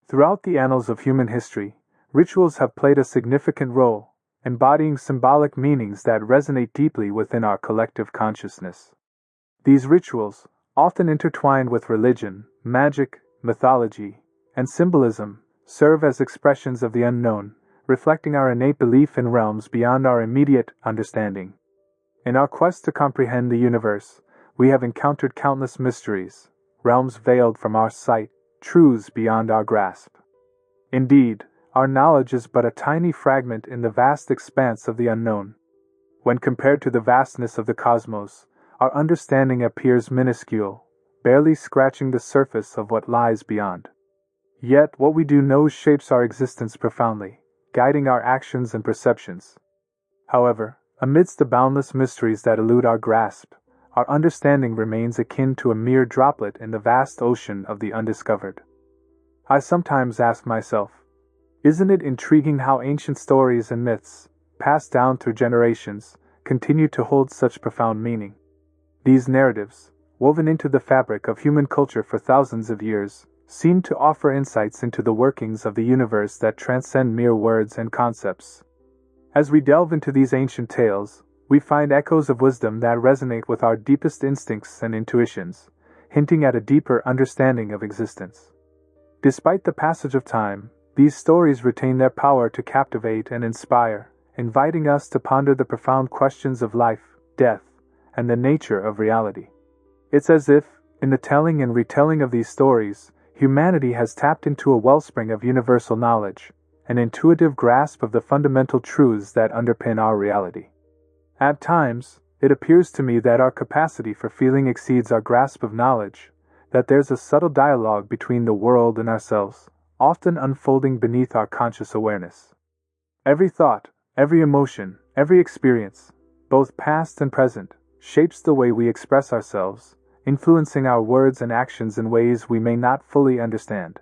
Throughout the annals of human history, rituals have played a significant role, embodying symbolic meanings that resonate deeply within our collective consciousness. These rituals, often intertwined with religion, magic, mythology, and symbolism, serve as expressions of the unknown, reflecting our innate belief in realms beyond our immediate understanding. In our quest to comprehend the universe, we have encountered countless mysteries, realms veiled from our sight, truths beyond our grasp. Indeed, our knowledge is but a tiny fragment in the vast expanse of the unknown. When compared to the vastness of the cosmos, our understanding appears minuscule, barely scratching the surface of what lies beyond. Yet what we do know shapes our existence profoundly, guiding our actions and perceptions. However, amidst the boundless mysteries that elude our grasp, our understanding remains akin to a mere droplet in the vast ocean of the undiscovered. I sometimes ask myself, isn't it intriguing how ancient stories and myths, passed down through generations, continue to hold such profound meaning? These narratives, woven into the fabric of human culture for thousands of years, seem to offer insights into the workings of the universe that transcend mere words and concepts. As we delve into these ancient tales, we find echoes of wisdom that resonate with our deepest instincts and intuitions, hinting at a deeper understanding of existence. Despite the passage of time, these stories retain their power to captivate and inspire, inviting us to ponder the profound questions of life, death, and the nature of reality. It's as if, in the telling and retelling of these stories, humanity has tapped into a wellspring of universal knowledge, an intuitive grasp of the fundamental truths that underpin our reality. At times, it appears to me that our capacity for feeling exceeds our grasp of knowledge, that there's a subtle dialogue between the world and ourselves, often unfolding beneath our conscious awareness. Every thought, every emotion, every experience, both past and present, shapes the way we express ourselves, influencing our words and actions in ways we may not fully understand.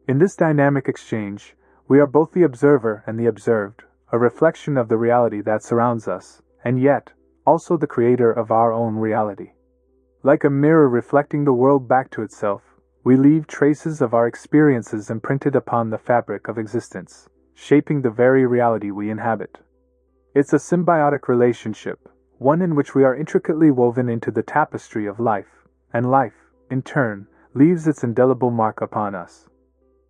In this dynamic exchange, we are both the observer and the observed, a reflection of the reality that surrounds us, and yet, also the creator of our own reality. Like a mirror reflecting the world back to itself, we leave traces of our experiences imprinted upon the fabric of existence, shaping the very reality we inhabit. It's a symbiotic relationship, one in which we are intricately woven into the tapestry of life, and life, in turn, leaves its indelible mark upon us.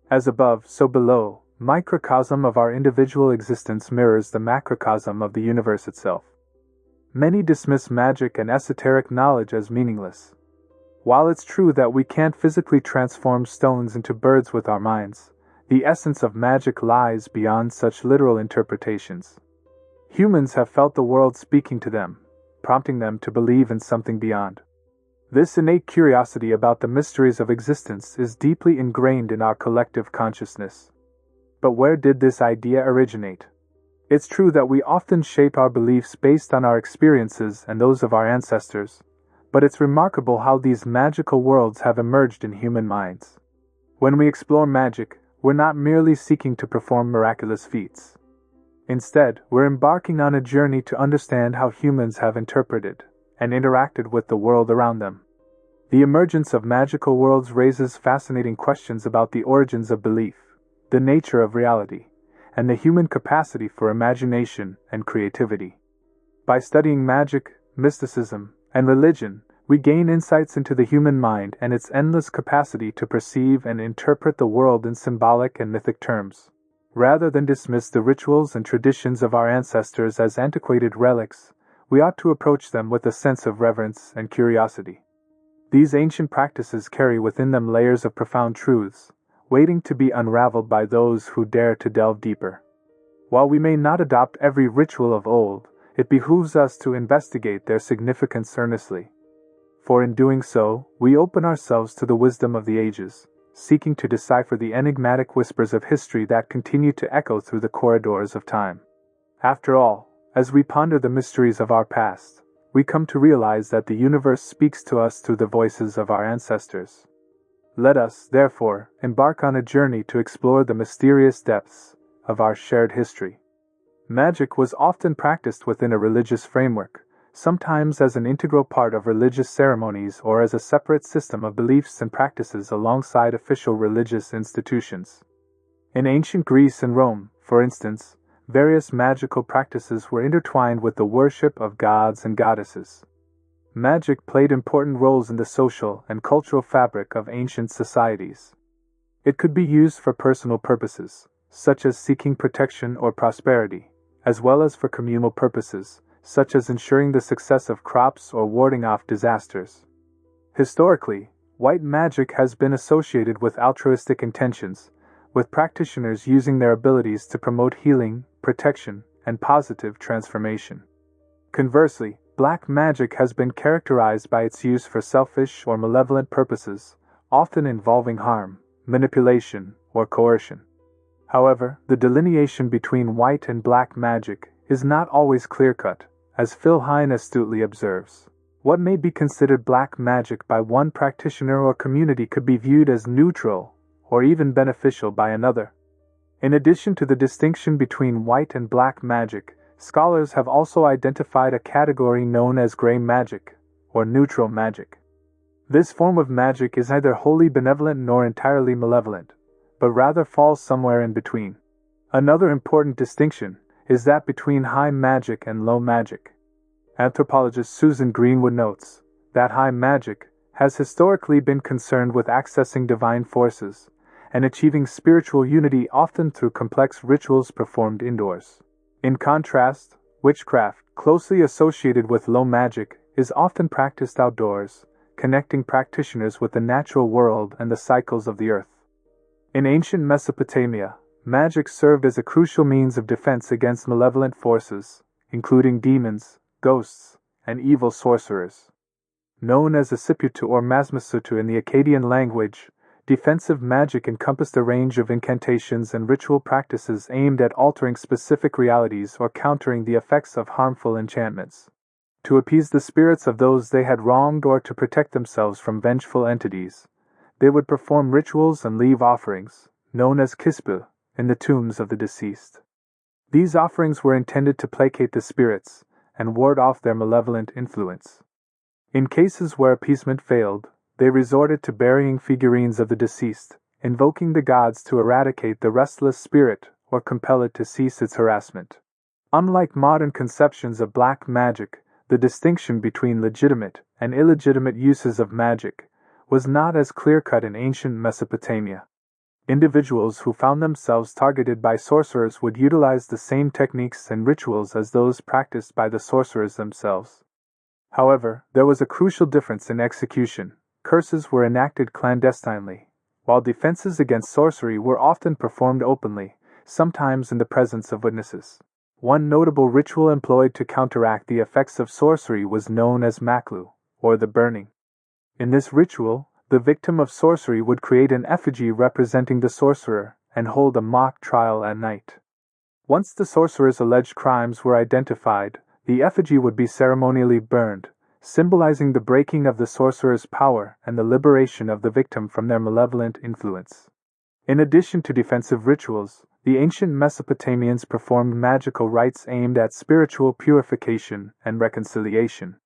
As above, so below, microcosm of our individual existence mirrors the macrocosm of the universe itself. Many dismiss magic and esoteric knowledge as meaningless. While it's true that we can't physically transform stones into birds with our minds, the essence of magic lies beyond such literal interpretations. Humans have felt the world speaking to them, prompting them to believe in something beyond. This innate curiosity about the mysteries of existence is deeply ingrained in our collective consciousness. But where did this idea originate? It's true that we often shape our beliefs based on our experiences and those of our ancestors, but it's remarkable how these magical worlds have emerged in human minds. When we explore magic, we're not merely seeking to perform miraculous feats. Instead, we're embarking on a journey to understand how humans have interpreted and interacted with the world around them. The emergence of magical worlds raises fascinating questions about the origins of belief, the nature of reality, and the human capacity for imagination and creativity. By studying magic, mysticism, and religion, we gain insights into the human mind and its endless capacity to perceive and interpret the world in symbolic and mythic terms. Rather than dismiss the rituals and traditions of our ancestors as antiquated relics, we ought to approach them with a sense of reverence and curiosity. These ancient practices carry within them layers of profound truths, waiting to be unraveled by those who dare to delve deeper. While we may not adopt every ritual of old, it behooves us to investigate their significance earnestly. For in doing so, we open ourselves to the wisdom of the ages, seeking to decipher the enigmatic whispers of history that continue to echo through the corridors of time. After all, as we ponder the mysteries of our past, we come to realize that the universe speaks to us through the voices of our ancestors. Let us, therefore, embark on a journey to explore the mysterious depths of our shared history. Magic was often practiced within a religious framework, sometimes as an integral part of religious ceremonies or as a separate system of beliefs and practices alongside official religious institutions. In ancient Greece and Rome, for instance, various magical practices were intertwined with the worship of gods and goddesses. Magic played important roles in the social and cultural fabric of ancient societies. It could be used for personal purposes, such as seeking protection or prosperity, as well as for communal purposes, such as ensuring the success of crops or warding off disasters. Historically, white magic has been associated with altruistic intentions, with practitioners using their abilities to promote healing, protection, and positive transformation. Conversely, black magic has been characterized by its use for selfish or malevolent purposes, often involving harm, manipulation, or coercion. However, the delineation between white and black magic is not always clear-cut, as Phil Hine astutely observes. What may be considered black magic by one practitioner or community could be viewed as neutral or even beneficial by another. In addition to the distinction between white and black magic, scholars have also identified a category known as gray magic, or neutral magic. This form of magic is neither wholly benevolent nor entirely malevolent, but rather falls somewhere in between. Another important distinction is that between high magic and low magic. Anthropologist Susan Greenwood notes that high magic has historically been concerned with accessing divine forces and achieving spiritual unity, often through complex rituals performed indoors. In contrast, witchcraft, closely associated with low magic, is often practiced outdoors, connecting practitioners with the natural world and the cycles of the earth. In ancient Mesopotamia, magic served as a crucial means of defense against malevolent forces, including demons, ghosts, and evil sorcerers. Known as Asiputu or Masmasutu in the Akkadian language, defensive magic encompassed a range of incantations and ritual practices aimed at altering specific realities or countering the effects of harmful enchantments. To appease the spirits of those they had wronged or to protect themselves from vengeful entities, they would perform rituals and leave offerings, known as kispu, in the tombs of the deceased. These offerings were intended to placate the spirits and ward off their malevolent influence. In cases where appeasement failed, they resorted to burying figurines of the deceased, invoking the gods to eradicate the restless spirit or compel it to cease its harassment. Unlike modern conceptions of black magic, the distinction between legitimate and illegitimate uses of magic was not as clear-cut in ancient Mesopotamia. Individuals who found themselves targeted by sorcerers would utilize the same techniques and rituals as those practiced by the sorcerers themselves. However, there was a crucial difference in execution. Curses were enacted clandestinely, while defenses against sorcery were often performed openly, sometimes in the presence of witnesses. One notable ritual employed to counteract the effects of sorcery was known as maklu, or the burning. In this ritual, the victim of sorcery would create an effigy representing the sorcerer and hold a mock trial at night. Once the sorcerer's alleged crimes were identified, the effigy would be ceremonially burned, symbolizing the breaking of the sorcerer's power and the liberation of the victim from their malevolent influence. In addition to defensive rituals, the ancient Mesopotamians performed magical rites aimed at spiritual purification and reconciliation.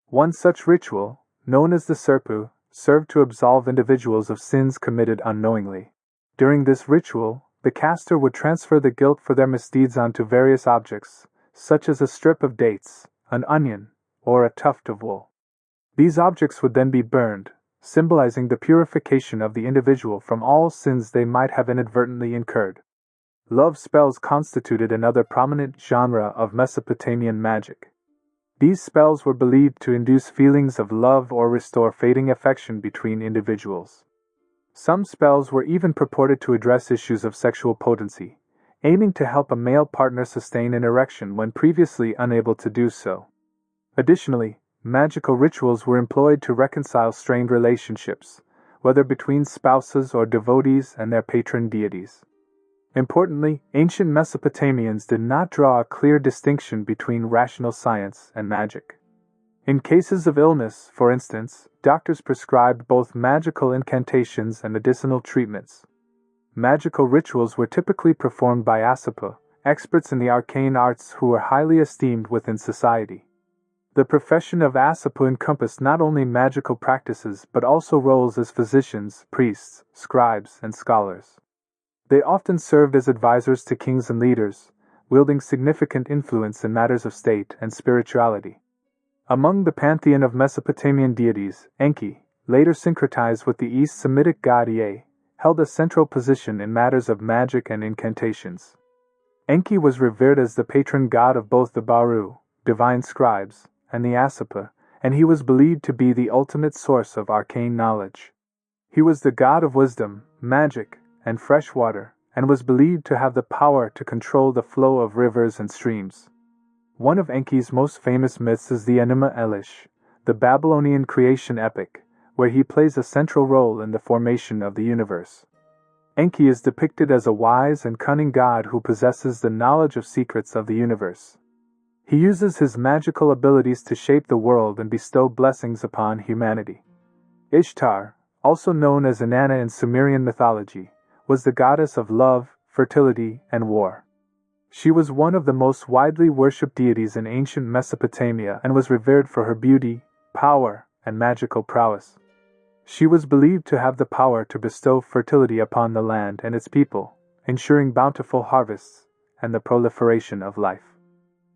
One such ritual, known as the serpu, served to absolve individuals of sins committed unknowingly. During this ritual, the caster would transfer the guilt for their misdeeds onto various objects, such as a strip of dates, an onion, or a tuft of wool. These objects would then be burned, symbolizing the purification of the individual from all sins they might have inadvertently incurred. Love spells constituted another prominent genre of Mesopotamian magic. These spells were believed to induce feelings of love or restore fading affection between individuals. Some spells were even purported to address issues of sexual potency, aiming to help a male partner sustain an erection when previously unable to do so. Additionally, magical rituals were employed to reconcile strained relationships, whether between spouses or devotees and their patron deities. Importantly, ancient Mesopotamians did not draw a clear distinction between rational science and magic. In cases of illness, for instance, doctors prescribed both magical incantations and medicinal treatments. Magical rituals were typically performed by asipu, experts in the arcane arts who were highly esteemed within society. The profession of asipu encompassed not only magical practices but also roles as physicians, priests, scribes, and scholars. They often served as advisors to kings and leaders, wielding significant influence in matters of state and spirituality. Among the pantheon of Mesopotamian deities, Enki, later syncretized with the East Semitic god Ea, held a central position in matters of magic and incantations. Enki was revered as the patron god of both the Baru, divine scribes, and the Asapa, and he was believed to be the ultimate source of arcane knowledge. He was the god of wisdom, magic, and fresh water, and was believed to have the power to control the flow of rivers and streams. One of Enki's most famous myths is the Enuma Elish, the Babylonian creation epic, where he plays a central role in the formation of the universe. Enki is depicted as a wise and cunning god who possesses the knowledge of secrets of the universe. He uses his magical abilities to shape the world and bestow blessings upon humanity. Ishtar, also known as Inanna in Sumerian mythology, was the goddess of love, fertility, and war. She was one of the most widely worshipped deities in ancient Mesopotamia and was revered for her beauty, power, and magical prowess. She was believed to have the power to bestow fertility upon the land and its people, ensuring bountiful harvests and the proliferation of life.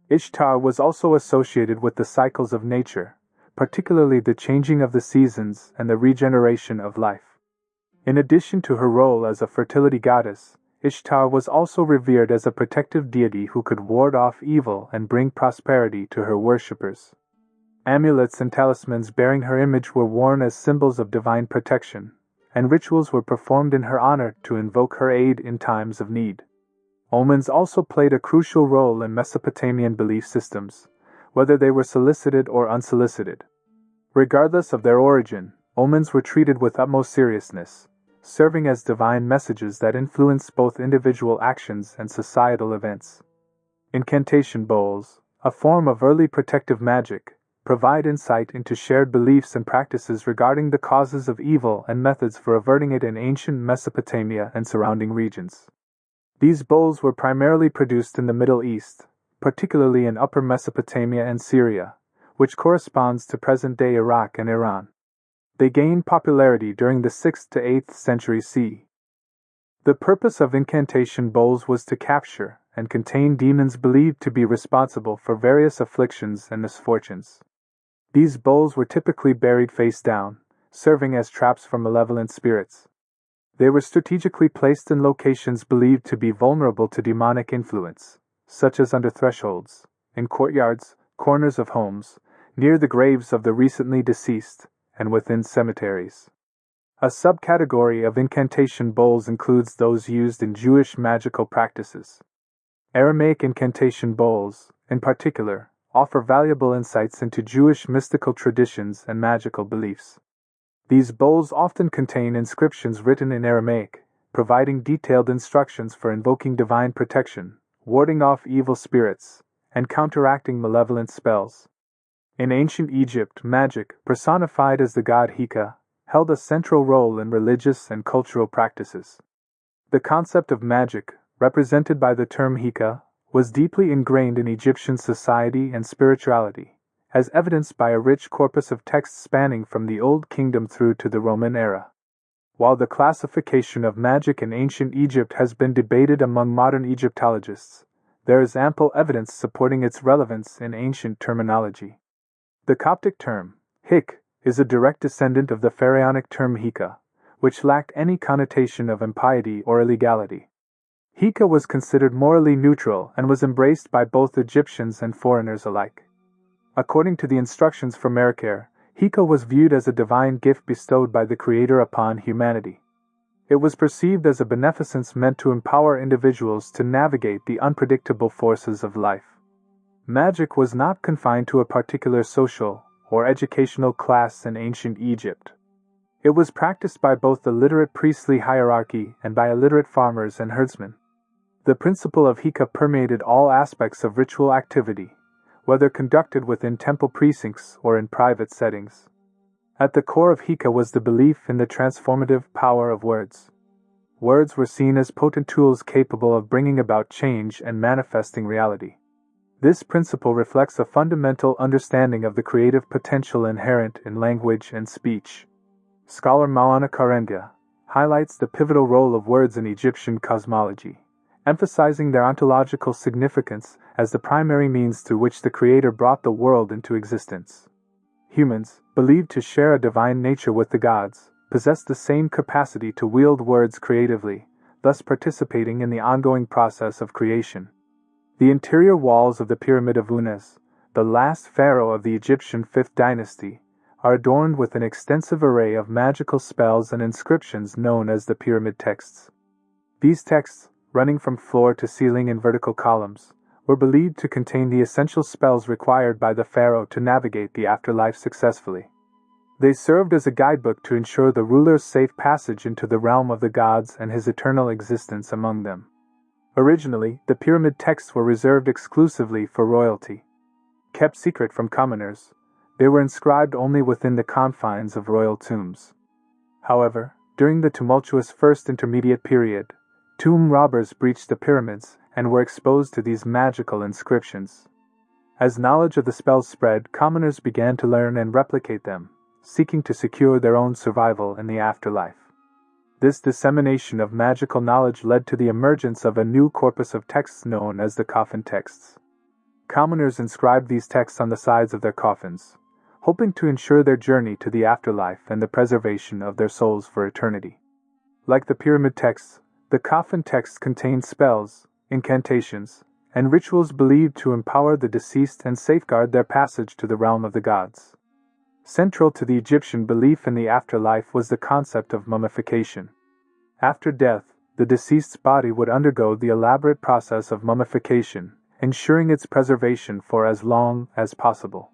Ishtar was also associated with the cycles of nature, particularly the changing of the seasons and the regeneration of life. In addition to her role as a fertility goddess, Ishtar was also revered as a protective deity who could ward off evil and bring prosperity to her worshippers. Amulets and talismans bearing her image were worn as symbols of divine protection, and rituals were performed in her honor to invoke her aid in times of need. Omens also played a crucial role in Mesopotamian belief systems, whether they were solicited or unsolicited. Regardless of their origin, omens were treated with utmost seriousness, serving as divine messages that influenced both individual actions and societal events. Incantation bowls, a form of early protective magic, provide insight into shared beliefs and practices regarding the causes of evil and methods for averting it in ancient Mesopotamia and surrounding regions. These bowls were primarily produced in the Middle East, particularly in Upper Mesopotamia and Syria, which corresponds to present-day Iraq and Iran. They gained popularity during the 6th to 8th century CE. The purpose of incantation bowls was to capture and contain demons believed to be responsible for various afflictions and misfortunes. These bowls were typically buried face down, serving as traps for malevolent spirits. They were strategically placed in locations believed to be vulnerable to demonic influence, such as under thresholds, in courtyards, corners of homes, near the graves of the recently deceased, and within cemeteries. A subcategory of incantation bowls includes those used in Jewish magical practices. Aramaic incantation bowls, in particular, offer valuable insights into Jewish mystical traditions and magical beliefs. These bowls often contain inscriptions written in Aramaic, providing detailed instructions for invoking divine protection, warding off evil spirits, and counteracting malevolent spells. In ancient Egypt, magic, personified as the god Heka, held a central role in religious and cultural practices. The concept of magic, represented by the term Heka, was deeply ingrained in Egyptian society and spirituality, as evidenced by a rich corpus of texts spanning from the Old Kingdom through to the Roman era. While the classification of magic in ancient Egypt has been debated among modern Egyptologists, there is ample evidence supporting its relevance in ancient terminology. The Coptic term, Hik, is a direct descendant of the Pharaonic term Hika, which lacked any connotation of impiety or illegality. Hika was considered morally neutral and was embraced by both Egyptians and foreigners alike. According to the instructions from Merakere, Hika was viewed as a divine gift bestowed by the Creator upon humanity. It was perceived as a beneficence meant to empower individuals to navigate the unpredictable forces of life. Magic was not confined to a particular social or educational class in ancient Egypt. It was practiced by both the literate priestly hierarchy and by illiterate farmers and herdsmen. The principle of Hika permeated all aspects of ritual activity, whether conducted within temple precincts or in private settings. At the core of Hika was the belief in the transformative power of words. Words were seen as potent tools capable of bringing about change and manifesting reality. This principle reflects a fundamental understanding of the creative potential inherent in language and speech. Scholar Mauna Karenga, highlights the pivotal role of words in Egyptian cosmology, emphasizing their ontological significance as the primary means through which the Creator brought the world into existence. Humans, believed to share a divine nature with the gods, possess the same capacity to wield words creatively, thus participating in the ongoing process of creation. The interior walls of the Pyramid of Unas, the last pharaoh of the Egyptian 5th dynasty, are adorned with an extensive array of magical spells and inscriptions known as the pyramid texts. These texts, running from floor to ceiling in vertical columns, were believed to contain the essential spells required by the pharaoh to navigate the afterlife successfully. They served as a guidebook to ensure the ruler's safe passage into the realm of the gods and his eternal existence among them. Originally, the pyramid texts were reserved exclusively for royalty. Kept secret from commoners, they were inscribed only within the confines of royal tombs. However, during the tumultuous First Intermediate Period, tomb robbers breached the pyramids and were exposed to these magical inscriptions. As knowledge of the spells spread, commoners began to learn and replicate them, seeking to secure their own survival in the afterlife. This dissemination of magical knowledge led to the emergence of a new corpus of texts known as the coffin texts. Commoners inscribed these texts on the sides of their coffins, hoping to ensure their journey to the afterlife and the preservation of their souls for eternity. Like the pyramid texts, the coffin texts contained spells, incantations, and rituals believed to empower the deceased and safeguard their passage to the realm of the gods. Central to the Egyptian belief in the afterlife was the concept of mummification. After death, the deceased's body would undergo the elaborate process of mummification, ensuring its preservation for as long as possible.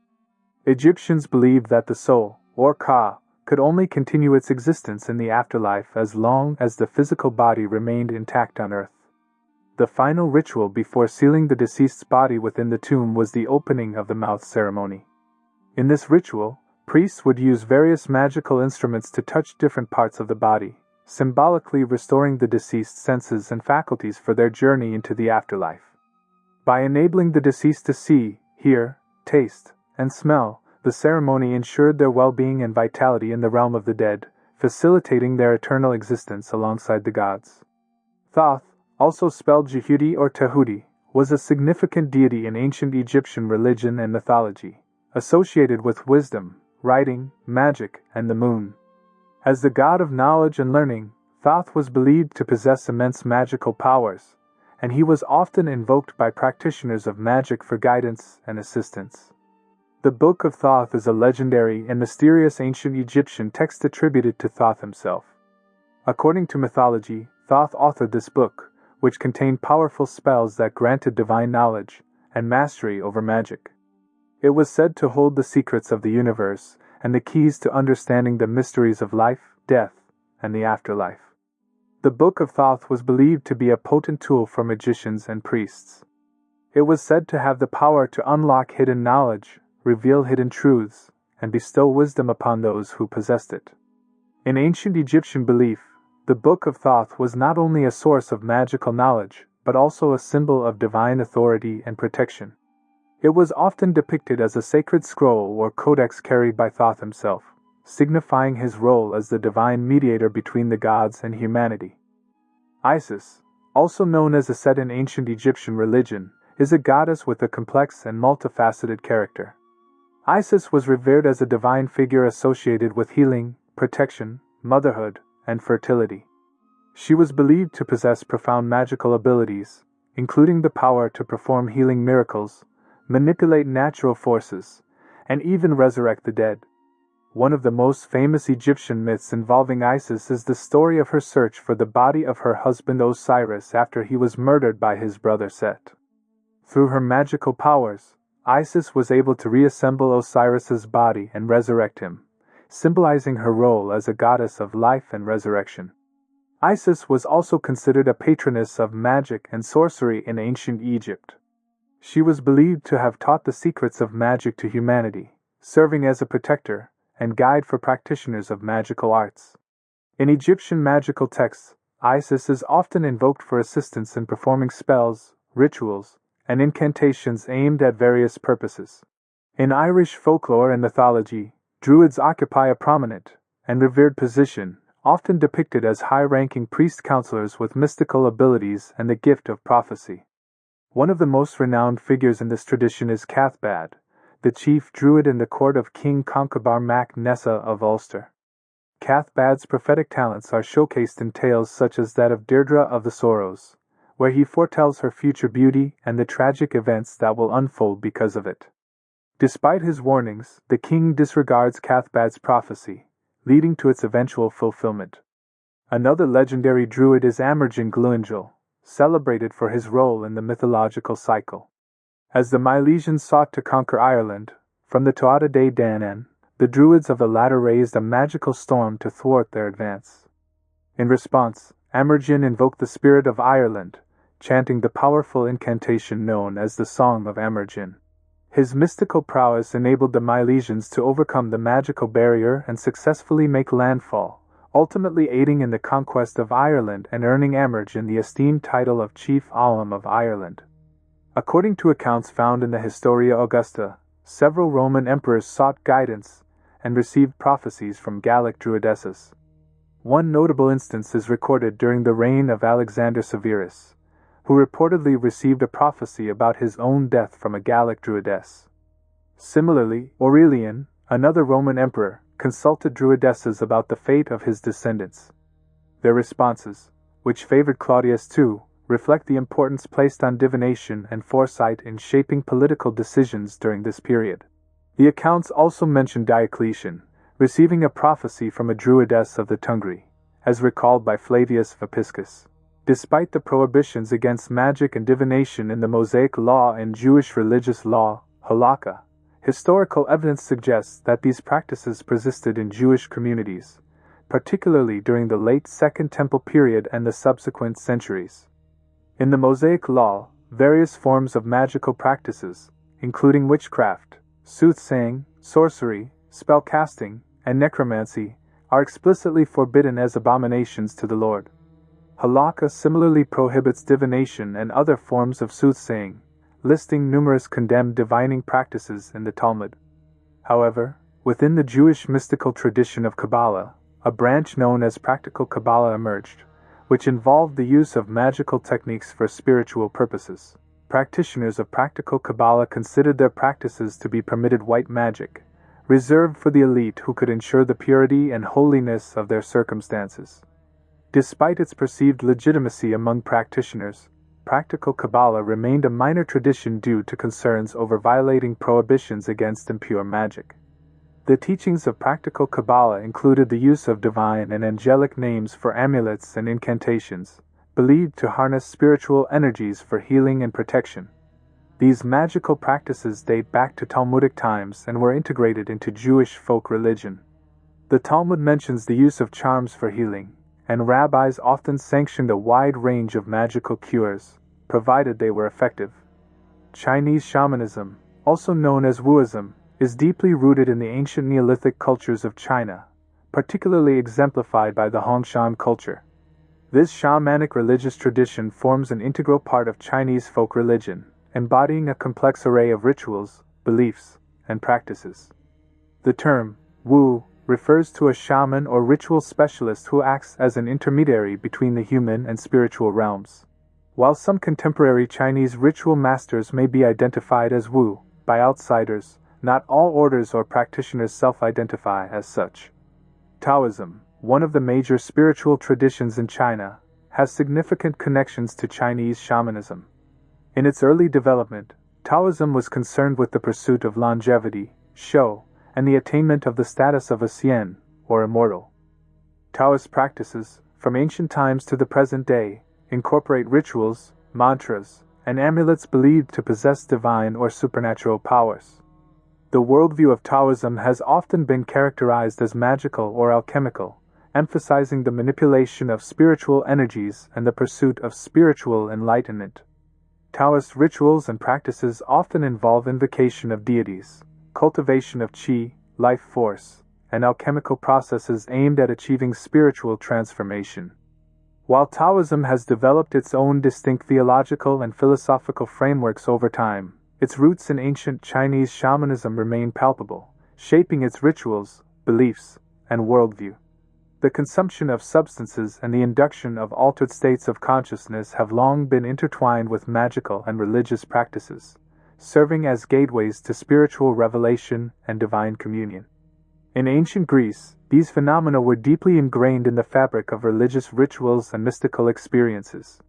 Egyptians believed that the soul, or Ka, could only continue its existence in the afterlife as long as the physical body remained intact on earth. The final ritual before sealing the deceased's body within the tomb was the opening of the mouth ceremony. In this ritual, priests would use various magical instruments to touch different parts of the body, symbolically restoring the deceased's senses and faculties for their journey into the afterlife. By enabling the deceased to see, hear, taste, and smell, the ceremony ensured their well-being and vitality in the realm of the dead, facilitating their eternal existence alongside the gods. Thoth, also spelled Jehudi or Tehudi, was a significant deity in ancient Egyptian religion and mythology, associated with wisdom, writing, magic, and the moon. As the god of knowledge and learning, Thoth was believed to possess immense magical powers, and he was often invoked by practitioners of magic for guidance and assistance. The Book of Thoth is a legendary and mysterious ancient Egyptian text attributed to Thoth himself. According to mythology, Thoth authored this book, which contained powerful spells that granted divine knowledge and mastery over magic. It was said to hold the secrets of the universe and the keys to understanding the mysteries of life, death, and the afterlife. The Book of Thoth was believed to be a potent tool for magicians and priests. It was said to have the power to unlock hidden knowledge, reveal hidden truths, and bestow wisdom upon those who possessed it. In ancient Egyptian belief, the Book of Thoth was not only a source of magical knowledge, but also a symbol of divine authority and protection. It was often depicted as a sacred scroll or codex carried by Thoth himself, signifying his role as the divine mediator between the gods and humanity. Isis, also known as a Set in ancient Egyptian religion, is a goddess with a complex and multifaceted character. Isis was revered as a divine figure associated with healing, protection, motherhood, and fertility. She was believed to possess profound magical abilities, including the power to perform healing miracles, manipulate natural forces, and even resurrect the dead. One of the most famous Egyptian myths involving Isis is the story of her search for the body of her husband Osiris after he was murdered by his brother Set. Through her magical powers, Isis was able to reassemble Osiris's body and resurrect him, symbolizing her role as a goddess of life and resurrection. Isis was also considered a patroness of magic and sorcery in ancient Egypt. She was believed to have taught the secrets of magic to humanity, serving as a protector and guide for practitioners of magical arts. In Egyptian magical texts, Isis is often invoked for assistance in performing spells, rituals, and incantations aimed at various purposes. In Irish folklore and mythology, Druids occupy a prominent and revered position, often depicted as high-ranking priest-counselors with mystical abilities and the gift of prophecy. One of the most renowned figures in this tradition is Cathbad, the chief druid in the court of King Concobar mac Nessa of Ulster. Cathbad's prophetic talents are showcased in tales such as that of Deirdre of the Sorrows, where he foretells her future beauty and the tragic events that will unfold because of it. Despite his warnings, the king disregards Cathbad's prophecy, leading to its eventual fulfillment. Another legendary druid is Amergin Gluingel, celebrated for his role in the mythological cycle. As the Milesians sought to conquer Ireland, from the Tuatha Dé Danann, the Druids of the latter raised a magical storm to thwart their advance. In response, Amergin invoked the spirit of Ireland, chanting the powerful incantation known as the Song of Amergin. His mystical prowess enabled the Milesians to overcome the magical barrier and successfully make landfall, ultimately aiding in the conquest of Ireland and earning Amergin the esteemed title of Chief Alum of Ireland. According to accounts found in the Historia Augusta, several Roman emperors sought guidance and received prophecies from Gallic Druidesses. One notable instance is recorded during the reign of Alexander Severus, who reportedly received a prophecy about his own death from a Gallic Druidess. Similarly, Aurelian, another Roman emperor, consulted Druidesses about the fate of his descendants. Their responses, which favored Claudius too, reflect the importance placed on divination and foresight in shaping political decisions during this period. The accounts also mention Diocletian, receiving a prophecy from a Druidess of the Tungri, as recalled by Flavius Vopiscus. Despite the prohibitions against magic and divination in the Mosaic Law and Jewish religious law, halakha, historical evidence suggests that these practices persisted in Jewish communities, particularly during the late Second Temple period and the subsequent centuries. In the Mosaic Law, various forms of magical practices, including witchcraft, soothsaying, sorcery, spellcasting, and necromancy, are explicitly forbidden as abominations to the Lord. Halakha similarly prohibits divination and other forms of soothsaying, listing numerous condemned divining practices in the Talmud. However, within the Jewish mystical tradition of Kabbalah, a branch known as Practical Kabbalah emerged, which involved the use of magical techniques for spiritual purposes. Practitioners of Practical Kabbalah considered their practices to be permitted white magic, reserved for the elite who could ensure the purity and holiness of their circumstances. Despite its perceived legitimacy among practitioners, Practical Kabbalah remained a minor tradition due to concerns over violating prohibitions against impure magic. The teachings of Practical Kabbalah included the use of divine and angelic names for amulets and incantations, believed to harness spiritual energies for healing and protection. These magical practices date back to Talmudic times and were integrated into Jewish folk religion. The Talmud mentions the use of charms for healing, and rabbis often sanctioned a wide range of magical cures, provided they were effective. Chinese shamanism, also known as Wuism, is deeply rooted in the ancient Neolithic cultures of China, particularly exemplified by the Hongshan culture. This shamanic religious tradition forms an integral part of Chinese folk religion, embodying a complex array of rituals, beliefs, and practices. The term, Wu, refers to a shaman or ritual specialist who acts as an intermediary between the human and spiritual realms. While some contemporary Chinese ritual masters may be identified as Wu by outsiders, not all orders or practitioners self-identify as such. Taoism, one of the major spiritual traditions in China, has significant connections to Chinese shamanism. In its early development, Taoism was concerned with the pursuit of longevity, shou, and the attainment of the status of a xian, or immortal. Taoist practices, from ancient times to the present day, incorporate rituals, mantras, and amulets believed to possess divine or supernatural powers. The worldview of Taoism has often been characterized as magical or alchemical, emphasizing the manipulation of spiritual energies and the pursuit of spiritual enlightenment. Taoist rituals and practices often involve invocation of deities, cultivation of qi, life force, and alchemical processes aimed at achieving spiritual transformation. While Taoism has developed its own distinct theological and philosophical frameworks over time, its roots in ancient Chinese shamanism remain palpable, shaping its rituals, beliefs, and worldview. The consumption of substances and the induction of altered states of consciousness have long been intertwined with magical and religious practices, serving as gateways to spiritual revelation and divine communion. In ancient Greece, these phenomena were deeply ingrained in the fabric of religious rituals and mystical experiences.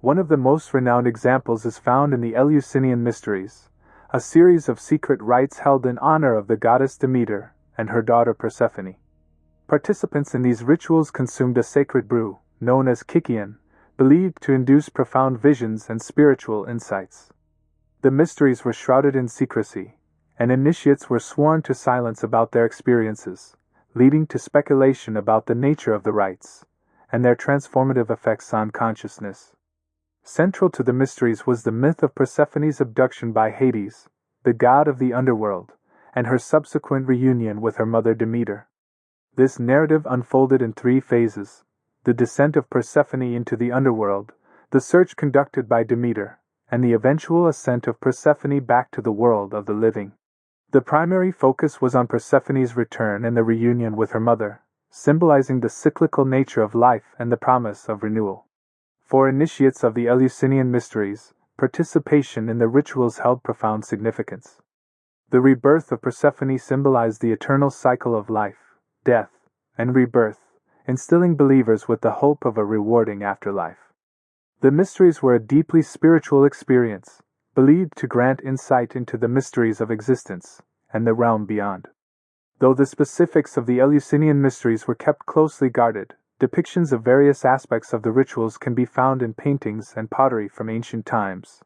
One of the most renowned examples is found in the Eleusinian Mysteries, a series of secret rites held in honor of the goddess Demeter and her daughter Persephone. Participants in these rituals consumed a sacred brew, known as kykeon, believed to induce profound visions and spiritual insights. The mysteries were shrouded in secrecy, and initiates were sworn to silence about their experiences, leading to speculation about the nature of the rites and their transformative effects on consciousness. Central to the mysteries was the myth of Persephone's abduction by Hades, the god of the underworld, and her subsequent reunion with her mother Demeter. This narrative unfolded in three phases: the descent of Persephone into the underworld, the search conducted by Demeter, and the eventual ascent of Persephone back to the world of the living. The primary focus was on Persephone's return and the reunion with her mother, symbolizing the cyclical nature of life and the promise of renewal. For initiates of the Eleusinian Mysteries, participation in the rituals held profound significance. The rebirth of Persephone symbolized the eternal cycle of life, death, and rebirth, instilling believers with the hope of a rewarding afterlife. The mysteries were a deeply spiritual experience, believed to grant insight into the mysteries of existence and the realm beyond. Though the specifics of the Eleusinian Mysteries were kept closely guarded, depictions of various aspects of the rituals can be found in paintings and pottery from ancient times.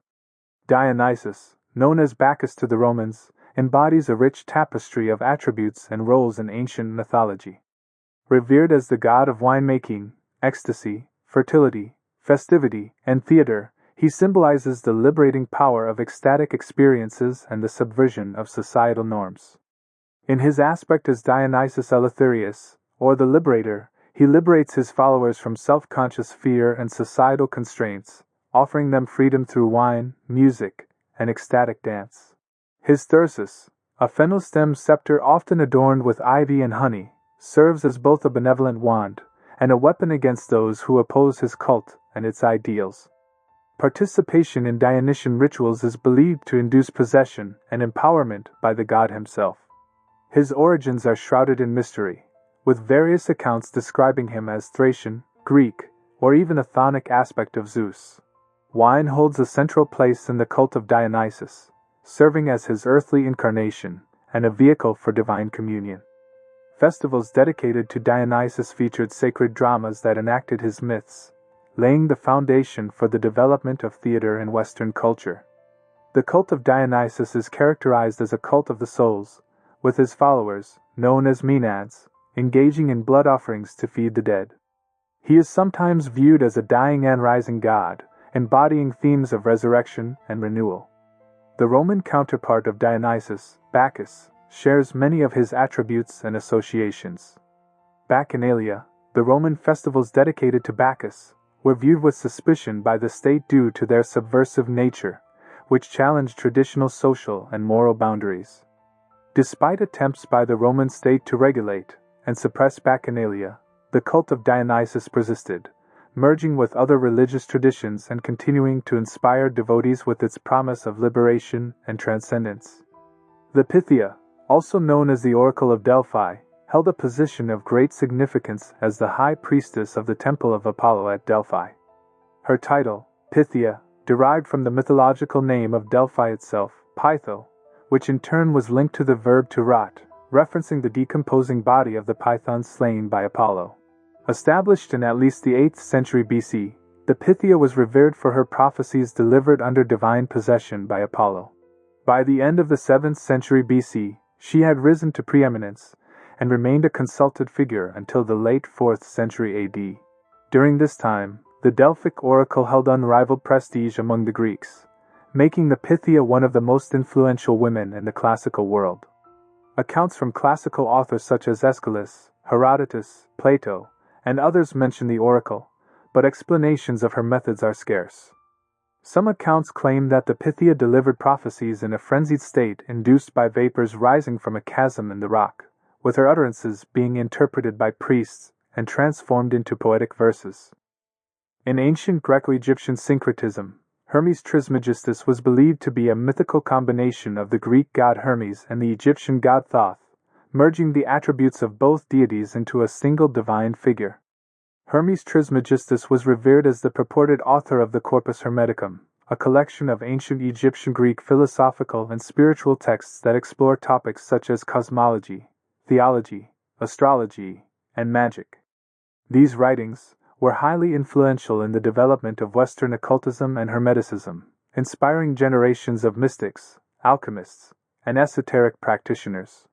Dionysus, known as Bacchus to the Romans, embodies a rich tapestry of attributes and roles in ancient mythology. Revered as the god of winemaking, ecstasy, fertility, festivity, and theater, he symbolizes the liberating power of ecstatic experiences and the subversion of societal norms. In his aspect as Dionysus Eleutherius, or the liberator, he liberates his followers from self-conscious fear and societal constraints, offering them freedom through wine, music, and ecstatic dance. His thyrsus, a fennel-stem scepter often adorned with ivy and honey, serves as both a benevolent wand and a weapon against those who oppose his cult and its ideals. Participation in Dionysian rituals is believed to induce possession and empowerment by the god himself. His origins are shrouded in mystery, with various accounts describing him as Thracian, Greek, or even a chthonic aspect of Zeus. Wine holds a central place in the cult of Dionysus, serving as his earthly incarnation and a vehicle for divine communion. Festivals dedicated to Dionysus featured sacred dramas that enacted his myths, laying the foundation for the development of theater in Western culture. The cult of Dionysus is characterized as a cult of the souls, with his followers, known as Maenads, engaging in blood offerings to feed the dead. He is sometimes viewed as a dying and rising god, embodying themes of resurrection and renewal. The Roman counterpart of Dionysus, Bacchus, shares many of his attributes and associations. Bacchanalia, the Roman festivals dedicated to Bacchus, were viewed with suspicion by the state due to their subversive nature, which challenged traditional social and moral boundaries. Despite attempts by the Roman state to regulate and suppress Bacchanalia, the cult of Dionysus persisted, merging with other religious traditions and continuing to inspire devotees with its promise of liberation and transcendence. The Pythia, also known as the Oracle of Delphi, held a position of great significance as the high priestess of the Temple of Apollo at Delphi. Her title, Pythia, derived from the mythological name of Delphi itself, Pytho, which in turn was linked to the verb to rot, referencing the decomposing body of the python slain by Apollo. Established in at least the 8th century BC, the Pythia was revered for her prophecies delivered under divine possession by Apollo. By the end of the 7th century BC, she had risen to preeminence and remained a consulted figure until the late 4th century AD. During this time, the Delphic oracle held unrivaled prestige among the Greeks, making the Pythia one of the most influential women in the classical world. Accounts from classical authors such as Aeschylus, Herodotus, Plato, and others mention the oracle, but explanations of her methods are scarce. Some accounts claim that the Pythia delivered prophecies in a frenzied state induced by vapors rising from a chasm in the rock, with her utterances being interpreted by priests and transformed into poetic verses. In ancient Greco-Egyptian syncretism, Hermes Trismegistus was believed to be a mythical combination of the Greek god Hermes and the Egyptian god Thoth, merging the attributes of both deities into a single divine figure. Hermes Trismegistus was revered as the purported author of the Corpus Hermeticum, a collection of ancient Egyptian Greek philosophical and spiritual texts that explore topics such as cosmology, theology, astrology, and magic. These writings were highly influential in the development of Western occultism and Hermeticism, inspiring generations of mystics, alchemists, and esoteric practitioners.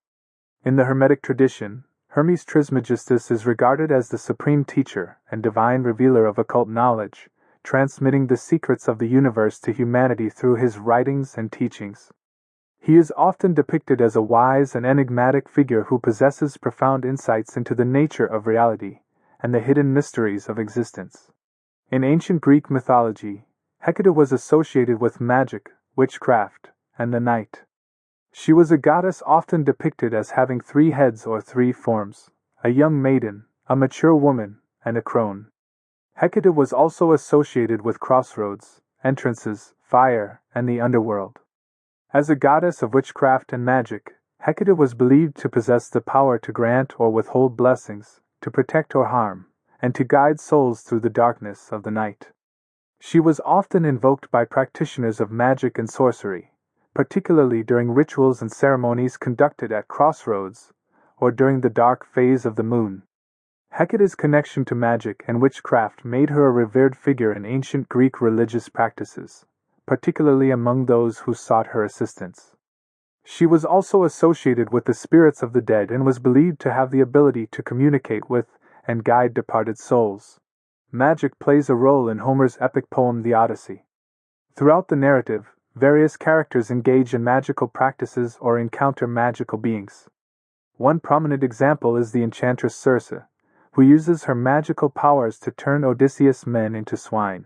In the Hermetic tradition, Hermes Trismegistus is regarded as the supreme teacher and divine revealer of occult knowledge, transmitting the secrets of the universe to humanity through his writings and teachings. He is often depicted as a wise and enigmatic figure who possesses profound insights into the nature of reality and the hidden mysteries of existence. In ancient Greek mythology, Hecate was associated with magic, witchcraft, and the night. She was a goddess often depicted as having 3 heads or 3 forms: a young maiden, a mature woman, and a crone. Hecate was also associated with crossroads, entrances, fire, and the underworld. As a goddess of witchcraft and magic, Hecate was believed to possess the power to grant or withhold blessings, to protect or harm, and to guide souls through the darkness of the night. She was often invoked by practitioners of magic and sorcery, particularly during rituals and ceremonies conducted at crossroads, or during the dark phase of the moon. Hecate's connection to magic and witchcraft made her a revered figure in ancient Greek religious practices, particularly among those who sought her assistance. She was also associated with the spirits of the dead and was believed to have the ability to communicate with and guide departed souls. Magic plays a role in Homer's epic poem The Odyssey. Throughout the narrative, various characters engage in magical practices or encounter magical beings. One prominent example is the enchantress Circe, who uses her magical powers to turn Odysseus' men into swine.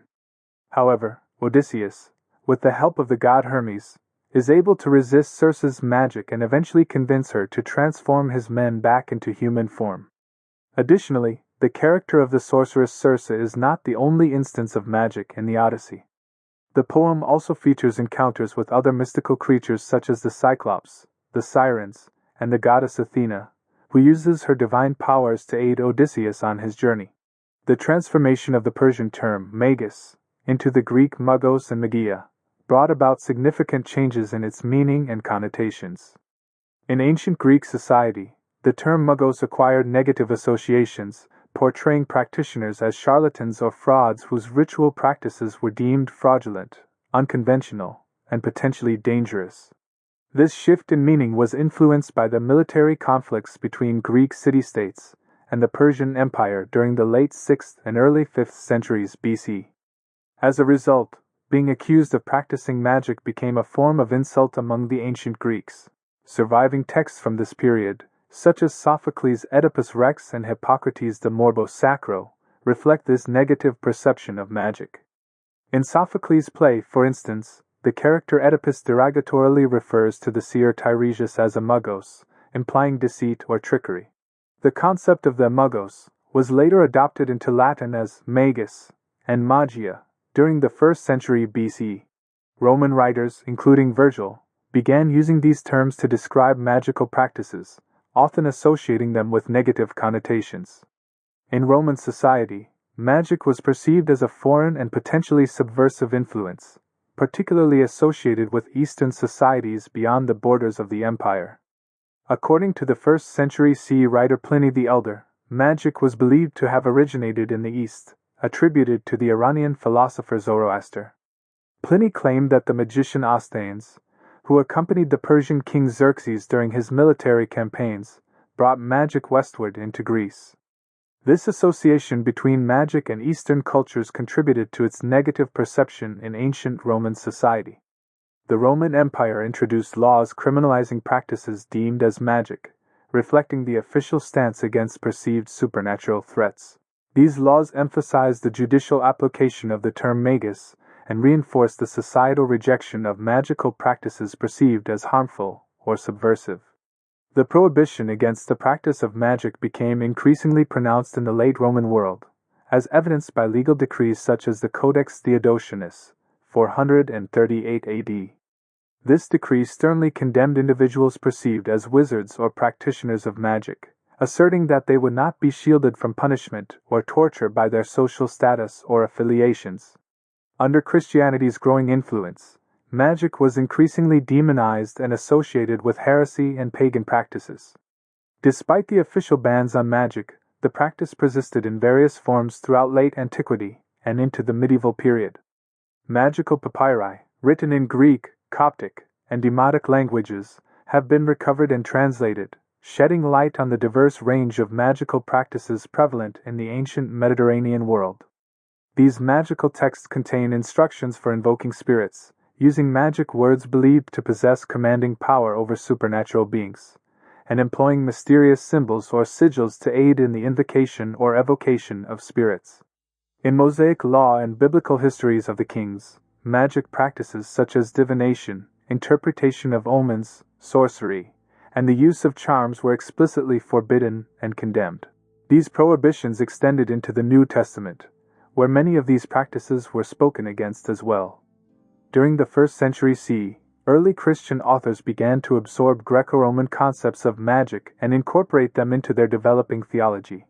However, Odysseus, with the help of the god Hermes, is able to resist Circe's magic and eventually convince her to transform his men back into human form. Additionally, the character of the sorceress Circe is not the only instance of magic in the Odyssey. The poem also features encounters with other mystical creatures such as the Cyclops, the Sirens, and the goddess Athena, who uses her divine powers to aid Odysseus on his journey. The transformation of the Persian term magus into the Greek magos and magia brought about significant changes in its meaning and connotations. In ancient Greek society, the term magos acquired negative associations, portraying practitioners as charlatans or frauds whose ritual practices were deemed fraudulent, unconventional, and potentially dangerous. This shift in meaning was influenced by the military conflicts between Greek city-states and the Persian Empire during the late 6th and early 5th centuries BC. As a result, being accused of practicing magic became a form of insult among the ancient Greeks. Surviving texts from this period, such as Sophocles' Oedipus Rex and Hippocrates' De Morbo Sacro, reflect this negative perception of magic. In Sophocles' play, for instance, the character Oedipus derogatorily refers to the seer Tiresias as a magos, implying deceit or trickery. The concept of the magos was later adopted into Latin as magus and magia during the 1st century BC. Roman writers, including Virgil, began using these terms to describe magical practices, often associating them with negative connotations. In Roman society, magic was perceived as a foreign and potentially subversive influence, particularly associated with Eastern societies beyond the borders of the empire. According to the 1st century CE writer Pliny the Elder, magic was believed to have originated in the East, attributed to the Iranian philosopher Zoroaster. Pliny claimed that the magician Osthenes, who accompanied the Persian king Xerxes during his military campaigns, brought magic westward into Greece. This association between magic and Eastern cultures contributed to its negative perception in ancient Roman society. The Roman Empire introduced laws criminalizing practices deemed as magic, reflecting the official stance against perceived supernatural threats. These laws emphasized the judicial application of the term magus and reinforced the societal rejection of magical practices perceived as harmful or subversive. The prohibition against the practice of magic became increasingly pronounced in the late Roman world, as evidenced by legal decrees such as the Codex Theodosianus, 438 AD. This decree sternly condemned individuals perceived as wizards or practitioners of magic, asserting that they would not be shielded from punishment or torture by their social status or affiliations. Under Christianity's growing influence, magic was increasingly demonized and associated with heresy and pagan practices. Despite the official bans on magic, the practice persisted in various forms throughout late antiquity and into the medieval period. Magical papyri, written in Greek, Coptic, and Demotic languages, have been recovered and translated, shedding light on the diverse range of magical practices prevalent in the ancient Mediterranean world. These magical texts contain instructions for invoking spirits, using magic words believed to possess commanding power over supernatural beings, and employing mysterious symbols or sigils to aid in the invocation or evocation of spirits. In Mosaic law and biblical histories of the kings, magic practices such as divination, interpretation of omens, sorcery, and the use of charms were explicitly forbidden and condemned. These prohibitions extended into the New Testament, where many of these practices were spoken against as well. During the 1st century CE, early Christian authors began to absorb Greco-Roman concepts of magic and incorporate them into their developing theology.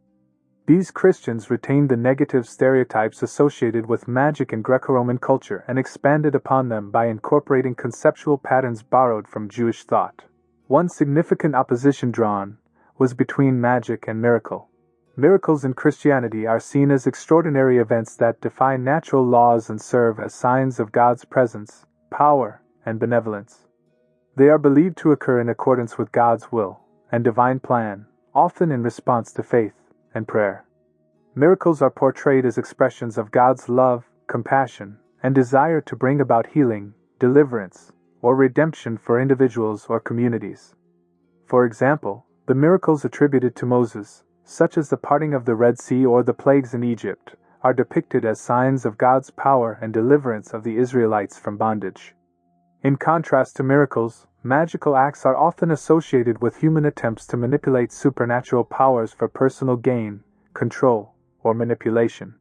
These Christians retained the negative stereotypes associated with magic in Greco-Roman culture and expanded upon them by incorporating conceptual patterns borrowed from Jewish thought. One significant opposition drawn was between magic and miracle. Miracles in Christianity are seen as extraordinary events that defy natural laws and serve as signs of God's presence, power, and benevolence. They are believed to occur in accordance with God's will and divine plan, often in response to faith and prayer. Miracles are portrayed as expressions of God's love, compassion, and desire to bring about healing, deliverance, or redemption for individuals or communities. For example, the miracles attributed to Moses, such as the parting of the Red Sea or the plagues in Egypt, are depicted as signs of God's power and deliverance of the Israelites from bondage. In contrast to miracles, magical acts are often associated with human attempts to manipulate supernatural powers for personal gain, control, or manipulation.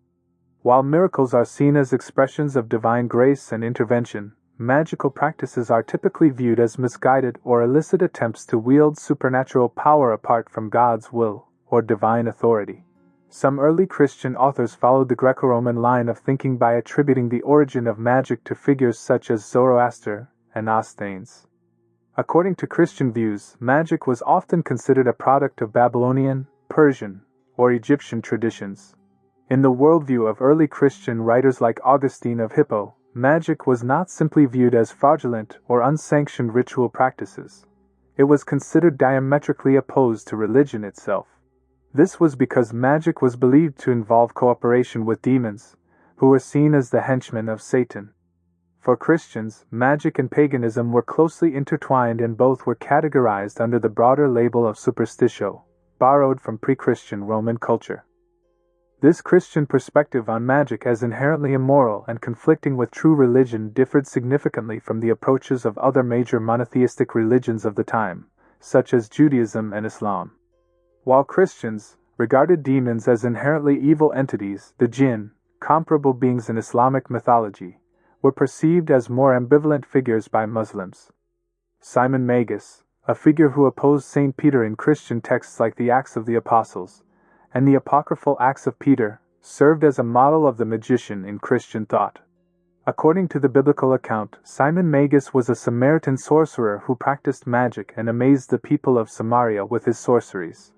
While miracles are seen as expressions of divine grace and intervention, magical practices are typically viewed as misguided or illicit attempts to wield supernatural power apart from God's will or divine authority. Some early Christian authors followed the Greco-Roman line of thinking by attributing the origin of magic to figures such as Zoroaster and Ostanes. According to Christian views, magic was often considered a product of Babylonian, Persian, or Egyptian traditions. In the worldview of early Christian writers like Augustine of Hippo, magic was not simply viewed as fraudulent or unsanctioned ritual practices. It was considered diametrically opposed to religion itself. This was because magic was believed to involve cooperation with demons, who were seen as the henchmen of Satan. For Christians, magic and paganism were closely intertwined and both were categorized under the broader label of superstitio, borrowed from pre-Christian Roman culture. This Christian perspective on magic as inherently immoral and conflicting with true religion differed significantly from the approaches of other major monotheistic religions of the time, such as Judaism and Islam. While Christians regarded demons as inherently evil entities, the jinn, comparable beings in Islamic mythology, were perceived as more ambivalent figures by Muslims. Simon Magus, a figure who opposed St. Peter in Christian texts like the Acts of the Apostles and the apocryphal Acts of Peter, served as a model of the magician in Christian thought. According to the biblical account, Simon Magus was a Samaritan sorcerer who practiced magic and amazed the people of Samaria with his sorceries.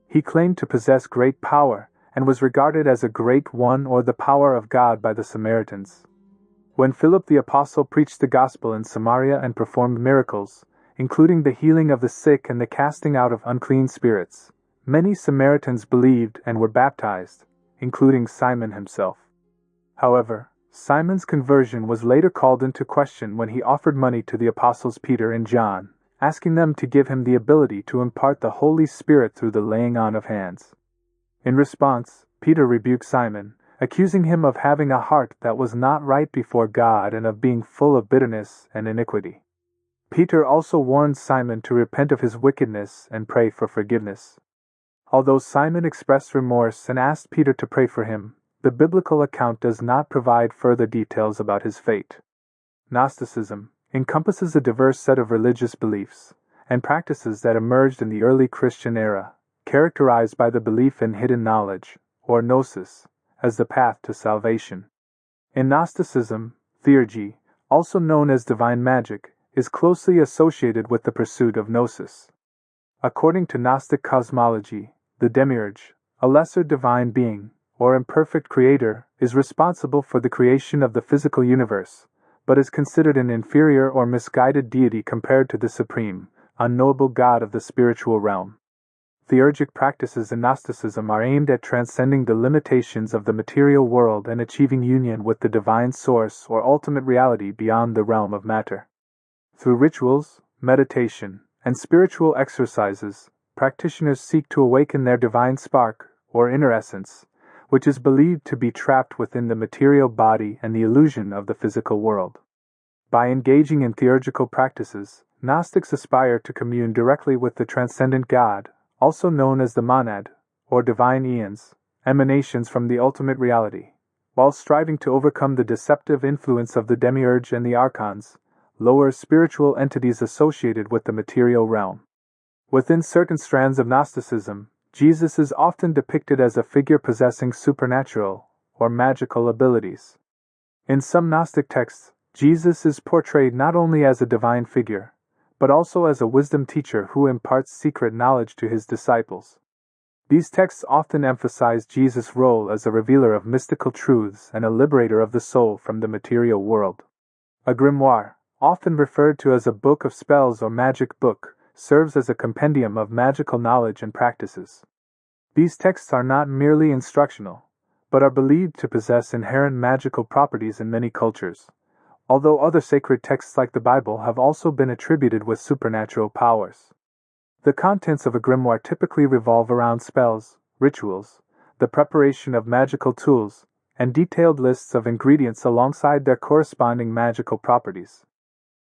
He claimed to possess great power and was regarded as a great one or the power of God by the Samaritans. When Philip the Apostle preached the gospel in Samaria and performed miracles, including the healing of the sick and the casting out of unclean spirits, many Samaritans believed and were baptized, including Simon himself. However, Simon's conversion was later called into question when he offered money to the apostles Peter and John, asking them to give him the ability to impart the Holy Spirit through the laying on of hands. In response, Peter rebuked Simon, accusing him of having a heart that was not right before God and of being full of bitterness and iniquity. Peter also warned Simon to repent of his wickedness and pray for forgiveness. Although Simon expressed remorse and asked Peter to pray for him, the biblical account does not provide further details about his fate. Gnosticism encompasses a diverse set of religious beliefs and practices that emerged in the early Christian era, characterized by the belief in hidden knowledge, or gnosis, as the path to salvation. In Gnosticism, theurgy, also known as divine magic, is closely associated with the pursuit of gnosis. According to Gnostic cosmology, the demiurge, a lesser divine being, or imperfect creator, is responsible for the creation of the physical universe, but is considered an inferior or misguided deity compared to the supreme, unknowable God of the spiritual realm. Theurgic practices in Gnosticism are aimed at transcending the limitations of the material world and achieving union with the divine source or ultimate reality beyond the realm of matter. Through rituals, meditation, and spiritual exercises, practitioners seek to awaken their divine spark, or inner essence, which is believed to be trapped within the material body and the illusion of the physical world. By engaging in theurgical practices, Gnostics aspire to commune directly with the transcendent God, also known as the monad, or divine eons, emanations from the ultimate reality, while striving to overcome the deceptive influence of the demiurge and the archons, lower spiritual entities associated with the material realm. Within certain strands of Gnosticism, Jesus is often depicted as a figure possessing supernatural or magical abilities. In some Gnostic texts, Jesus is portrayed not only as a divine figure, but also as a wisdom teacher who imparts secret knowledge to his disciples. These texts often emphasize Jesus' role as a revealer of mystical truths and a liberator of the soul from the material world. A grimoire, often referred to as a book of spells or magic book, serves as a compendium of magical knowledge and practices. These texts are not merely instructional, but are believed to possess inherent magical properties in many cultures, although other sacred texts like the Bible have also been attributed with supernatural powers. The contents of a grimoire typically revolve around spells, rituals, the preparation of magical tools, and detailed lists of ingredients alongside their corresponding magical properties.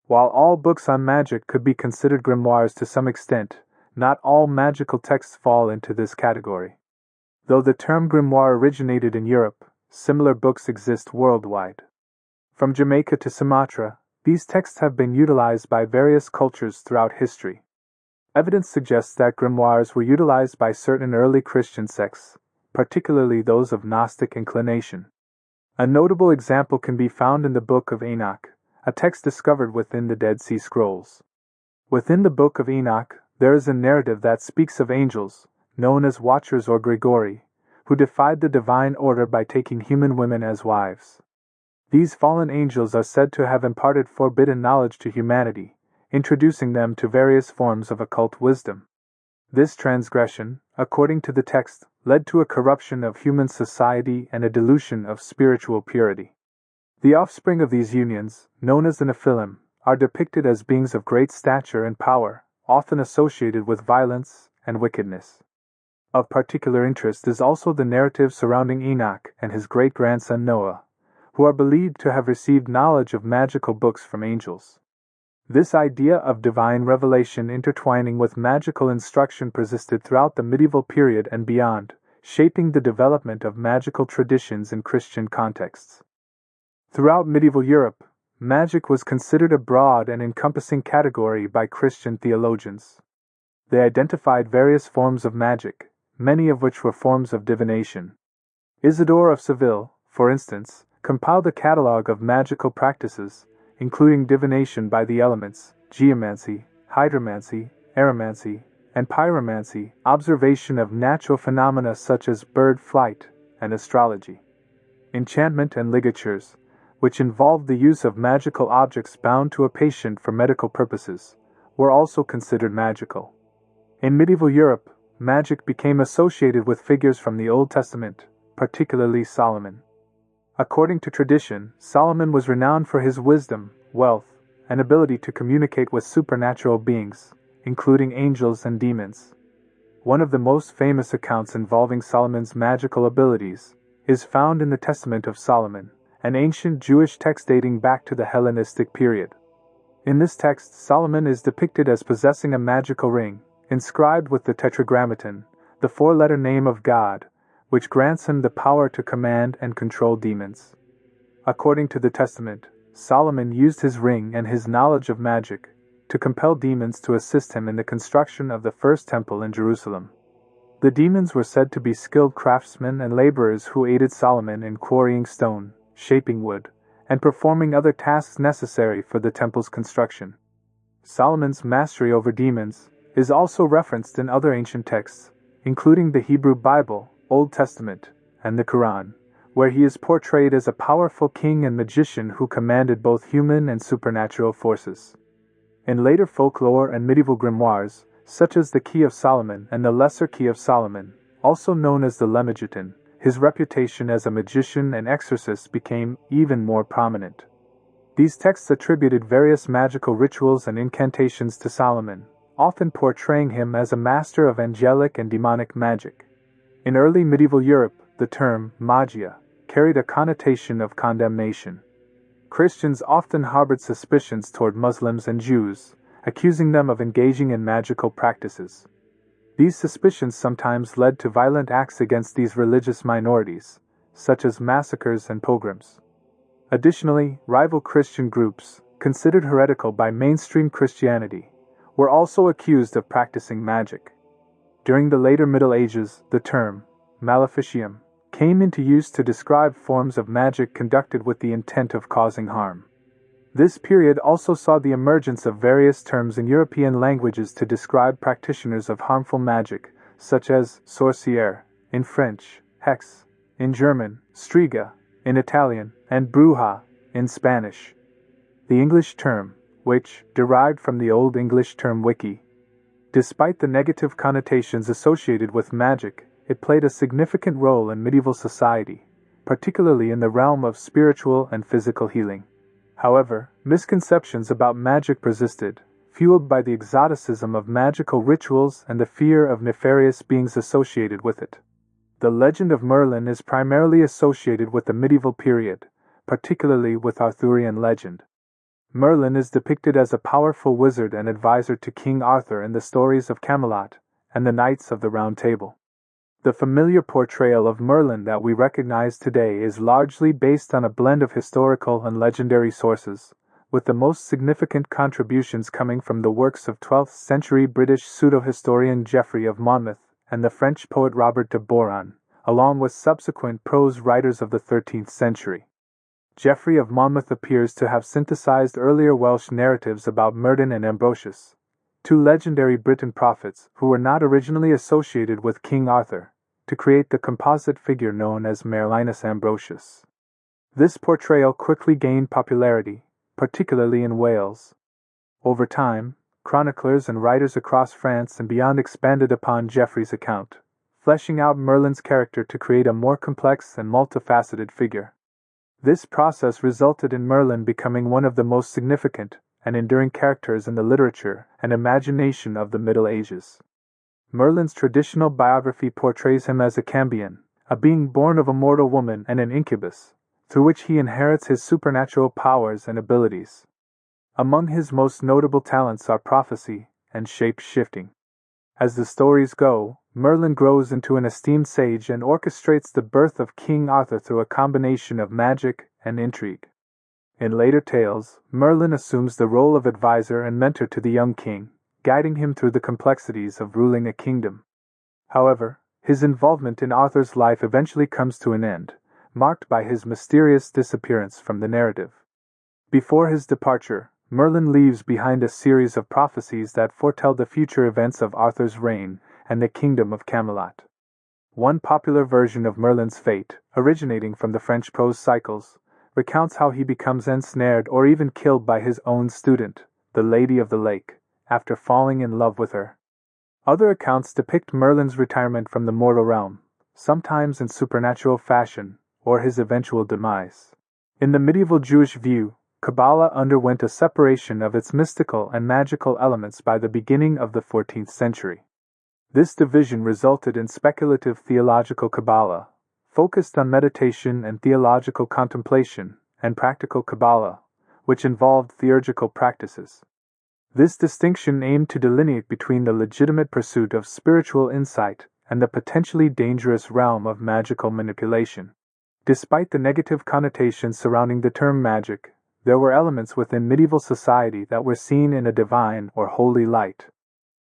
While all books on magic could be considered grimoires to some extent, not all magical texts fall into this category. Though the term grimoire originated in Europe, similar books exist worldwide. From Jamaica to Sumatra, these texts have been utilized by various cultures throughout history. Evidence suggests that grimoires were utilized by certain early Christian sects, particularly those of Gnostic inclination. A notable example can be found in the Book of Enoch, a text discovered within the Dead Sea Scrolls. Within the Book of Enoch, there is a narrative that speaks of angels, known as Watchers or Grigori, who defied the divine order by taking human women as wives. These fallen angels are said to have imparted forbidden knowledge to humanity, introducing them to various forms of occult wisdom. This transgression, according to the text, led to a corruption of human society and a dilution of spiritual purity. The offspring of these unions, known as the Nephilim, are depicted as beings of great stature and power, often associated with violence and wickedness. Of particular interest is also the narrative surrounding Enoch and his great-grandson Noah, who are believed to have received knowledge of magical books from angels. This idea of divine revelation intertwining with magical instruction persisted throughout the medieval period and beyond, shaping the development of magical traditions in Christian contexts. Throughout medieval Europe, magic was considered a broad and encompassing category by Christian theologians. They identified various forms of magic, many of which were forms of divination. Isidore of Seville, for instance, compiled a catalogue of magical practices, including divination by the elements, geomancy, hydromancy, aeromancy, and pyromancy, observation of natural phenomena such as bird flight, and astrology. Enchantment and ligatures, which involved the use of magical objects bound to a patient for medical purposes, were also considered magical. In medieval Europe, magic became associated with figures from the Old Testament, particularly Solomon. According to tradition, Solomon was renowned for his wisdom, wealth, and ability to communicate with supernatural beings, including angels and demons. One of the most famous accounts involving Solomon's magical abilities is found in the Testament of Solomon, an ancient Jewish text dating back to the Hellenistic period. In this text, Solomon is depicted as possessing a magical ring, inscribed with the Tetragrammaton, the four-letter name of God, which grants him the power to command and control demons. According to the Testament, Solomon used his ring and his knowledge of magic to compel demons to assist him in the construction of the first temple in Jerusalem. The demons were said to be skilled craftsmen and laborers who aided Solomon in quarrying stone, shaping wood, and performing other tasks necessary for the temple's construction. Solomon's mastery over demons is also referenced in other ancient texts, including the Hebrew Bible, Old Testament, and the Quran, where he is portrayed as a powerful king and magician who commanded both human and supernatural forces. In later folklore and medieval grimoires, such as the Key of Solomon and the Lesser Key of Solomon, also known as the Lemegeton, his reputation as a magician and exorcist became even more prominent. These texts attributed various magical rituals and incantations to Solomon, often portraying him as a master of angelic and demonic magic. In early medieval Europe, the term magia carried a connotation of condemnation. Christians often harbored suspicions toward Muslims and Jews, accusing them of engaging in magical practices. These suspicions sometimes led to violent acts against these religious minorities, such as massacres and pogroms. Additionally, rival Christian groups, considered heretical by mainstream Christianity, were also accused of practicing magic. During the later Middle Ages, the term maleficium came into use to describe forms of magic conducted with the intent of causing harm. This period also saw the emergence of various terms in European languages to describe practitioners of harmful magic, such as sorcière in French, hex in German, striga in Italian, and bruja in Spanish. The English term, which derived from the Old English term wicca, despite the negative connotations associated with magic, it played a significant role in medieval society, particularly in the realm of spiritual and physical healing. However, misconceptions about magic persisted, fueled by the exoticism of magical rituals and the fear of nefarious beings associated with it. The legend of Merlin is primarily associated with the medieval period, particularly with Arthurian legend. Merlin is depicted as a powerful wizard and advisor to King Arthur in the stories of Camelot and the Knights of the Round Table. The familiar portrayal of Merlin that we recognize today is largely based on a blend of historical and legendary sources, with the most significant contributions coming from the works of 12th-century British pseudo-historian Geoffrey of Monmouth and the French poet Robert de Boron, along with subsequent prose writers of the 13th century. Geoffrey of Monmouth appears to have synthesized earlier Welsh narratives about Merlin and Ambrosius, two legendary Briton prophets who were not originally associated with King Arthur, to create the composite figure known as Merlinus Ambrosius. This portrayal quickly gained popularity, particularly in Wales. Over time, chroniclers and writers across France and beyond expanded upon Geoffrey's account, fleshing out Merlin's character to create a more complex and multifaceted figure. This process resulted in Merlin becoming one of the most significant and enduring characters in the literature and imagination of the Middle Ages. Merlin's traditional biography portrays him as a Cambion, a being born of a mortal woman and an incubus, through which he inherits his supernatural powers and abilities. Among his most notable talents are prophecy and shape-shifting. As the stories go, Merlin grows into an esteemed sage and orchestrates the birth of King Arthur through a combination of magic and intrigue. In later tales, Merlin assumes the role of advisor and mentor to the young king, guiding him through the complexities of ruling a kingdom. However, his involvement in Arthur's life eventually comes to an end, marked by his mysterious disappearance from the narrative. Before his departure, Merlin leaves behind a series of prophecies that foretell the future events of Arthur's reign and the kingdom of Camelot. One popular version of Merlin's fate, originating from the French prose cycles, recounts how he becomes ensnared or even killed by his own student, the Lady of the Lake, after falling in love with her. Other accounts depict Merlin's retirement from the mortal realm, sometimes in supernatural fashion, or his eventual demise. In the medieval Jewish view, Kabbalah underwent a separation of its mystical and magical elements by the beginning of the 14th century. This division resulted in speculative theological Kabbalah, focused on meditation and theological contemplation, and practical Kabbalah, which involved theurgical practices. This distinction aimed to delineate between the legitimate pursuit of spiritual insight and the potentially dangerous realm of magical manipulation. Despite the negative connotations surrounding the term magic, there were elements within medieval society that were seen in a divine or holy light.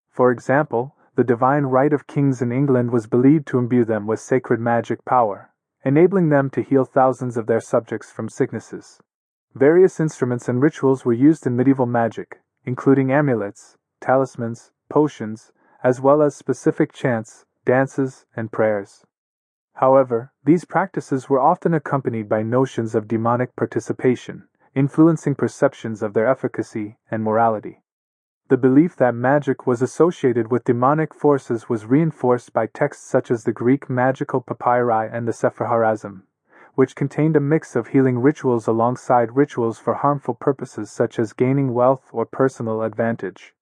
For example, the divine right of kings in England was believed to imbue them with sacred magic power, enabling them to heal thousands of their subjects from sicknesses. Various instruments and rituals were used in medieval magic, including amulets, talismans, potions, as well as specific chants, dances, and prayers. However, these practices were often accompanied by notions of demonic participation, influencing perceptions of their efficacy and morality. The belief that magic was associated with demonic forces was reinforced by texts such as the Greek magical papyri and the Sefer HaRazim, which contained a mix of healing rituals alongside rituals for harmful purposes such as gaining wealth or personal advantage.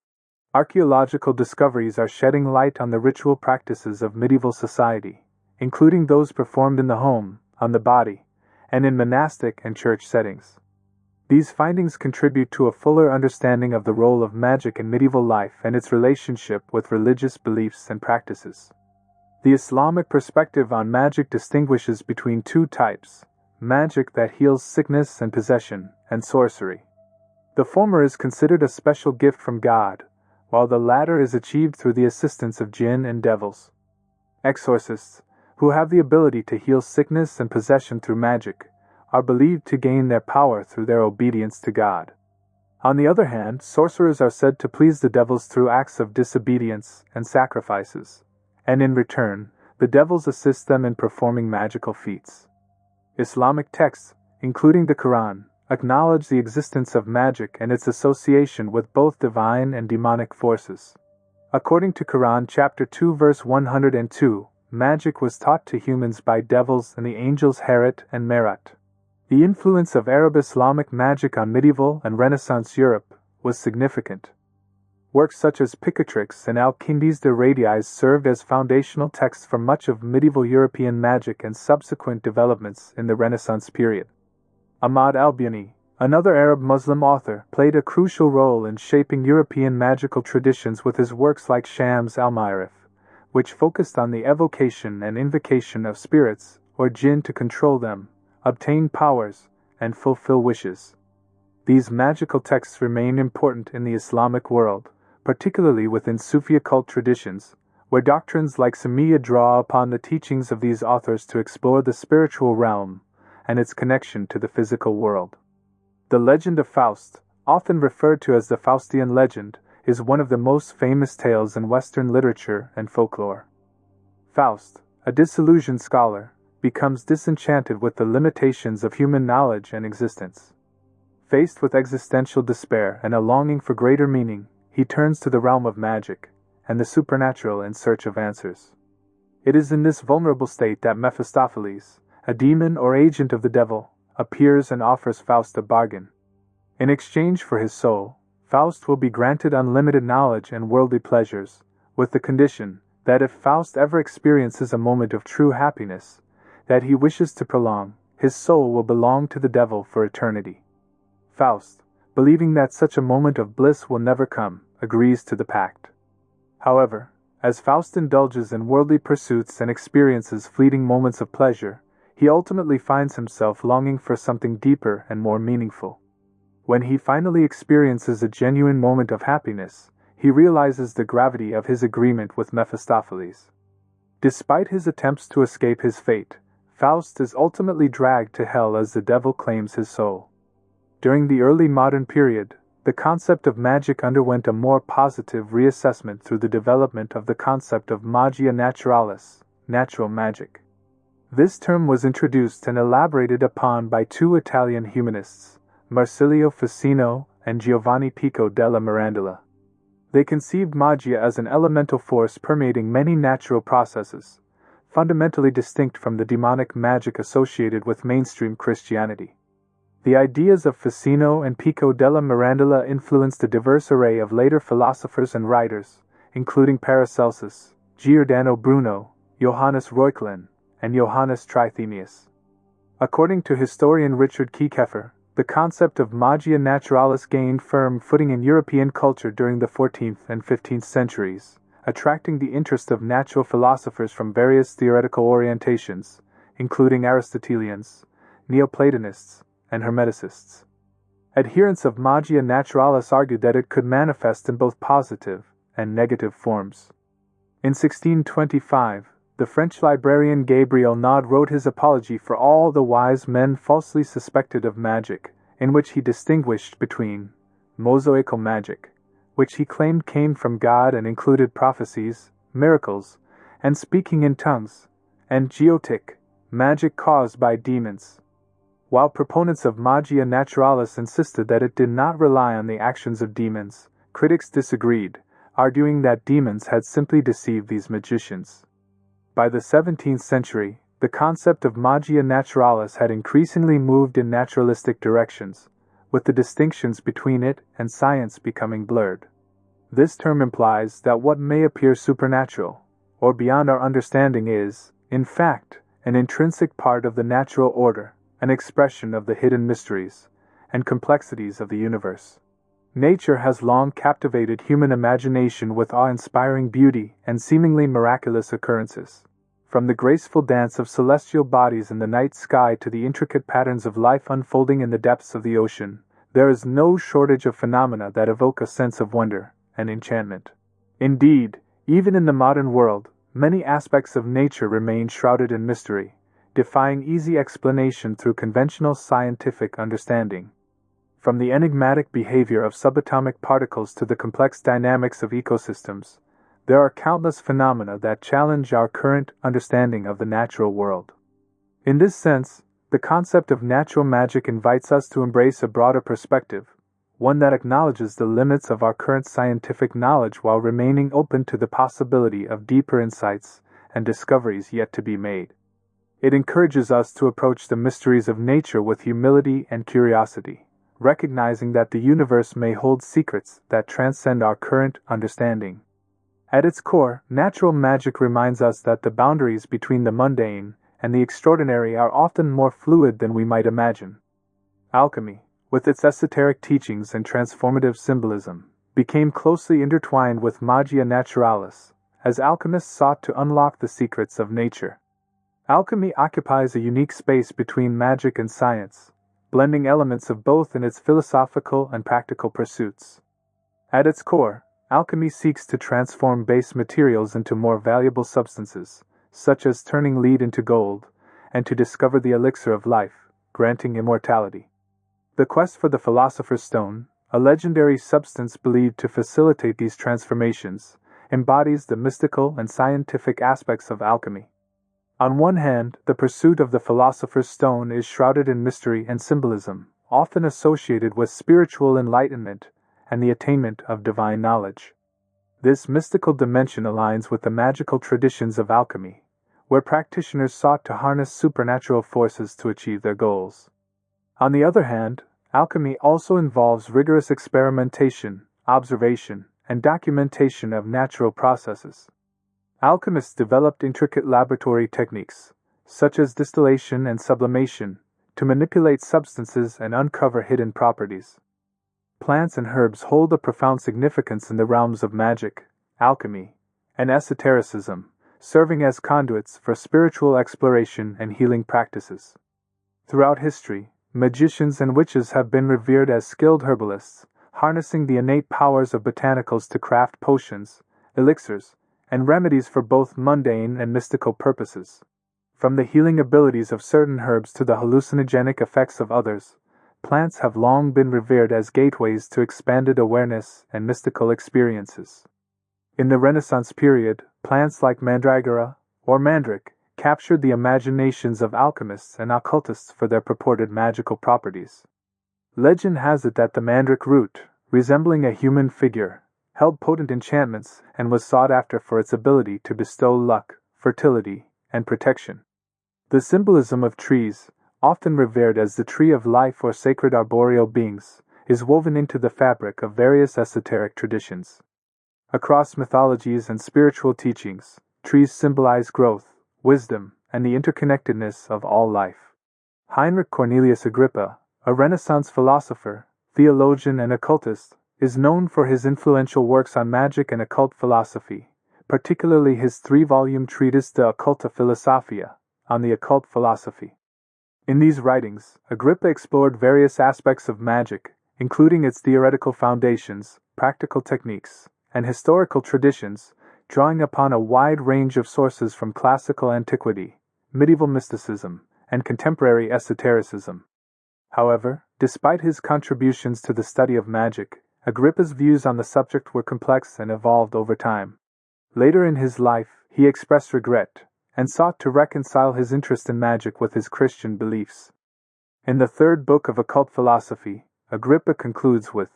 Archaeological discoveries are shedding light on the ritual practices of medieval society, including those performed in the home, on the body, and in monastic and church settings. These findings contribute to a fuller understanding of the role of magic in medieval life and its relationship with religious beliefs and practices. The Islamic perspective on magic distinguishes between two types: magic that heals sickness and possession, and sorcery. The former is considered a special gift from God, while the latter is achieved through the assistance of jinn and devils. Exorcists, who have the ability to heal sickness and possession through magic, are believed to gain their power through their obedience to God. On the other hand, sorcerers are said to please the devils through acts of disobedience and sacrifices, and in return, the devils assist them in performing magical feats. Islamic texts, including the Quran, acknowledge the existence of magic and its association with both divine and demonic forces. According to Quran chapter 2 verse 102, magic was taught to humans by devils and the angels Harit and Marat. The influence of Arab Islamic magic on medieval and Renaissance Europe was significant. Works such as Picatrix and Al-Kindi's De Radiis served as foundational texts for much of medieval European magic and subsequent developments in the Renaissance period. Ahmad al-Buni, another Arab Muslim author, played a crucial role in shaping European magical traditions with his works like Shams al-Ma'arif, which focused on the evocation and invocation of spirits or jinn to control them, obtain powers, and fulfill wishes. These magical texts remain important in the Islamic world, particularly within Sufi occult traditions, where doctrines like Samiyya draw upon the teachings of these authors to explore the spiritual realm and its connection to the physical world. The legend of Faust, often referred to as the Faustian legend, is one of the most famous tales in Western literature and folklore. Faust, a disillusioned scholar, becomes disenchanted with the limitations of human knowledge and existence. Faced with existential despair and a longing for greater meaning, he turns to the realm of magic and the supernatural in search of answers. It is in this vulnerable state that Mephistopheles, a demon or agent of the devil, appears and offers Faust a bargain. In exchange for his soul, Faust will be granted unlimited knowledge and worldly pleasures, with the condition that if Faust ever experiences a moment of true happiness that he wishes to prolong, his soul will belong to the devil for eternity. Faust, believing that such a moment of bliss will never come, agrees to the pact. However, as Faust indulges in worldly pursuits and experiences fleeting moments of pleasure, he ultimately finds himself longing for something deeper and more meaningful. When he finally experiences a genuine moment of happiness, he realizes the gravity of his agreement with Mephistopheles. Despite his attempts to escape his fate, Faust is ultimately dragged to hell as the devil claims his soul. During the early modern period, the concept of magic underwent a more positive reassessment through the development of the concept of magia naturalis, natural magic. This term was introduced and elaborated upon by two Italian humanists, Marsilio Ficino and Giovanni Pico della Mirandola. They conceived magia as an elemental force permeating many natural processes, fundamentally distinct from the demonic magic associated with mainstream Christianity. The ideas of Ficino and Pico della Mirandola influenced a diverse array of later philosophers and writers, including Paracelsus, Giordano Bruno, Johannes Reuchlin, and Johannes Trithemius. According to historian Richard Kieckhefer, the concept of magia naturalis gained firm footing in European culture during the 14th and 15th centuries, attracting the interest of natural philosophers from various theoretical orientations, including Aristotelians, Neoplatonists, and Hermeticists. Adherents of magia naturalis argued that it could manifest in both positive and negative forms. In 1625, the French librarian Gabriel Naud wrote his Apology for all the wise men falsely suspected of magic, in which he distinguished between Mosaical magic, which he claimed came from God and included prophecies, miracles, and speaking in tongues, and Geotic, magic caused by demons. While proponents of magia naturalis insisted that it did not rely on the actions of demons, critics disagreed, arguing that demons had simply deceived these magicians. By the 17th century, the concept of magia naturalis had increasingly moved in naturalistic directions, with the distinctions between it and science becoming blurred. This term implies that what may appear supernatural, or beyond our understanding is, in fact, an intrinsic part of the natural order, an expression of the hidden mysteries and complexities of the universe. Nature has long captivated human imagination with awe-inspiring beauty and seemingly miraculous occurrences. From the graceful dance of celestial bodies in the night sky to the intricate patterns of life unfolding in the depths of the ocean, there is no shortage of phenomena that evoke a sense of wonder and enchantment. Indeed, even in the modern world, many aspects of nature remain shrouded in mystery, defying easy explanation through conventional scientific understanding. From the enigmatic behavior of subatomic particles to the complex dynamics of ecosystems, there are countless phenomena that challenge our current understanding of the natural world. In this sense, the concept of natural magic invites us to embrace a broader perspective, one that acknowledges the limits of our current scientific knowledge while remaining open to the possibility of deeper insights and discoveries yet to be made. It encourages us to approach the mysteries of nature with humility and curiosity, recognizing that the universe may hold secrets that transcend our current understanding. At its core, natural magic reminds us that the boundaries between the mundane and the extraordinary are often more fluid than we might imagine. Alchemy, with its esoteric teachings and transformative symbolism, became closely intertwined with magia naturalis, as alchemists sought to unlock the secrets of nature. Alchemy occupies a unique space between magic and science, blending elements of both in its philosophical and practical pursuits. At its core, alchemy seeks to transform base materials into more valuable substances, such as turning lead into gold, and to discover the elixir of life, granting immortality. The quest for the Philosopher's Stone, a legendary substance believed to facilitate these transformations, embodies the mystical and scientific aspects of alchemy. On one hand, the pursuit of the Philosopher's Stone is shrouded in mystery and symbolism, often associated with spiritual enlightenment and the attainment of divine knowledge. This mystical dimension aligns with the magical traditions of alchemy, where practitioners sought to harness supernatural forces to achieve their goals. On the other hand, alchemy also involves rigorous experimentation, observation, and documentation of natural processes. Alchemists developed intricate laboratory techniques, such as distillation and sublimation, to manipulate substances and uncover hidden properties. Plants and herbs hold a profound significance in the realms of magic, alchemy, and esotericism, serving as conduits for spiritual exploration and healing practices. Throughout history, magicians and witches have been revered as skilled herbalists, harnessing the innate powers of botanicals to craft potions, elixirs, and remedies for both mundane and mystical purposes. From the healing abilities of certain herbs to the hallucinogenic effects of others, plants have long been revered as gateways to expanded awareness and mystical experiences. In the Renaissance period, plants like mandragora, or mandrake, captured the imaginations of alchemists and occultists for their purported magical properties. Legend has it that the mandrake root, resembling a human figure, held potent enchantments and was sought after for its ability to bestow luck, fertility, and protection. The symbolism of trees, often revered as the tree of life or sacred arboreal beings, is woven into the fabric of various esoteric traditions. Across mythologies and spiritual teachings, trees symbolize growth, wisdom, and the interconnectedness of all life. Heinrich Cornelius Agrippa, a Renaissance philosopher, theologian and occultist, is known for his influential works on magic and occult philosophy, particularly his 3-volume treatise De Occulta Philosophia, on the occult philosophy. In these writings, Agrippa explored various aspects of magic, including its theoretical foundations, practical techniques, and historical traditions, drawing upon a wide range of sources from classical antiquity, medieval mysticism, and contemporary esotericism. However, despite his contributions to the study of magic, Agrippa's views on the subject were complex and evolved over time. Later in his life, he expressed regret, and sought to reconcile his interest in magic with his Christian beliefs. In the 3rd book of Occult Philosophy, Agrippa concludes with,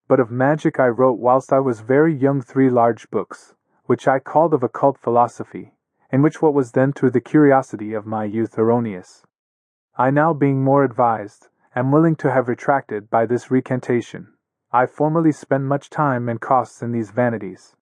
"But of magic I wrote whilst I was very young 3 large books, which I called of occult philosophy, in which what was then through the curiosity of my youth erroneous. I now being more advised, am willing to have retracted by this recantation. I formerly spent much time and costs in these vanities.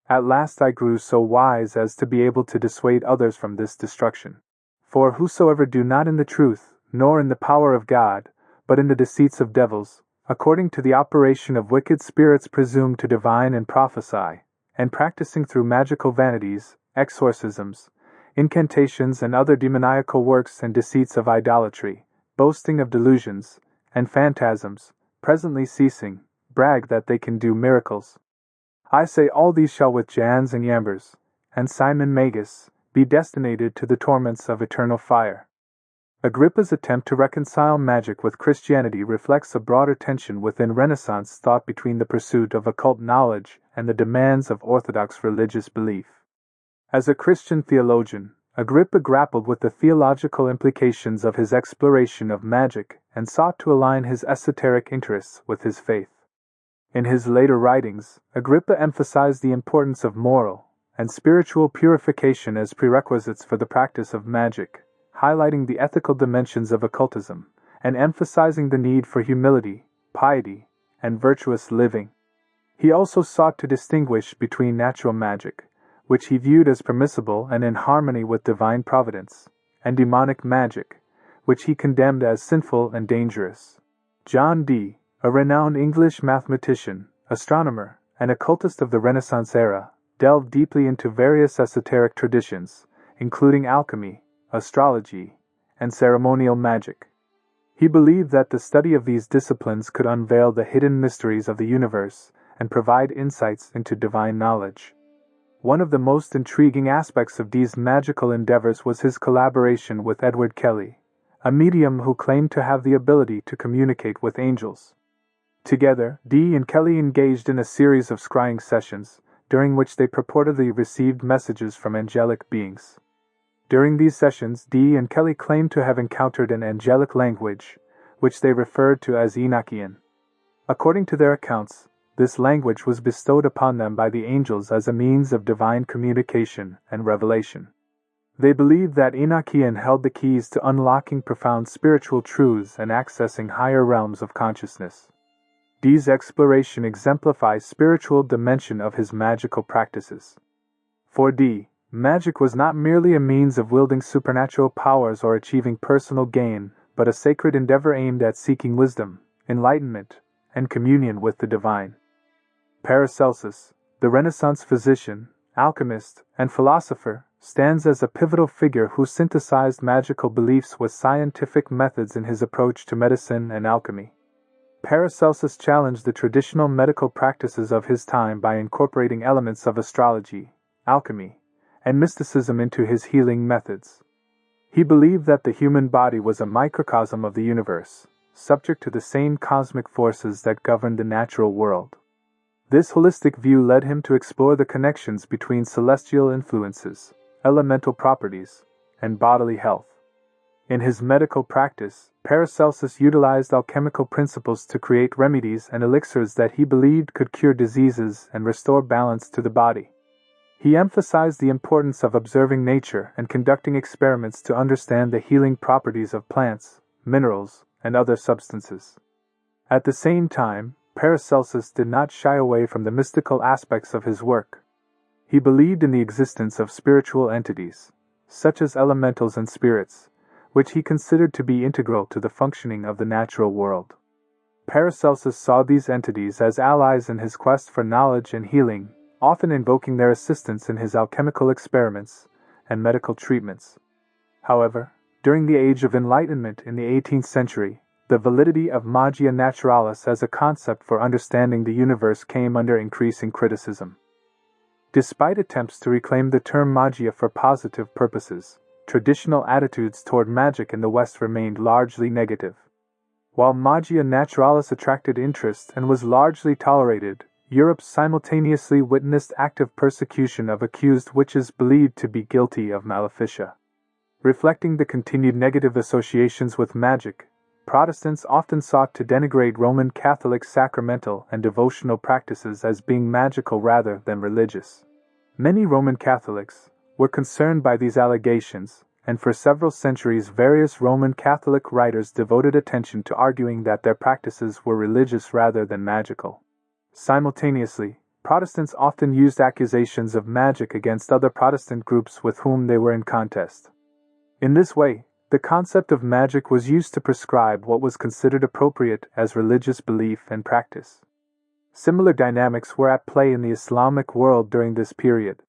At last I grew so wise as to be able to dissuade others from this destruction. For whosoever do not in the truth, nor in the power of God, but in the deceits of devils, according to the operation of wicked spirits presume to divine and prophesy, and practicing through magical vanities, exorcisms, incantations and other demoniacal works and deceits of idolatry, boasting of delusions, and phantasms, presently ceasing, brag that they can do miracles. I say all these shall with Jannes and Jambres, and Simon Magus, be destinated to the torments of eternal fire." Agrippa's attempt to reconcile magic with Christianity reflects a broader tension within Renaissance thought between the pursuit of occult knowledge and the demands of orthodox religious belief. As a Christian theologian, Agrippa grappled with the theological implications of his exploration of magic and sought to align his esoteric interests with his faith. In his later writings, Agrippa emphasized the importance of moral and spiritual purification as prerequisites for the practice of magic, highlighting the ethical dimensions of occultism and emphasizing the need for humility, piety, and virtuous living. He also sought to distinguish between natural magic, which he viewed as permissible and in harmony with divine providence, and demonic magic, which he condemned as sinful and dangerous. John Dee, a renowned English mathematician, astronomer, and occultist of the Renaissance era, delved deeply into various esoteric traditions, including alchemy, astrology, and ceremonial magic. He believed that the study of these disciplines could unveil the hidden mysteries of the universe and provide insights into divine knowledge. One of the most intriguing aspects of Dee's magical endeavors was his collaboration with Edward Kelly, a medium who claimed to have the ability to communicate with angels. Together, Dee and Kelly engaged in a series of scrying sessions, during which they purportedly received messages from angelic beings. During these sessions, Dee and Kelly claimed to have encountered an angelic language, which they referred to as Enochian. According to their accounts, this language was bestowed upon them by the angels as a means of divine communication and revelation. They believed that Enochian held the keys to unlocking profound spiritual truths and accessing higher realms of consciousness. Dee's exploration exemplifies the spiritual dimension of his magical practices. For Dee, magic was not merely a means of wielding supernatural powers or achieving personal gain, but a sacred endeavor aimed at seeking wisdom, enlightenment, and communion with the divine. Paracelsus, the Renaissance physician, alchemist, and philosopher, stands as a pivotal figure who synthesized magical beliefs with scientific methods in his approach to medicine and alchemy. Paracelsus challenged the traditional medical practices of his time by incorporating elements of astrology, alchemy, and mysticism into his healing methods. He believed that the human body was a microcosm of the universe, subject to the same cosmic forces that govern the natural world. This holistic view led him to explore the connections between celestial influences, elemental properties, and bodily health. In his medical practice, Paracelsus utilized alchemical principles to create remedies and elixirs that he believed could cure diseases and restore balance to the body. He emphasized the importance of observing nature and conducting experiments to understand the healing properties of plants, minerals, and other substances. At the same time, Paracelsus did not shy away from the mystical aspects of his work. He believed in the existence of spiritual entities, such as elementals and spirits, which he considered to be integral to the functioning of the natural world. Paracelsus saw these entities as allies in his quest for knowledge and healing, often invoking their assistance in his alchemical experiments and medical treatments. However, during the Age of Enlightenment in the 18th century, the validity of magia naturalis as a concept for understanding the universe came under increasing criticism. Despite attempts to reclaim the term magia for positive purposes, traditional attitudes toward magic in the West remained largely negative. While magia naturalis attracted interest and was largely tolerated, Europe simultaneously witnessed active persecution of accused witches believed to be guilty of maleficia. Reflecting the continued negative associations with magic, Protestants often sought to denigrate Roman Catholic sacramental and devotional practices as being magical rather than religious. Many Roman Catholics were concerned by these allegations, and for several centuries various Roman Catholic writers devoted attention to arguing that their practices were religious rather than magical. Simultaneously, Protestants often used accusations of magic against other Protestant groups with whom they were in contest. In this way, the concept of magic was used to prescribe what was considered appropriate as religious belief and practice. Similar dynamics were at play in the Islamic world during this period.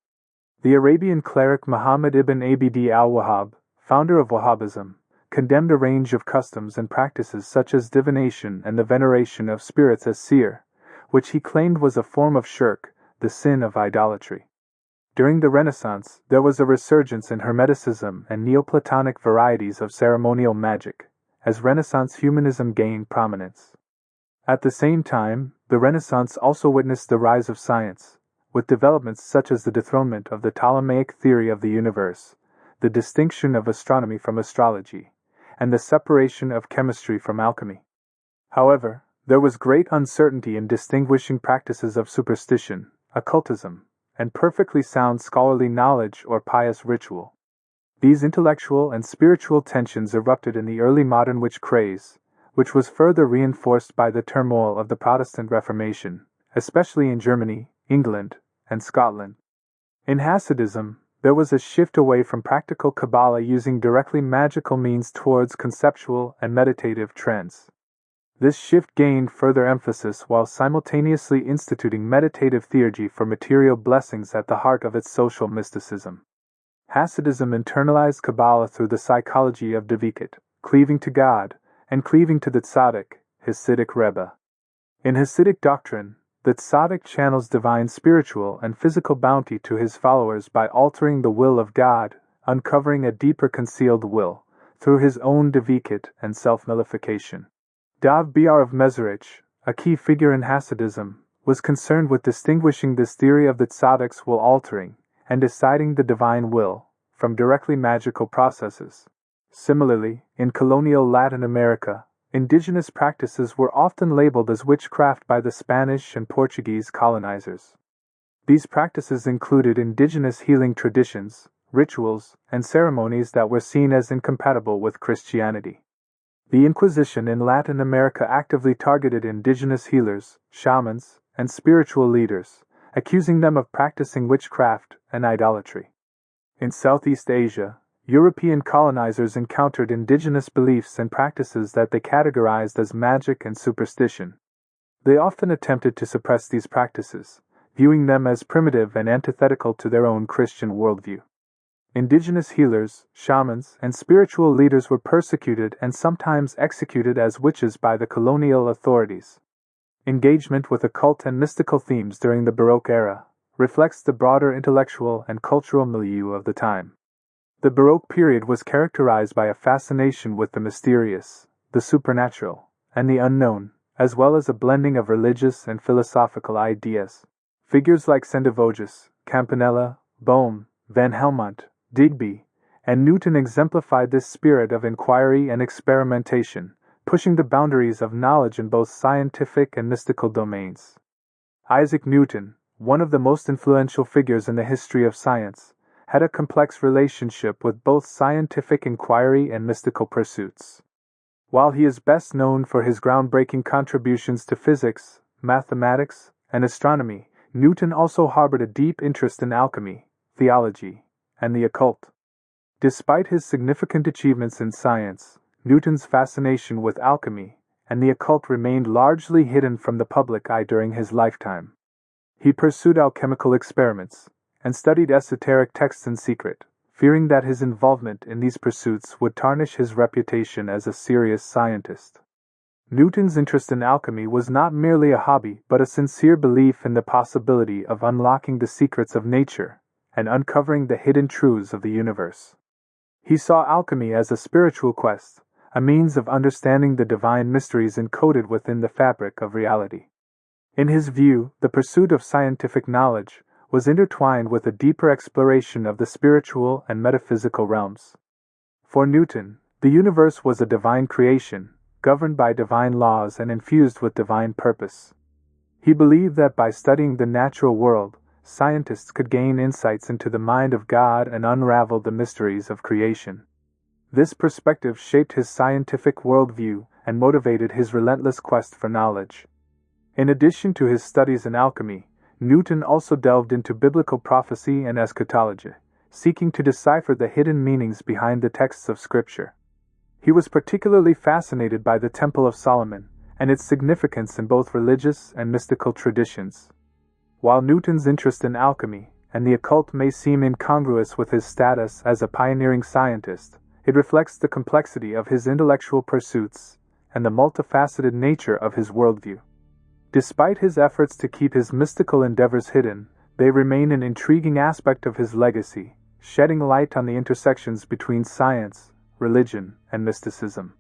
The Arabian cleric Muhammad ibn Abd al-Wahhab, founder of Wahhabism, condemned a range of customs and practices such as divination and the veneration of spirits as seer, which he claimed was a form of shirk, the sin of idolatry. During the Renaissance, there was a resurgence in Hermeticism and Neoplatonic varieties of ceremonial magic, as Renaissance humanism gained prominence. At the same time, the Renaissance also witnessed the rise of science, with developments such as the dethronement of the Ptolemaic theory of the universe, the distinction of astronomy from astrology, and the separation of chemistry from alchemy. However, there was great uncertainty in distinguishing practices of superstition, occultism, and perfectly sound scholarly knowledge or pious ritual. These intellectual and spiritual tensions erupted in the early modern witch craze, which was further reinforced by the turmoil of the Protestant Reformation, especially in Germany, England, and Scotland. In Hasidism, there was a shift away from practical Kabbalah using directly magical means towards conceptual and meditative trends. This shift gained further emphasis while simultaneously instituting meditative theurgy for material blessings at the heart of its social mysticism. Hasidism internalized Kabbalah through the psychology of Dvikut, cleaving to God, and cleaving to the tzaddik, Hasidic Rebbe. In Hasidic doctrine, the tzaddik channels divine spiritual and physical bounty to his followers by altering the will of God, uncovering a deeper concealed will, through his own Dvikut and self-nullification. Dav Br of Mezerich, a key figure in Hasidism, was concerned with distinguishing this theory of the tzaddik's will altering and deciding the divine will from directly magical processes. Similarly, in colonial Latin America, indigenous practices were often labeled as witchcraft by the Spanish and Portuguese colonizers. These practices included indigenous healing traditions, rituals, and ceremonies that were seen as incompatible with Christianity. The Inquisition in Latin America actively targeted indigenous healers, shamans, and spiritual leaders, accusing them of practicing witchcraft and idolatry. In Southeast Asia, European colonizers encountered indigenous beliefs and practices that they categorized as magic and superstition. They often attempted to suppress these practices, viewing them as primitive and antithetical to their own Christian worldview. Indigenous healers, shamans, and spiritual leaders were persecuted and sometimes executed as witches by the colonial authorities. Engagement with occult and mystical themes during the Baroque era reflects the broader intellectual and cultural milieu of the time. The Baroque period was characterized by a fascination with the mysterious, the supernatural, and the unknown, as well as a blending of religious and philosophical ideas. Figures like Sendivogius, Campanella, Bohm, Van Helmont, Digby, and Newton exemplified this spirit of inquiry and experimentation, pushing the boundaries of knowledge in both scientific and mystical domains. Isaac Newton, one of the most influential figures in the history of science, had a complex relationship with both scientific inquiry and mystical pursuits. While he is best known for his groundbreaking contributions to physics, mathematics, and astronomy, Newton also harbored a deep interest in alchemy, theology, and the occult. Despite his significant achievements in science, Newton's fascination with alchemy and the occult remained largely hidden from the public eye during his lifetime. He pursued alchemical experiments and studied esoteric texts in secret, fearing that his involvement in these pursuits would tarnish his reputation as a serious scientist. Newton's interest in alchemy was not merely a hobby but a sincere belief in the possibility of unlocking the secrets of nature and uncovering the hidden truths of the universe. He saw alchemy as a spiritual quest, a means of understanding the divine mysteries encoded within the fabric of reality. In his view, the pursuit of scientific knowledge was intertwined with a deeper exploration of the spiritual and metaphysical realms. For Newton, the universe was a divine creation, governed by divine laws and infused with divine purpose. He believed that by studying the natural world, scientists could gain insights into the mind of God and unravel the mysteries of creation. This perspective shaped his scientific worldview and motivated his relentless quest for knowledge. In addition to his studies in alchemy, Newton also delved into biblical prophecy and eschatology, seeking to decipher the hidden meanings behind the texts of Scripture. He was particularly fascinated by the Temple of Solomon and its significance in both religious and mystical traditions. While Newton's interest in alchemy and the occult may seem incongruous with his status as a pioneering scientist, it reflects the complexity of his intellectual pursuits and the multifaceted nature of his worldview. Despite his efforts to keep his mystical endeavors hidden, they remain an intriguing aspect of his legacy, shedding light on the intersections between science, religion, and mysticism.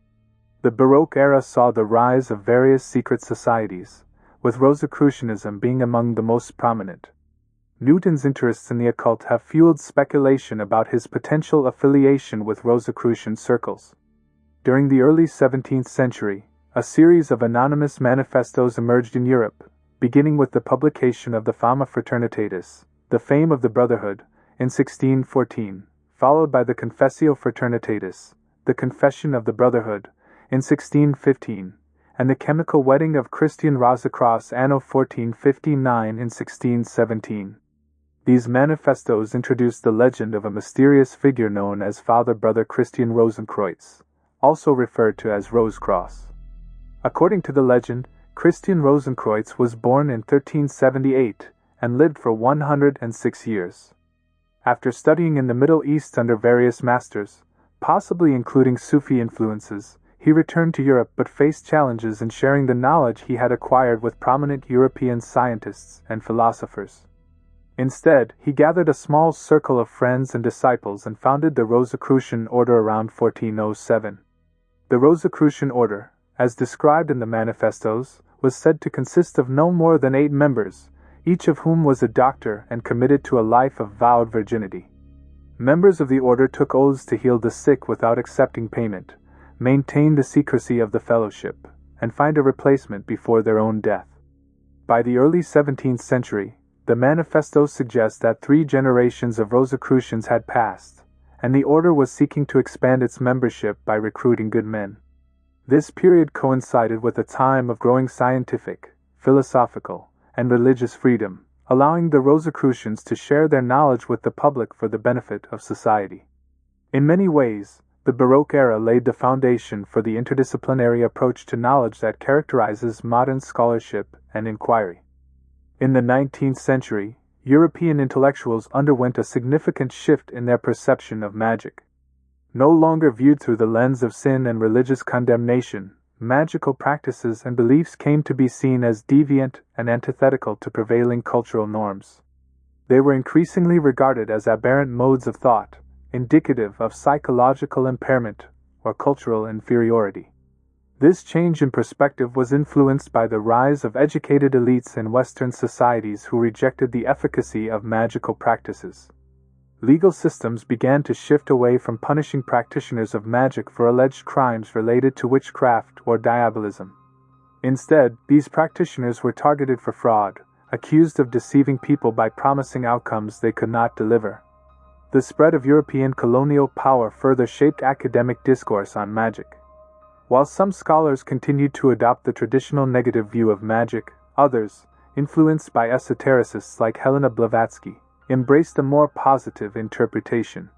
The Baroque era saw the rise of various secret societies, with Rosicrucianism being among the most prominent. Newton's interests in the occult have fueled speculation about his potential affiliation with Rosicrucian circles. During the early 17th century, a series of anonymous manifestos emerged in Europe, beginning with the publication of the Fama Fraternitatis, the Fame of the Brotherhood, in 1614, followed by the Confessio Fraternitatis, the Confession of the Brotherhood, in 1615, and the Chemical Wedding of Christian Rosicrucians anno 1459 in 1617. These manifestos introduced the legend of a mysterious figure known as Father Brother Christian Rosenkreuz, also referred to as Rosecross. According to the legend, Christian Rosenkreuz was born in 1378 and lived for 106 years. After studying in the Middle East under various masters, possibly including Sufi influences, he returned to Europe but faced challenges in sharing the knowledge he had acquired with prominent European scientists and philosophers. Instead, he gathered a small circle of friends and disciples and founded the Rosicrucian order around 1407. The Rosicrucian order, as described in the manifestos, was said to consist of no more than 8 members, each of whom was a doctor and committed to a life of vowed virginity. Members of the order took oaths to heal the sick without accepting payment, maintain the secrecy of the fellowship, and find a replacement before their own death. By the early 17th century, the manifestos suggest that 3 generations of Rosicrucians had passed, and the order was seeking to expand its membership by recruiting good men. This period coincided with a time of growing scientific, philosophical, and religious freedom, allowing the Rosicrucians to share their knowledge with the public for the benefit of society. In many ways, the Baroque era laid the foundation for the interdisciplinary approach to knowledge that characterizes modern scholarship and inquiry. In the 19th century, European intellectuals underwent a significant shift in their perception of magic. No longer viewed through the lens of sin and religious condemnation, magical practices and beliefs came to be seen as deviant and antithetical to prevailing cultural norms. They were increasingly regarded as aberrant modes of thought, indicative of psychological impairment or cultural inferiority. This change in perspective was influenced by the rise of educated elites in Western societies who rejected the efficacy of magical practices. Legal systems began to shift away from punishing practitioners of magic for alleged crimes related to witchcraft or diabolism. Instead, these practitioners were targeted for fraud, accused of deceiving people by promising outcomes they could not deliver. The spread of European colonial power further shaped academic discourse on magic. While some scholars continued to adopt the traditional negative view of magic, others, influenced by esotericists like Madame Blavatsky, embraced a more positive interpretation.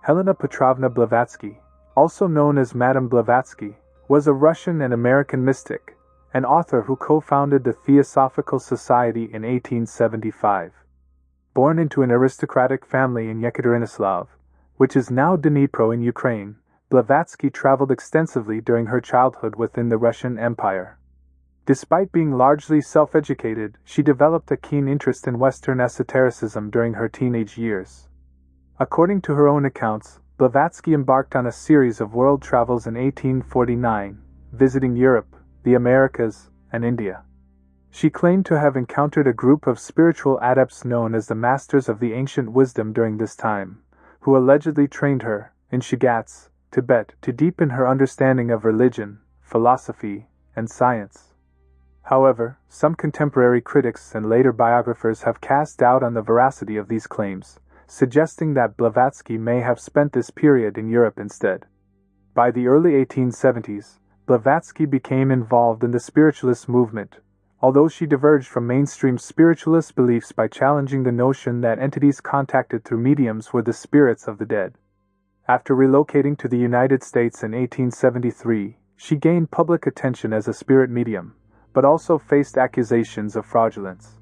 Helena Petrovna Blavatsky, also known as Madame Blavatsky, was a Russian and American mystic, and author who co-founded the Theosophical Society in 1875. Born into an aristocratic family in Yekaterinoslav, which is now Dnipro in Ukraine, Blavatsky traveled extensively during her childhood within the Russian Empire. Despite being largely self-educated, she developed a keen interest in Western esotericism during her teenage years. According to her own accounts, Blavatsky embarked on a series of world travels in 1849, visiting Europe, the Americas, and India. She claimed to have encountered a group of spiritual adepts known as the Masters of the Ancient Wisdom during this time, who allegedly trained her, in Shigatse, Tibet, to deepen her understanding of religion, philosophy, and science. However, some contemporary critics and later biographers have cast doubt on the veracity of these claims, suggesting that Blavatsky may have spent this period in Europe instead. By the early 1870s, Blavatsky became involved in the spiritualist movement, although she diverged from mainstream spiritualist beliefs by challenging the notion that entities contacted through mediums were the spirits of the dead. After relocating to the United States in 1873, she gained public attention as a spirit medium, but also faced accusations of fraudulence.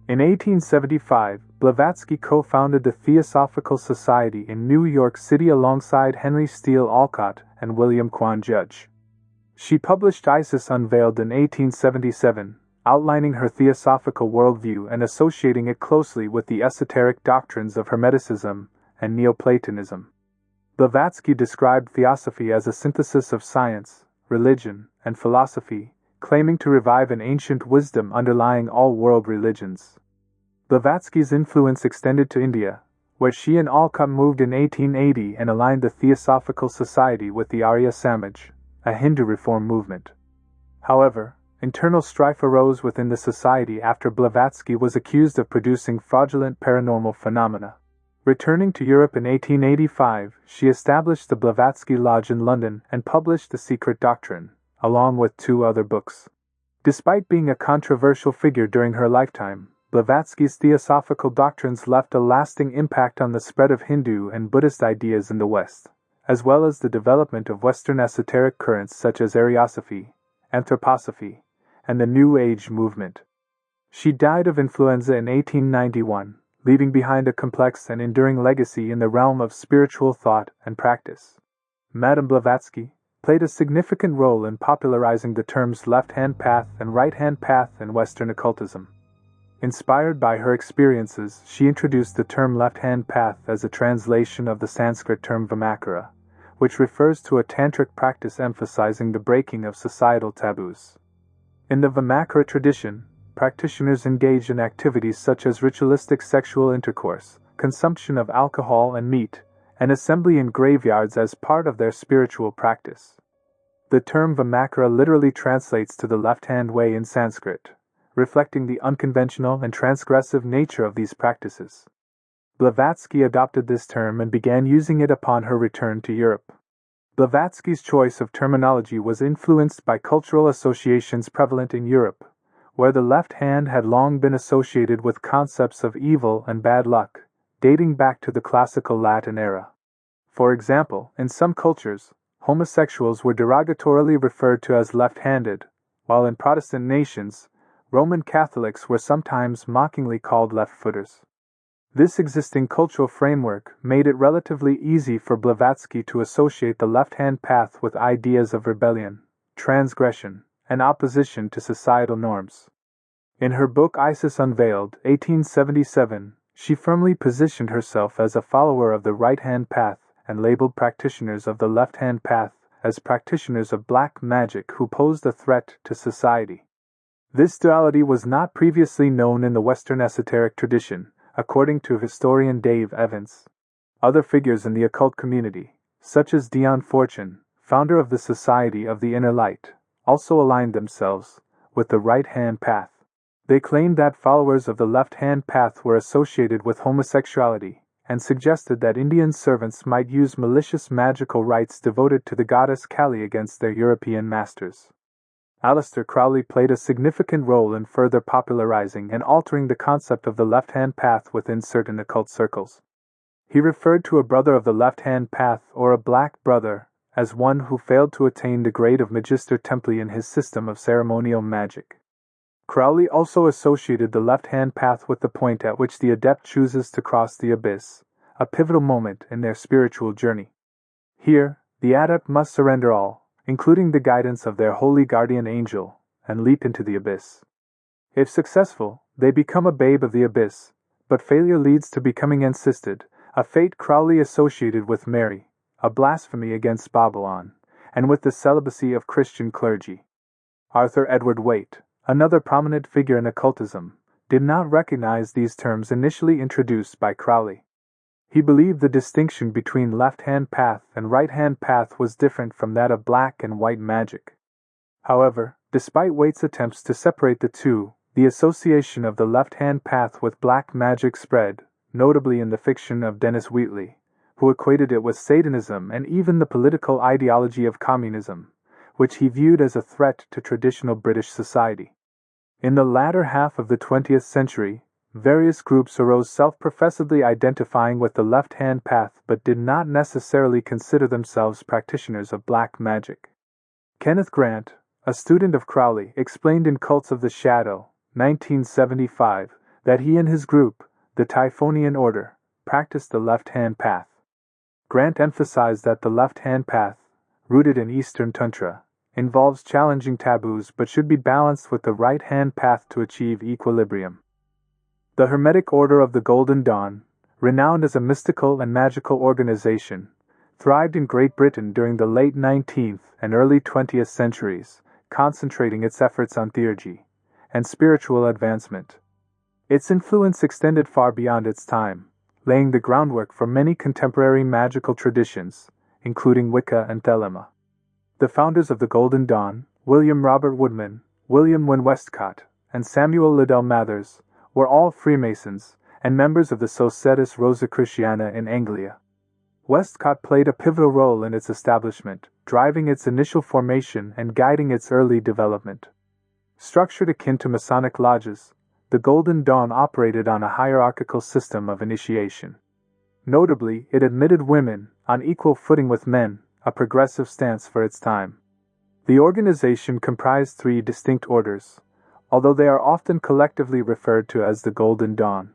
In 1875, Blavatsky co-founded the Theosophical Society in New York City alongside Henry Steele Olcott and William Quan Judge. She published Isis Unveiled in 1877, outlining her theosophical worldview and associating it closely with the esoteric doctrines of Hermeticism and Neoplatonism. Blavatsky described theosophy as a synthesis of science, religion, and philosophy, claiming to revive an ancient wisdom underlying all world religions. Blavatsky's influence extended to India, where she and Olcott moved in 1880 and aligned the Theosophical Society with the Arya Samaj, a Hindu reform movement. However, internal strife arose within the society after Blavatsky was accused of producing fraudulent paranormal phenomena. Returning to Europe in 1885, she established the Blavatsky Lodge in London and published The Secret Doctrine, along with 2 other books. Despite being a controversial figure during her lifetime, Blavatsky's theosophical doctrines left a lasting impact on the spread of Hindu and Buddhist ideas in the West, as well as the development of Western esoteric currents such as Ariosophy, Anthroposophy, and the New Age movement. She died of influenza in 1891, leaving behind a complex and enduring legacy in the realm of spiritual thought and practice. Madame Blavatsky played a significant role in popularizing the terms left-hand path and right-hand path in Western occultism. Inspired by her experiences, she introduced the term left-hand path as a translation of the Sanskrit term Vamakara, which refers to a tantric practice emphasizing the breaking of societal taboos. In the Vamakara tradition, practitioners engage in activities such as ritualistic sexual intercourse, consumption of alcohol and meat, and assembly in graveyards as part of their spiritual practice. The term Vamakara literally translates to the left-hand way in Sanskrit, reflecting the unconventional and transgressive nature of these practices. Blavatsky adopted this term and began using it upon her return to Europe. Blavatsky's choice of terminology was influenced by cultural associations prevalent in Europe, where the left hand had long been associated with concepts of evil and bad luck, dating back to the classical Latin era. For example, in some cultures, homosexuals were derogatorily referred to as left-handed, while in Protestant nations, Roman Catholics were sometimes mockingly called left-footers. This existing cultural framework made it relatively easy for Blavatsky to associate the left-hand path with ideas of rebellion, transgression, and opposition to societal norms. In her book Isis Unveiled, 1877, she firmly positioned herself as a follower of the right-hand path and labeled practitioners of the left-hand path as practitioners of black magic who posed a threat to society. This duality was not previously known in the Western esoteric tradition, according to historian Dave Evans. Other figures in the occult community, such as Dion Fortune, founder of the Society of the Inner Light, also aligned themselves with the right-hand path. They claimed that followers of the left-hand path were associated with homosexuality, and suggested that Indian servants might use malicious magical rites devoted to the goddess Kali against their European masters. Aleister Crowley played a significant role in further popularizing and altering the concept of the left-hand path within certain occult circles. He referred to a brother of the left-hand path or a black brother as one who failed to attain the grade of Magister Templi in his system of ceremonial magic. Crowley also associated the left-hand path with the point at which the adept chooses to cross the abyss, a pivotal moment in their spiritual journey. Here, the adept must surrender all, including the guidance of their holy guardian angel, and leap into the abyss. If successful, they become a babe of the abyss, but failure leads to becoming encysted, a fate Crowley associated with Mary, a blasphemy against Babylon, and with the celibacy of Christian clergy. Arthur Edward Waite, another prominent figure in occultism, did not recognize these terms initially introduced by Crowley. He believed the distinction between left-hand path and right-hand path was different from that of black and white magic. However, despite Waite's attempts to separate the two, the association of the left-hand path with black magic spread, notably in the fiction of Dennis Wheatley, who equated it with Satanism and even the political ideology of communism, which he viewed as a threat to traditional British society. In the latter half of the 20th century, various groups arose self-professedly identifying with the left-hand path but did not necessarily consider themselves practitioners of black magic. Kenneth Grant, a student of Crowley, explained in Cults of the Shadow, 1975, that he and his group, the Typhonian Order, practiced the left-hand path. Grant emphasized that the left-hand path, rooted in Eastern Tantra, involves challenging taboos but should be balanced with the right-hand path to achieve equilibrium. The Hermetic Order of the Golden Dawn, renowned as a mystical and magical organization, thrived in Great Britain during the late 19th and early 20th centuries, concentrating its efforts on theurgy and spiritual advancement. Its influence extended far beyond its time, laying the groundwork for many contemporary magical traditions, including Wicca and Thelema. The founders of the Golden Dawn, William Robert Woodman, William Wynne Westcott, and Samuel Liddell Mathers, were all Freemasons and members of the Societas Rosicruciana in Anglia. Westcott played a pivotal role in its establishment, driving its initial formation and guiding its early development. Structured akin to Masonic lodges, the Golden Dawn operated on a hierarchical system of initiation. Notably, it admitted women, on equal footing with men, a progressive stance for its time. The organization comprised 3 distinct orders, although they are often collectively referred to as the Golden Dawn.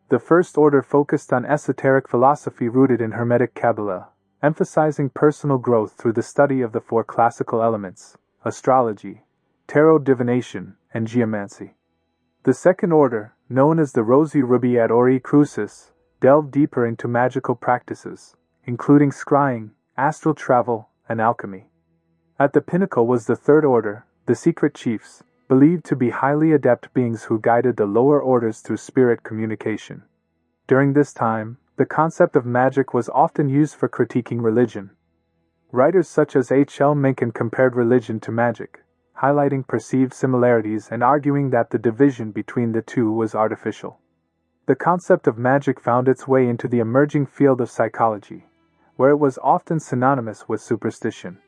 The first order focused on esoteric philosophy rooted in Hermetic Kabbalah, emphasizing personal growth through the study of the 4 classical elements, astrology, tarot divination, and geomancy. The second order, known as the Rosi Rubi ad Ori Crucis, delved deeper into magical practices, including scrying, astral travel, and alchemy. At the pinnacle was the third order, the Secret Chiefs, believed to be highly adept beings who guided the lower orders through spirit communication. During this time, the concept of magic was often used for critiquing religion. Writers such as H. L. Mencken compared religion to magic, highlighting perceived similarities and arguing that the division between the two was artificial. The concept of magic found its way into the emerging field of psychology, where it was often synonymous with superstition.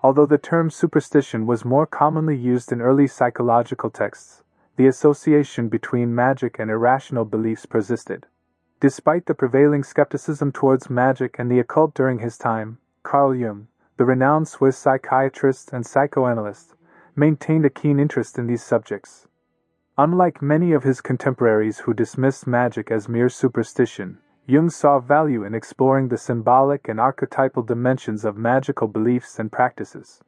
Although the term superstition was more commonly used in early psychological texts, the association between magic and irrational beliefs persisted. Despite the prevailing skepticism towards magic and the occult during his time, Carl Jung, the renowned Swiss psychiatrist and psychoanalyst, maintained a keen interest in these subjects. Unlike many of his contemporaries who dismissed magic as mere superstition, Jung saw value in exploring the symbolic and archetypal dimensions of magical beliefs and practices.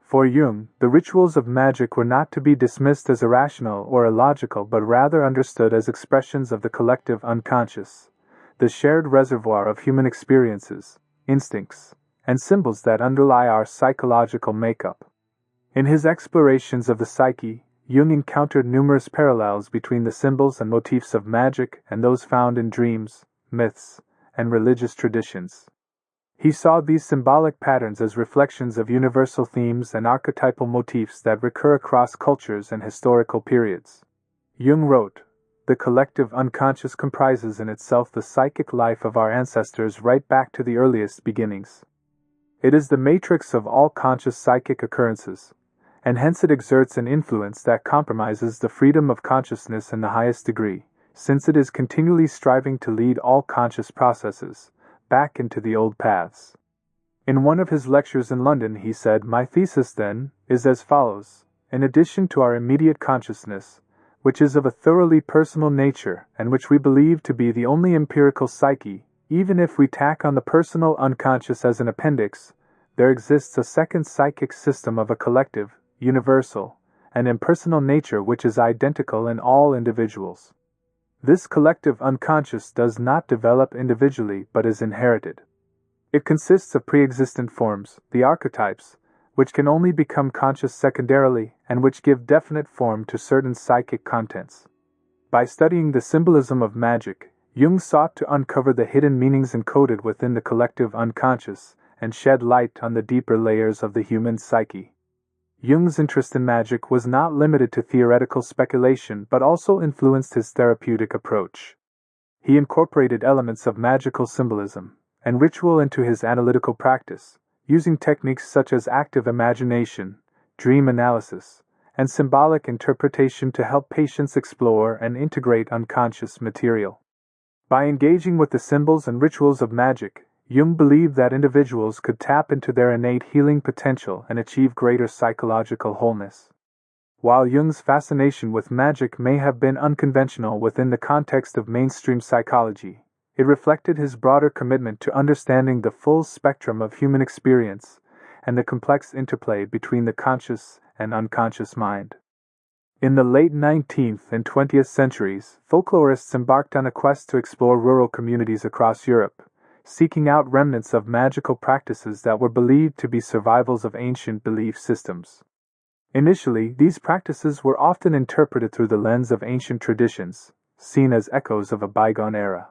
For Jung, the rituals of magic were not to be dismissed as irrational or illogical but rather understood as expressions of the collective unconscious, the shared reservoir of human experiences, instincts, and symbols that underlie our psychological makeup. In his explorations of the psyche, Jung encountered numerous parallels between the symbols and motifs of magic and those found in dreams, myths, and religious traditions. He saw these symbolic patterns as reflections of universal themes and archetypal motifs that recur across cultures and historical periods. Jung wrote, "The collective unconscious comprises in itself the psychic life of our ancestors right back to the earliest beginnings. It is the matrix of all conscious psychic occurrences, and hence it exerts an influence that compromises the freedom of consciousness in the highest degree, since it is continually striving to lead all conscious processes back into the old paths. In one of his lectures in London he said, "My thesis, then, is as follows. In addition to our immediate consciousness, which is of a thoroughly personal nature and which we believe to be the only empirical psyche, even if we tack on the personal unconscious as an appendix, there exists a second psychic system of a collective, universal, and impersonal nature which is identical in all individuals. This collective unconscious does not develop individually but is inherited. It consists of pre-existent forms, the archetypes, which can only become conscious secondarily and which give definite form to certain psychic contents." By studying the symbolism of magic, Jung sought to uncover the hidden meanings encoded within the collective unconscious and shed light on the deeper layers of the human psyche. Jung's interest in magic was not limited to theoretical speculation but also influenced his therapeutic approach. He incorporated elements of magical symbolism and ritual into his analytical practice, using techniques such as active imagination, dream analysis, and symbolic interpretation to help patients explore and integrate unconscious material. By engaging with the symbols and rituals of magic, Jung believed that individuals could tap into their innate healing potential and achieve greater psychological wholeness. While Jung's fascination with magic may have been unconventional within the context of mainstream psychology, it reflected his broader commitment to understanding the full spectrum of human experience and the complex interplay between the conscious and unconscious mind. In the late 19th and 20th centuries, folklorists embarked on a quest to explore rural communities across Europe, seeking out remnants of magical practices that were believed to be survivals of ancient belief systems. Initially, these practices were often interpreted through the lens of ancient traditions, seen as echoes of a bygone era.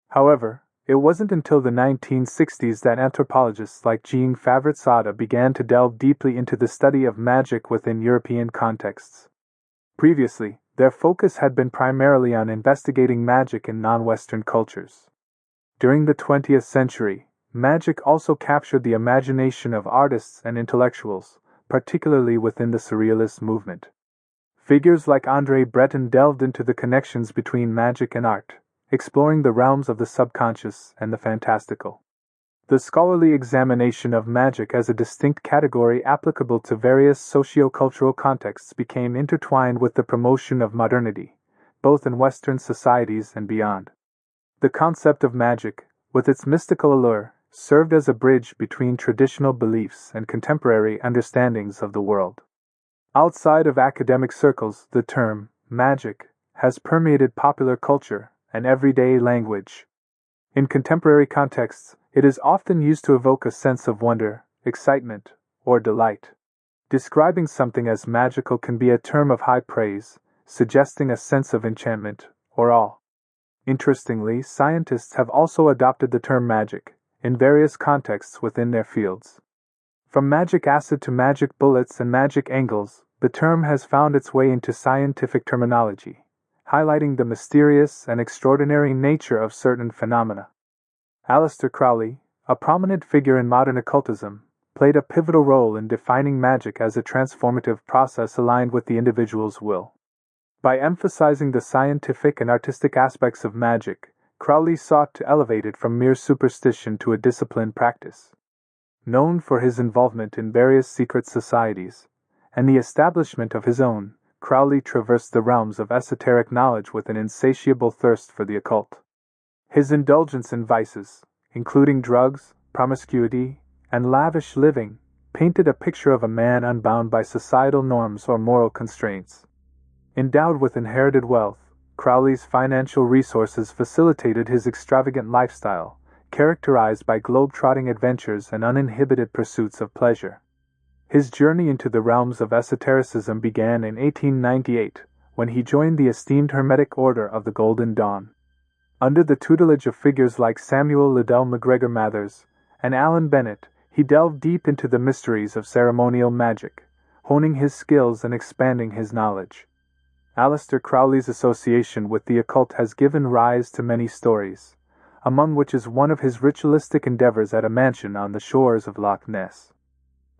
However, it wasn't until the 1960s that anthropologists like Jean Favret-Sada began to delve deeply into the study of magic within European contexts. Previously, their focus had been primarily on investigating magic in non-Western cultures. During the 20th century, magic also captured the imagination of artists and intellectuals, particularly within the Surrealist movement. Figures like André Breton delved into the connections between magic and art, exploring the realms of the subconscious and the fantastical. The scholarly examination of magic as a distinct category applicable to various socio-cultural contexts became intertwined with the promotion of modernity, both in Western societies and beyond. The concept of magic, with its mystical allure, served as a bridge between traditional beliefs and contemporary understandings of the world. Outside of academic circles, the term magic has permeated popular culture and everyday language. In contemporary contexts, it is often used to evoke a sense of wonder, excitement, or delight. Describing something as magical can be a term of high praise, suggesting a sense of enchantment or awe. Interestingly, scientists have also adopted the term magic in various contexts within their fields. From magic acid to magic bullets and magic angles, the term has found its way into scientific terminology, highlighting the mysterious and extraordinary nature of certain phenomena. Aleister Crowley, a prominent figure in modern occultism, played a pivotal role in defining magic as a transformative process aligned with the individual's will. By emphasizing the scientific and artistic aspects of magic, Crowley sought to elevate it from mere superstition to a disciplined practice. Known for his involvement in various secret societies and the establishment of his own, Crowley traversed the realms of esoteric knowledge with an insatiable thirst for the occult. His indulgence in vices, including drugs, promiscuity, and lavish living, painted a picture of a man unbound by societal norms or moral constraints. Endowed with inherited wealth, Crowley's financial resources facilitated his extravagant lifestyle, characterized by globe-trotting adventures and uninhibited pursuits of pleasure. His journey into the realms of esotericism began in 1898, when he joined the esteemed Hermetic Order of the Golden Dawn. Under the tutelage of figures like Samuel Liddell MacGregor Mathers and Alan Bennett, he delved deep into the mysteries of ceremonial magic, honing his skills and expanding his knowledge. Aleister Crowley's association with the occult has given rise to many stories, among which is one of his ritualistic endeavors at a mansion on the shores of Loch Ness.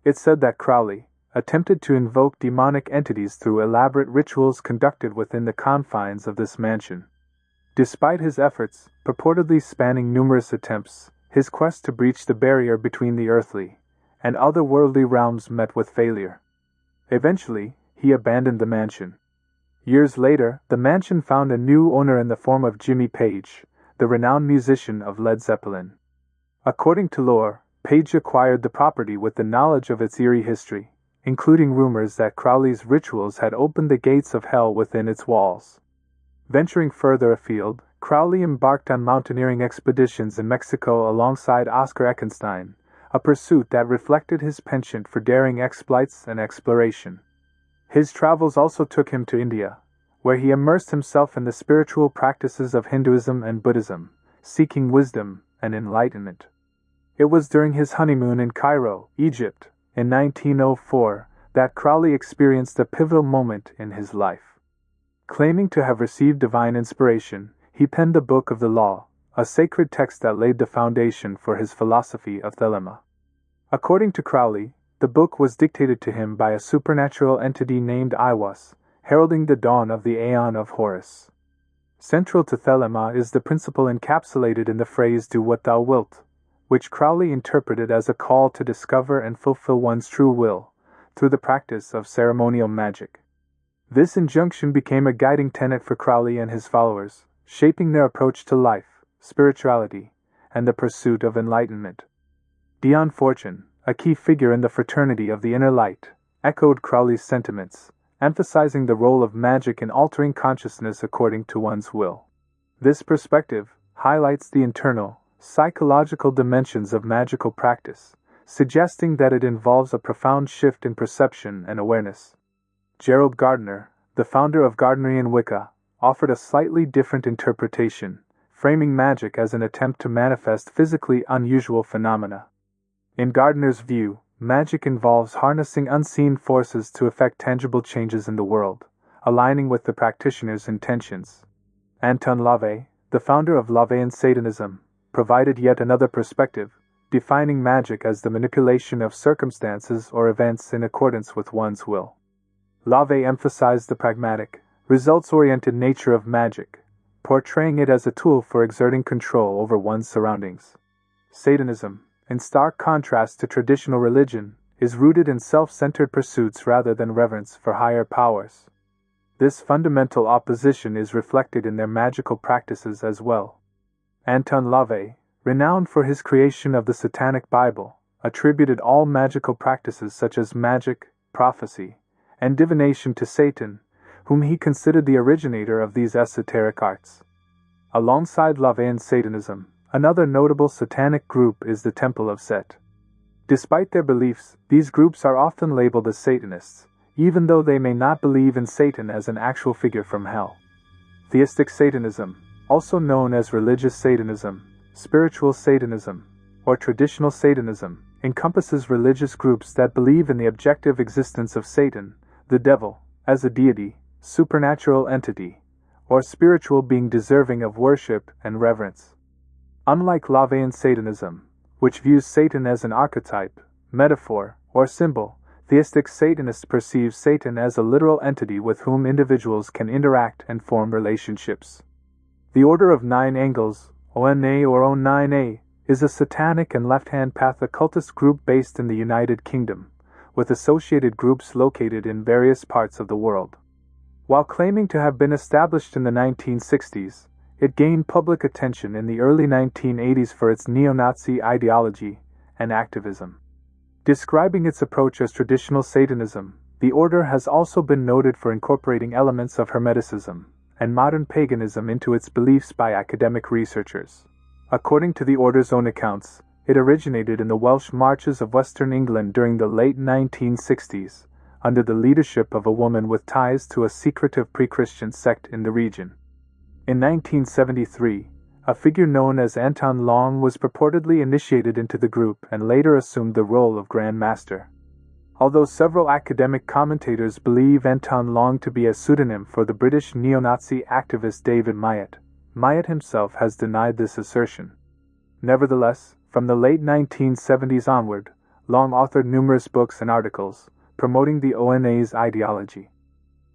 It's said that Crowley attempted to invoke demonic entities through elaborate rituals conducted within the confines of this mansion. Despite his efforts, purportedly spanning numerous attempts, his quest to breach the barrier between the earthly and otherworldly realms met with failure. Eventually, he abandoned the mansion. Years later, the mansion found a new owner in the form of Jimmy Page, the renowned musician of Led Zeppelin. According to lore, Page acquired the property with the knowledge of its eerie history, including rumors that Crowley's rituals had opened the gates of hell within its walls. Venturing further afield, Crowley embarked on mountaineering expeditions in Mexico alongside Oscar Eckenstein, a pursuit that reflected his penchant for daring exploits and exploration. His travels also took him to India, where he immersed himself in the spiritual practices of Hinduism and Buddhism, seeking wisdom and enlightenment. It was during his honeymoon in Cairo, Egypt, in 1904, that Crowley experienced a pivotal moment in his life. Claiming to have received divine inspiration, he penned the Book of the Law, a sacred text that laid the foundation for his philosophy of thelema. According to Crowley, the book was dictated to him by a supernatural entity named Iwas, heralding the dawn of the Aeon of Horus. Central to thelema is the principle encapsulated in the phrase "do what thou wilt," which Crowley interpreted as a call to discover and fulfill one's true will through the practice of ceremonial magic. This injunction became a guiding tenet for Crowley and his followers, shaping their approach to life, spirituality, and the pursuit of enlightenment. Dion Fortune, a key figure in the fraternity of the Inner Light, echoed Crowley's sentiments, emphasizing the role of magic in altering consciousness according to one's will. This perspective highlights the internal, psychological dimensions of magical practice, suggesting that it involves a profound shift in perception and awareness. Gerald Gardner, the founder of Gardnerian Wicca, offered a slightly different interpretation, framing magic as an attempt to manifest physically unusual phenomena. In Gardner's view, magic involves harnessing unseen forces to effect tangible changes in the world, aligning with the practitioner's intentions. Anton LaVey, the founder of LaVeyan Satanism, provided yet another perspective, defining magic as the manipulation of circumstances or events in accordance with one's will. LaVey emphasized the pragmatic, results-oriented nature of magic, portraying it as a tool for exerting control over one's surroundings. Satanism, in stark contrast to traditional religion, is rooted in self-centered pursuits rather than reverence for higher powers. This fundamental opposition is reflected in their magical practices as well. Anton LaVey, renowned for his creation of the Satanic Bible, attributed all magical practices such as magic, prophecy, and divination to Satan, whom he considered the originator of these esoteric arts. Alongside LaVeyan Satanism, another notable satanic group is the Temple of Set. Despite their beliefs, these groups are often labeled as Satanists, even though they may not believe in Satan as an actual figure from hell. Theistic Satanism, also known as religious Satanism, spiritual Satanism, or traditional Satanism, encompasses religious groups that believe in the objective existence of Satan, the devil, as a deity, supernatural entity, or spiritual being deserving of worship and reverence. Unlike LaVeyan Satanism, which views Satan as an archetype, metaphor, or symbol, theistic Satanists perceive Satan as a literal entity with whom individuals can interact and form relationships. The Order of Nine Angles, ONA or O9A, is a satanic and left-hand path occultist group based in the United Kingdom, with associated groups located in various parts of the world. While claiming to have been established in the 1960s, it gained public attention in the early 1980s for its neo-Nazi ideology and activism. Describing its approach as traditional Satanism, the order has also been noted for incorporating elements of Hermeticism and modern paganism into its beliefs by academic researchers. According to the order's own accounts, it originated in the Welsh Marches of Western England during the late 1960s, under the leadership of a woman with ties to a secretive pre-Christian sect in the region. In 1973, a figure known as Anton Long was purportedly initiated into the group and later assumed the role of Grand Master. Although several academic commentators believe Anton Long to be a pseudonym for the British neo-Nazi activist David Myatt, Myatt himself has denied this assertion. Nevertheless, from the late 1970s onward, Long authored numerous books and articles promoting the ONA's ideology.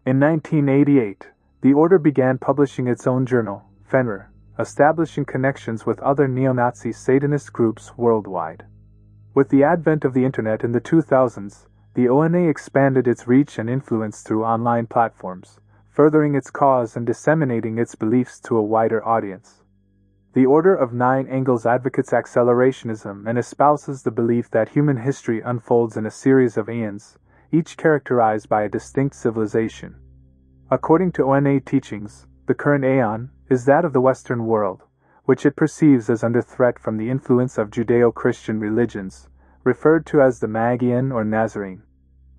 In 1988, the order began publishing its own journal, Fenrir, establishing connections with other neo-Nazi Satanist groups worldwide. With the advent of the Internet in the 2000s, the ONA expanded its reach and influence through online platforms, furthering its cause and disseminating its beliefs to a wider audience. The Order of Nine Angles advocates accelerationism and espouses the belief that human history unfolds in a series of aeons, each characterized by a distinct civilization. According to ONA teachings, the current aeon is that of the Western world, which it perceives as under threat from the influence of Judeo-Christian religions, referred to as the Magian or Nazarene.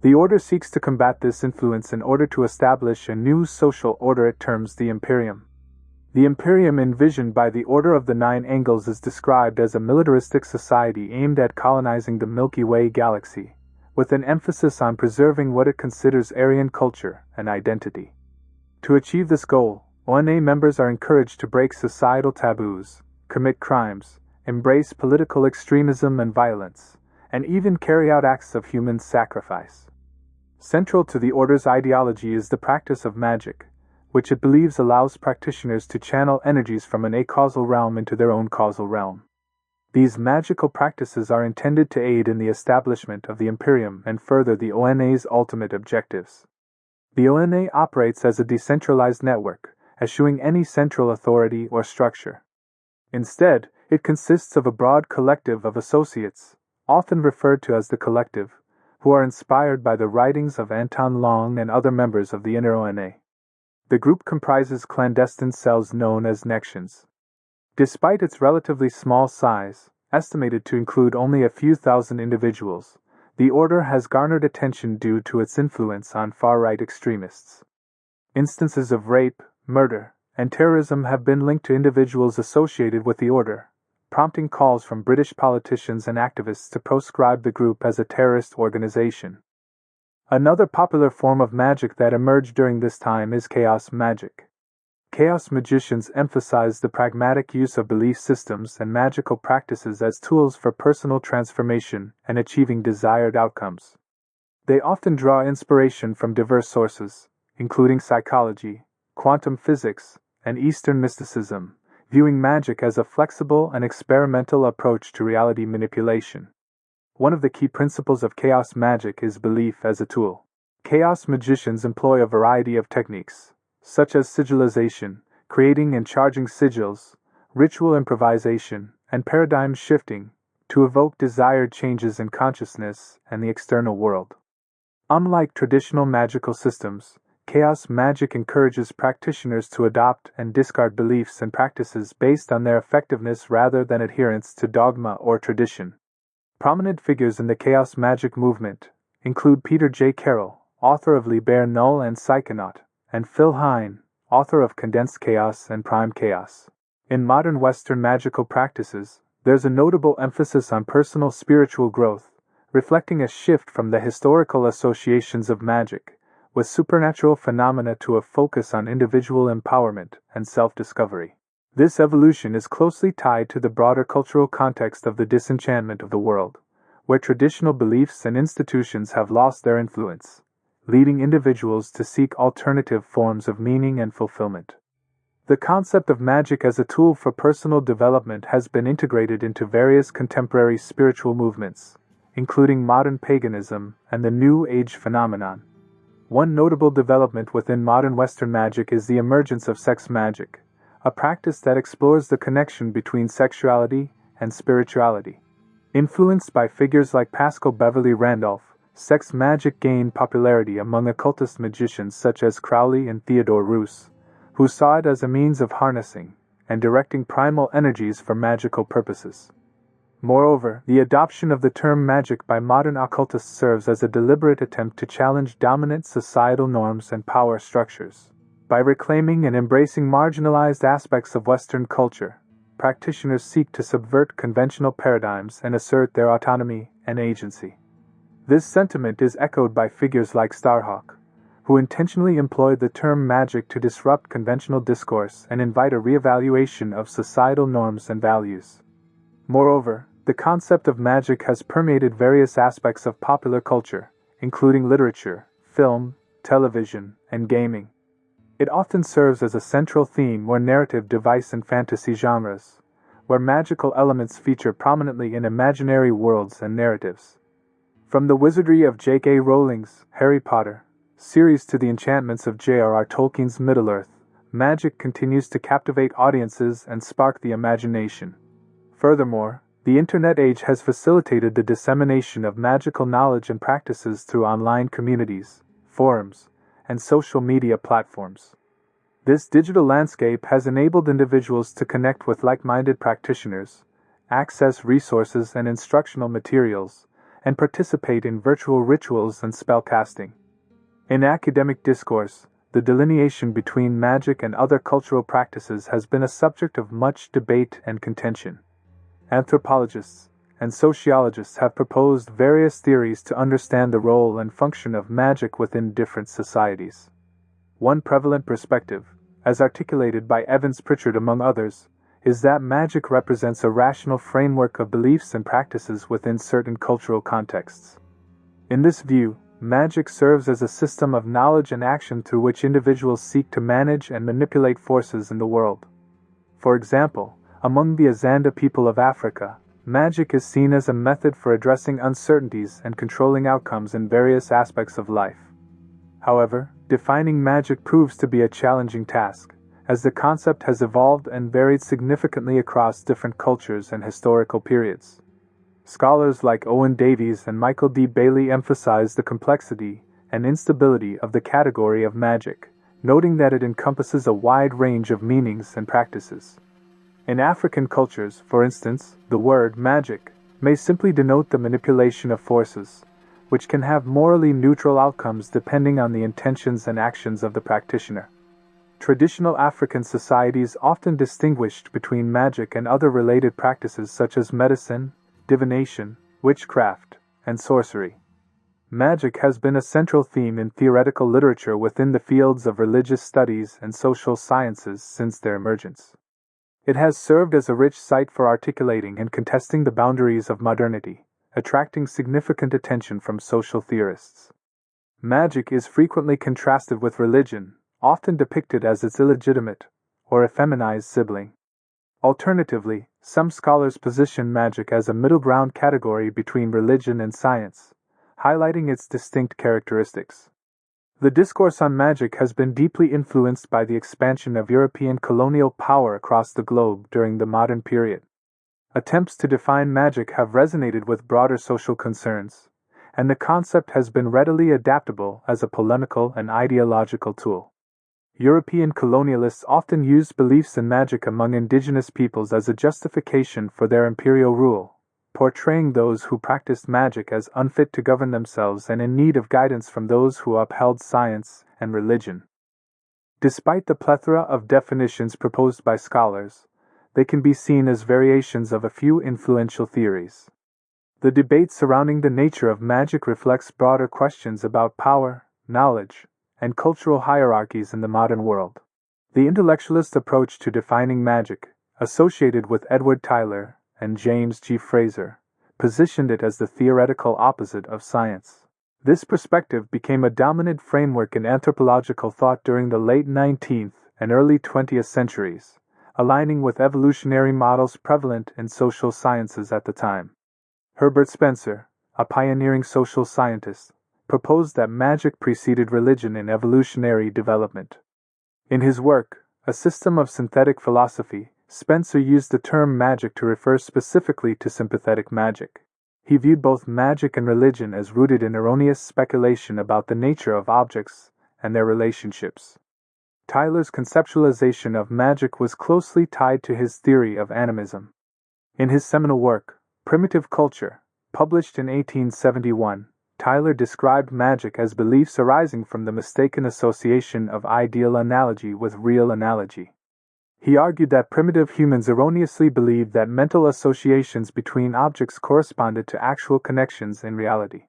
The order seeks to combat this influence in order to establish a new social order it terms the Imperium. The Imperium envisioned by the Order of the Nine Angles is described as a militaristic society aimed at colonizing the Milky Way galaxy, with an emphasis on preserving what it considers Aryan culture and identity. To achieve this goal, ONA members are encouraged to break societal taboos, commit crimes, embrace political extremism and violence, and even carry out acts of human sacrifice. Central to the Order's ideology is the practice of magic, which it believes allows practitioners to channel energies from an acausal realm into their own causal realm. These magical practices are intended to aid in the establishment of the Imperium and further the ONA's ultimate objectives. The ONA operates as a decentralized network, eschewing any central authority or structure. Instead, it consists of a broad collective of associates, often referred to as the Collective, who are inspired by the writings of Anton Long and other members of the inner ONA. The group comprises clandestine cells known as Nexions. Despite its relatively small size, estimated to include only a few thousand individuals, the order has garnered attention due to its influence on far-right extremists. Instances of rape, murder, and terrorism have been linked to individuals associated with the order, prompting calls from British politicians and activists to proscribe the group as a terrorist organization. Another popular form of magic that emerged during this time is chaos magic. Chaos magicians emphasize the pragmatic use of belief systems and magical practices as tools for personal transformation and achieving desired outcomes. They often draw inspiration from diverse sources, including psychology, quantum physics, and Eastern mysticism, viewing magic as a flexible and experimental approach to reality manipulation. One of the key principles of chaos magic is belief as a tool. Chaos magicians employ a variety of techniques, such as sigillization, creating and charging sigils, ritual improvisation, and paradigm shifting, to evoke desired changes in consciousness and the external world. Unlike traditional magical systems, chaos magic encourages practitioners to adopt and discard beliefs and practices based on their effectiveness rather than adherence to dogma or tradition. Prominent figures in the chaos magic movement include Peter J. Carroll, author of Liber Null and Psychonaut, and Phil Hine, author of Condensed Chaos and Prime Chaos. In modern Western magical practices, there's a notable emphasis on personal spiritual growth, reflecting a shift from the historical associations of magic with supernatural phenomena to a focus on individual empowerment and self-discovery. This evolution is closely tied to the broader cultural context of the disenchantment of the world, where traditional beliefs and institutions have lost their influence, leading individuals to seek alternative forms of meaning and fulfillment. The concept of magic as a tool for personal development has been integrated into various contemporary spiritual movements, including modern paganism and the New Age phenomenon. One notable development within modern Western magic is the emergence of sex magic, a practice that explores the connection between sexuality and spirituality. Influenced by figures like Paschal Beverly Randolph, sex magic gained popularity among occultist magicians such as Crowley and Theodore Roos, who saw it as a means of harnessing and directing primal energies for magical purposes. Moreover, the adoption of the term magic by modern occultists serves as a deliberate attempt to challenge dominant societal norms and power structures. By reclaiming and embracing marginalized aspects of Western culture, practitioners seek to subvert conventional paradigms and assert their autonomy and agency. This sentiment is echoed by figures like Starhawk, who intentionally employed the term magic to disrupt conventional discourse and invite a reevaluation of societal norms and values. Moreover, the concept of magic has permeated various aspects of popular culture, including literature, film, television, and gaming. It often serves as a central theme or narrative device in fantasy genres, where magical elements feature prominently in imaginary worlds and narratives. From the wizardry of J.K. Rowling's Harry Potter series to the enchantments of J.R.R. Tolkien's Middle-earth, magic continues to captivate audiences and spark the imagination. Furthermore, the Internet age has facilitated the dissemination of magical knowledge and practices through online communities, forums, and social media platforms. This digital landscape has enabled individuals to connect with like-minded practitioners, access resources and instructional materials, and participate in virtual rituals and spellcasting. In academic discourse, the delineation between magic and other cultural practices has been a subject of much debate and contention. Anthropologists and sociologists have proposed various theories to understand the role and function of magic within different societies. One prevalent perspective, as articulated by Evans Pritchard among others, is that magic represents a rational framework of beliefs and practices within certain cultural contexts. In this view, magic serves as a system of knowledge and action through which individuals seek to manage and manipulate forces in the world. For example, among the Azanda people of Africa, magic is seen as a method for addressing uncertainties and controlling outcomes in various aspects of life. However, defining magic proves to be a challenging task, as the concept has evolved and varied significantly across different cultures and historical periods. Scholars like Owen Davies and Michael D. Bailey emphasize the complexity and instability of the category of magic, noting that it encompasses a wide range of meanings and practices. In African cultures, for instance, the word magic may simply denote the manipulation of forces, which can have morally neutral outcomes depending on the intentions and actions of the practitioner. Traditional African societies often distinguished between magic and other related practices such as medicine, divination, witchcraft, and sorcery. Magic has been a central theme in theoretical literature within the fields of religious studies and social sciences since their emergence. It has served as a rich site for articulating and contesting the boundaries of modernity, attracting significant attention from social theorists. Magic is frequently contrasted with religion, often depicted as its illegitimate or effeminized sibling. Alternatively, some scholars position magic as a middle ground category between religion and science, highlighting its distinct characteristics. The discourse on magic has been deeply influenced by the expansion of European colonial power across the globe during the modern period. Attempts to define magic have resonated with broader social concerns, and the concept has been readily adaptable as a polemical and ideological tool. European colonialists often used beliefs in magic among indigenous peoples as a justification for their imperial rule, portraying those who practiced magic as unfit to govern themselves and in need of guidance from those who upheld science and religion. Despite the plethora of definitions proposed by scholars, they can be seen as variations of a few influential theories. The debate surrounding the nature of magic reflects broader questions about power, knowledge, and cultural hierarchies in the modern world. The intellectualist approach to defining magic, associated with Edward Tyler and James G. Fraser, positioned it as the theoretical opposite of science. This perspective became a dominant framework in anthropological thought during the late 19th and early 20th centuries, aligning with evolutionary models prevalent in social sciences at the time. Herbert Spencer, a pioneering social scientist, proposed that magic preceded religion in evolutionary development. In his work, A System of Synthetic Philosophy, Spencer used the term magic to refer specifically to sympathetic magic. He viewed both magic and religion as rooted in erroneous speculation about the nature of objects and their relationships. Tyler's conceptualization of magic was closely tied to his theory of animism. In his seminal work, Primitive Culture, published in 1871, Tyler described magic as beliefs arising from the mistaken association of ideal analogy with real analogy. He argued that primitive humans erroneously believed that mental associations between objects corresponded to actual connections in reality.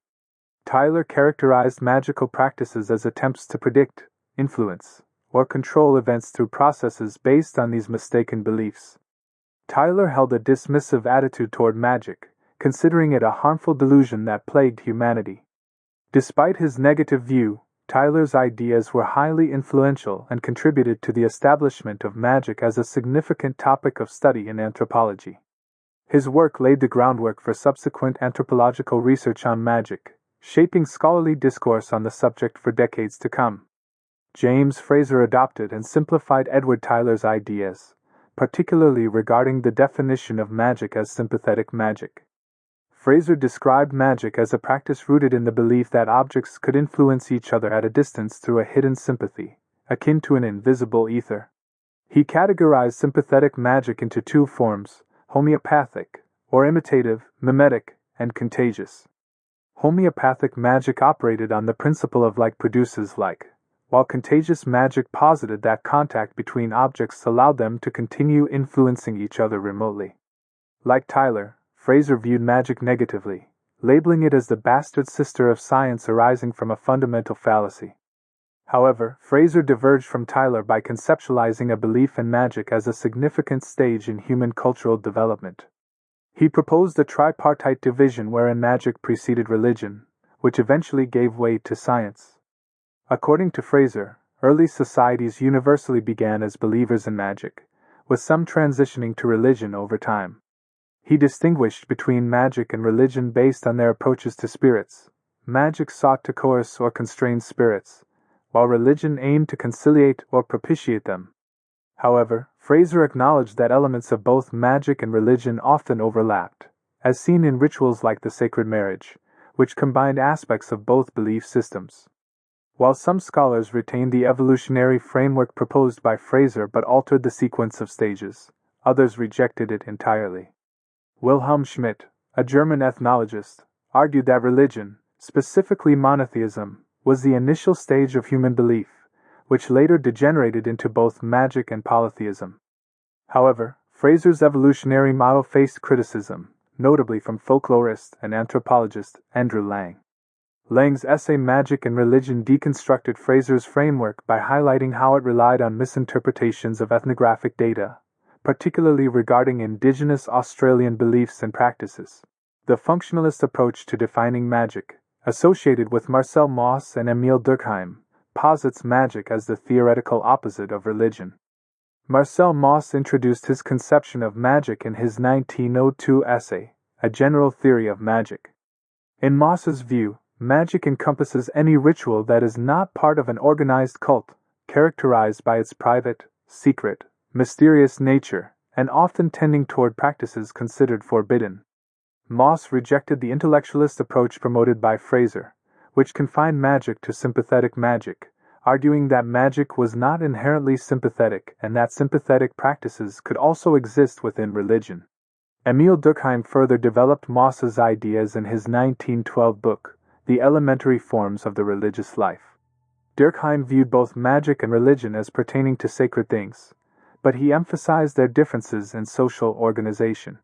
Tyler characterized magical practices as attempts to predict, influence, or control events through processes based on these mistaken beliefs. Tyler held a dismissive attitude toward magic, considering it a harmful delusion that plagued humanity. Despite his negative view, Tyler's ideas were highly influential and contributed to the establishment of magic as a significant topic of study in anthropology. His work laid the groundwork for subsequent anthropological research on magic, shaping scholarly discourse on the subject for decades to come. James Frazer adopted and simplified Edward Tyler's ideas, particularly regarding the definition of magic as sympathetic magic. Frazer described magic as a practice rooted in the belief that objects could influence each other at a distance through a hidden sympathy, akin to an invisible ether. He categorized sympathetic magic into two forms: homeopathic, or imitative, mimetic, and contagious. Homeopathic magic operated on the principle of like produces like, while contagious magic posited that contact between objects allowed them to continue influencing each other remotely. Like Tyler, Frazer viewed magic negatively, labeling it as the bastard sister of science arising from a fundamental fallacy. However, Frazer diverged from Tyler by conceptualizing a belief in magic as a significant stage in human cultural development. He proposed a tripartite division wherein magic preceded religion, which eventually gave way to science. According to Frazer, early societies universally began as believers in magic, with some transitioning to religion over time. He distinguished between magic and religion based on their approaches to spirits. Magic sought to coerce or constrain spirits, while religion aimed to conciliate or propitiate them. However, Frazer acknowledged that elements of both magic and religion often overlapped, as seen in rituals like the sacred marriage, which combined aspects of both belief systems. While some scholars retained the evolutionary framework proposed by Frazer but altered the sequence of stages, others rejected it entirely. Wilhelm Schmidt, a German ethnologist, argued that religion, specifically monotheism, was the initial stage of human belief, which later degenerated into both magic and polytheism. However, Frazer's evolutionary model faced criticism, notably from folklorist and anthropologist Andrew Lang. Lang's essay Magic and Religion deconstructed Frazer's framework by highlighting how it relied on misinterpretations of ethnographic data, particularly regarding indigenous Australian beliefs and practices. The functionalist approach to defining magic, associated with Marcel Mauss and Emile Durkheim, posits magic as the theoretical opposite of religion. Marcel Mauss introduced his conception of magic in his 1902 essay, A General Theory of Magic. In Mauss's view, magic encompasses any ritual that is not part of an organized cult, characterized by its private, secret, mysterious nature, and often tending toward practices considered forbidden. Mauss rejected the intellectualist approach promoted by Frazer, which confined magic to sympathetic magic, arguing that magic was not inherently sympathetic and that sympathetic practices could also exist within religion. Emile Durkheim further developed Mauss's ideas in his 1912 book, The Elementary Forms of the Religious Life. Durkheim viewed both magic and religion as pertaining to sacred things, but he emphasized their differences in social organization.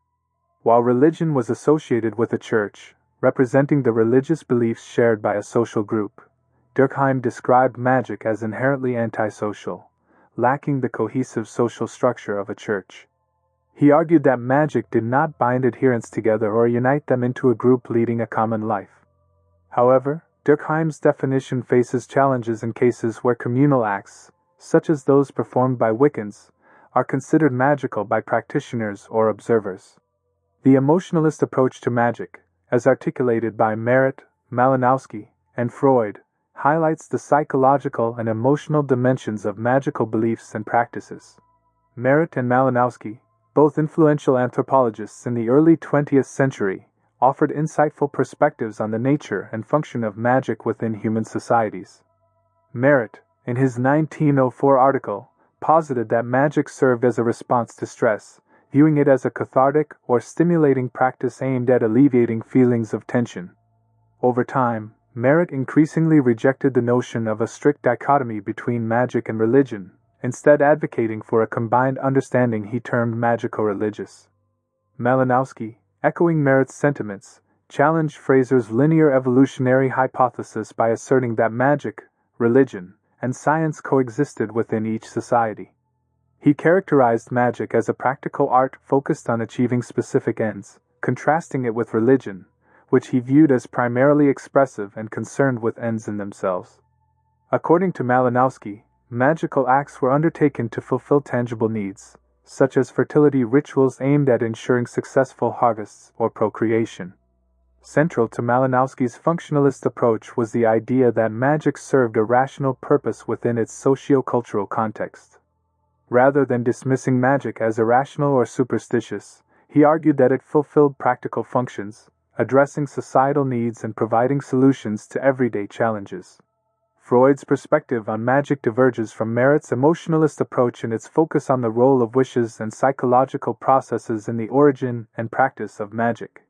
While religion was associated with a church, representing the religious beliefs shared by a social group, Durkheim described magic as inherently antisocial, lacking the cohesive social structure of a church. He argued that magic did not bind adherents together or unite them into a group leading a common life. However, Durkheim's definition faces challenges in cases where communal acts, such as those performed by Wiccans, are considered magical by practitioners or observers. The emotionalist approach to magic, as articulated by Merritt, Malinowski, and Freud, highlights the psychological and emotional dimensions of magical beliefs and practices. Merritt and Malinowski, both influential anthropologists in the early 20th century, offered insightful perspectives on the nature and function of magic within human societies. Merritt, in his 1904 article, posited that magic served as a response to stress, viewing it as a cathartic or stimulating practice aimed at alleviating feelings of tension. Over time, Merritt increasingly rejected the notion of a strict dichotomy between magic and religion, instead advocating for a combined understanding he termed magico-religious. Malinowski, echoing Merritt's sentiments, challenged Frazer's linear evolutionary hypothesis by asserting that magic, religion, and science coexisted within each society. He characterized magic as a practical art focused on achieving specific ends, contrasting it with religion, which he viewed as primarily expressive and concerned with ends in themselves. According to Malinowski, magical acts were undertaken to fulfill tangible needs, such as fertility rituals aimed at ensuring successful harvests or procreation. Central to Malinowski's functionalist approach was the idea that magic served a rational purpose within its socio-cultural context. Rather than dismissing magic as irrational or superstitious, he argued that it fulfilled practical functions, addressing societal needs and providing solutions to everyday challenges. Freud's perspective on magic diverges from Merritt's emotionalist approach in its focus on the role of wishes and psychological processes in the origin and practice of magic.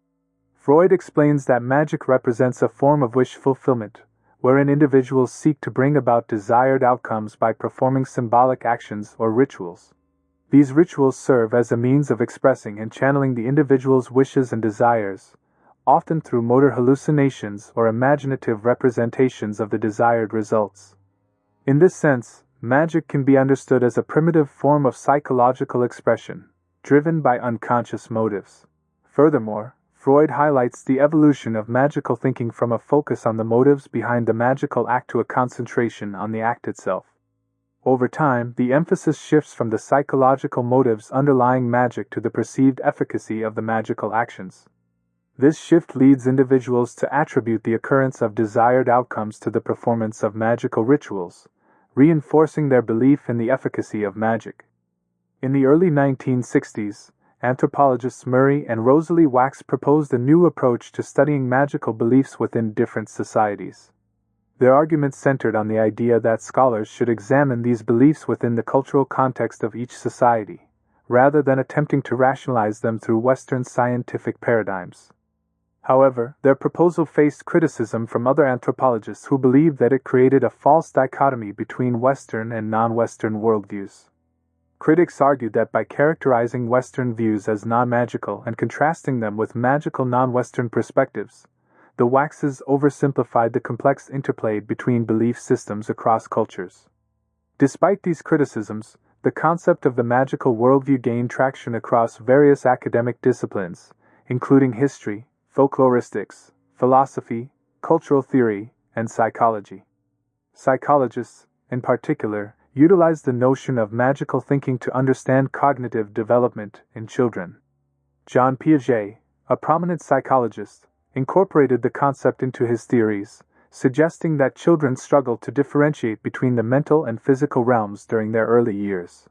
Freud explains that magic represents a form of wish fulfillment, wherein individuals seek to bring about desired outcomes by performing symbolic actions or rituals. These rituals serve as a means of expressing and channeling the individual's wishes and desires, often through motor hallucinations or imaginative representations of the desired results. In this sense, magic can be understood as a primitive form of psychological expression, driven by unconscious motives. Furthermore, Freud highlights the evolution of magical thinking from a focus on the motives behind the magical act to a concentration on the act itself. Over time, the emphasis shifts from the psychological motives underlying magic to the perceived efficacy of the magical actions. This shift leads individuals to attribute the occurrence of desired outcomes to the performance of magical rituals, reinforcing their belief in the efficacy of magic. In the early 1960s, anthropologists Murray and Rosalie Wax proposed a new approach to studying magical beliefs within different societies. Their argument centered on the idea that scholars should examine these beliefs within the cultural context of each society, rather than attempting to rationalize them through Western scientific paradigms. However, their proposal faced criticism from other anthropologists who believed that it created a false dichotomy between Western and non-Western worldviews. Critics argued that by characterizing Western views as non-magical and contrasting them with magical non-Western perspectives, the Waxes oversimplified the complex interplay between belief systems across cultures. Despite these criticisms, the concept of the magical worldview gained traction across various academic disciplines, including history, folkloristics, philosophy, cultural theory, and psychology. Psychologists, in particular, utilized the notion of magical thinking to understand cognitive development in children. John Piaget, a prominent psychologist, incorporated the concept into his theories, suggesting that children struggle to differentiate between the mental and physical realms during their early years.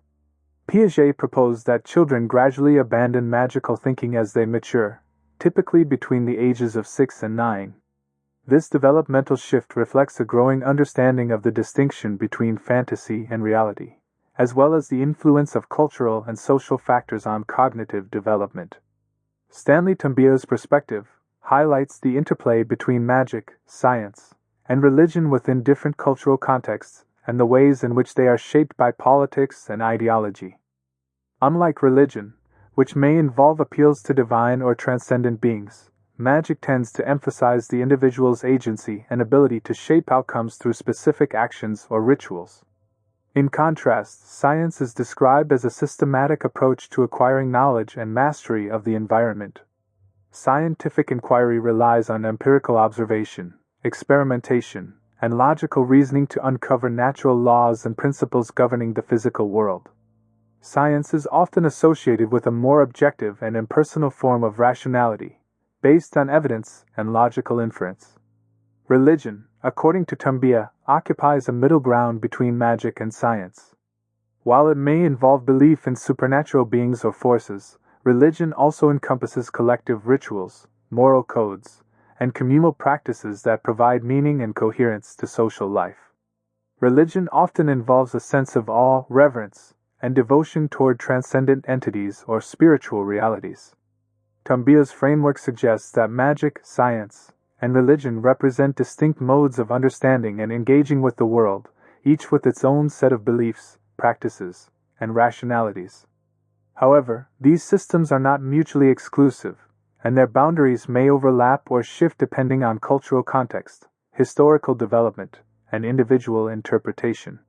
Piaget proposed that children gradually abandon magical thinking as they mature, typically between the ages of 6 and 9. This developmental shift reflects a growing understanding of the distinction between fantasy and reality, as well as the influence of cultural and social factors on cognitive development. Stanley Tambia's perspective highlights the interplay between magic, science, and religion within different cultural contexts and the ways in which they are shaped by politics and ideology. Unlike religion, which may involve appeals to divine or transcendent beings, magic tends to emphasize the individual's agency and ability to shape outcomes through specific actions or rituals. In contrast, science is described as a systematic approach to acquiring knowledge and mastery of the environment. Scientific inquiry relies on empirical observation, experimentation, and logical reasoning to uncover natural laws and principles governing the physical world. Science is often associated with a more objective and impersonal form of rationality, based on evidence and logical inference. Religion, according to Tambia, occupies a middle ground between magic and science. While it may involve belief in supernatural beings or forces, religion also encompasses collective rituals, moral codes, and communal practices that provide meaning and coherence to social life. Religion often involves a sense of awe, reverence, and devotion toward transcendent entities or spiritual realities. Tambia's framework suggests that magic, science, and religion represent distinct modes of understanding and engaging with the world, each with its own set of beliefs, practices, and rationalities. However, these systems are not mutually exclusive, and their boundaries may overlap or shift depending on cultural context, historical development, and individual interpretation.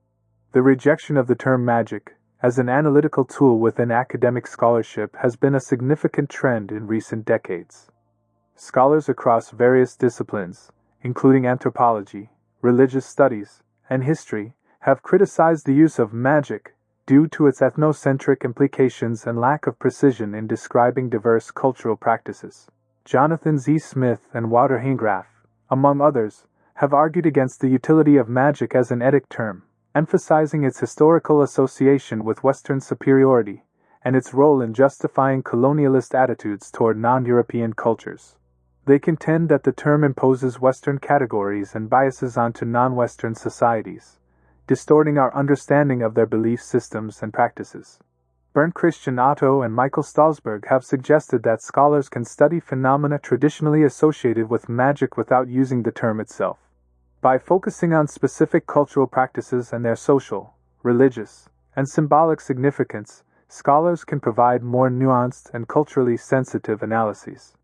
The rejection of the term magic as an analytical tool within academic scholarship has been a significant trend in recent decades. Scholars across various disciplines, including anthropology, religious studies, and history have criticized the use of magic due to its ethnocentric implications and lack of precision in describing diverse cultural practices. Jonathan Z. Smith and Walter Heingraf, among others, have argued against the utility of magic as an etic term, emphasizing its historical association with Western superiority and its role in justifying colonialist attitudes toward non-European cultures. They contend that the term imposes Western categories and biases onto non-Western societies, distorting our understanding of their belief systems and practices. Bernd Christian Otto and Michael Stalsberg have suggested that scholars can study phenomena traditionally associated with magic without using the term itself. By focusing on specific cultural practices and their social, religious, and symbolic significance, scholars can provide more nuanced and culturally sensitive analyses.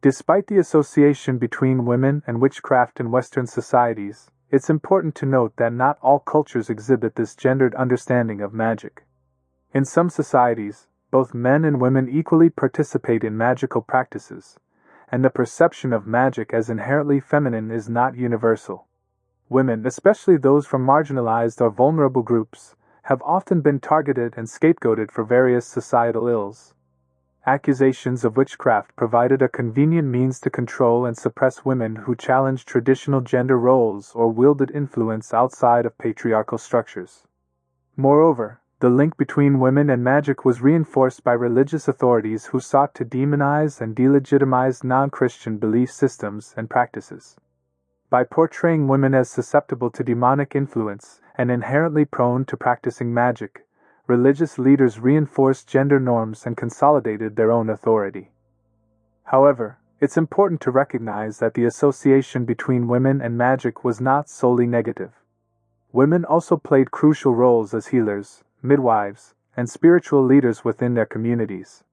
Despite the association between women and witchcraft in Western societies, it's important to note that not all cultures exhibit this gendered understanding of magic. In some societies, both men and women equally participate in magical practices, and the perception of magic as inherently feminine is not universal. Women, especially those from marginalized or vulnerable groups, have often been targeted and scapegoated for various societal ills. Accusations of witchcraft provided a convenient means to control and suppress women who challenged traditional gender roles or wielded influence outside of patriarchal structures. Moreover, the link between women and magic was reinforced by religious authorities who sought to demonize and delegitimize non-Christian belief systems and practices. By portraying women as susceptible to demonic influence and inherently prone to practicing magic, religious leaders reinforced gender norms and consolidated their own authority. However, it's important to recognize that the association between women and magic was not solely negative. Women also played crucial roles as healers, midwives, and spiritual leaders within their communities.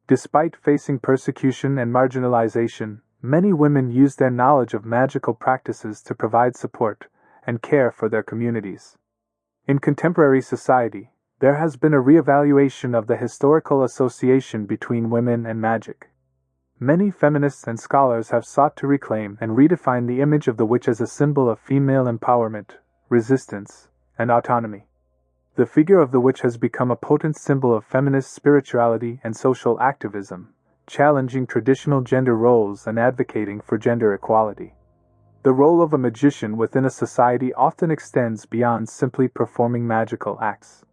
Despite facing persecution and marginalization, many women used their knowledge of magical practices to provide support and care for their communities. In contemporary society, there has been a reevaluation of the historical association between women and magic. Many feminists and scholars have sought to reclaim and redefine the image of the witch as a symbol of female empowerment, resistance, and autonomy. The figure of the witch has become a potent symbol of feminist spirituality and social activism, challenging traditional gender roles and advocating for gender equality. The role of a magician within a society often extends beyond simply performing magical acts.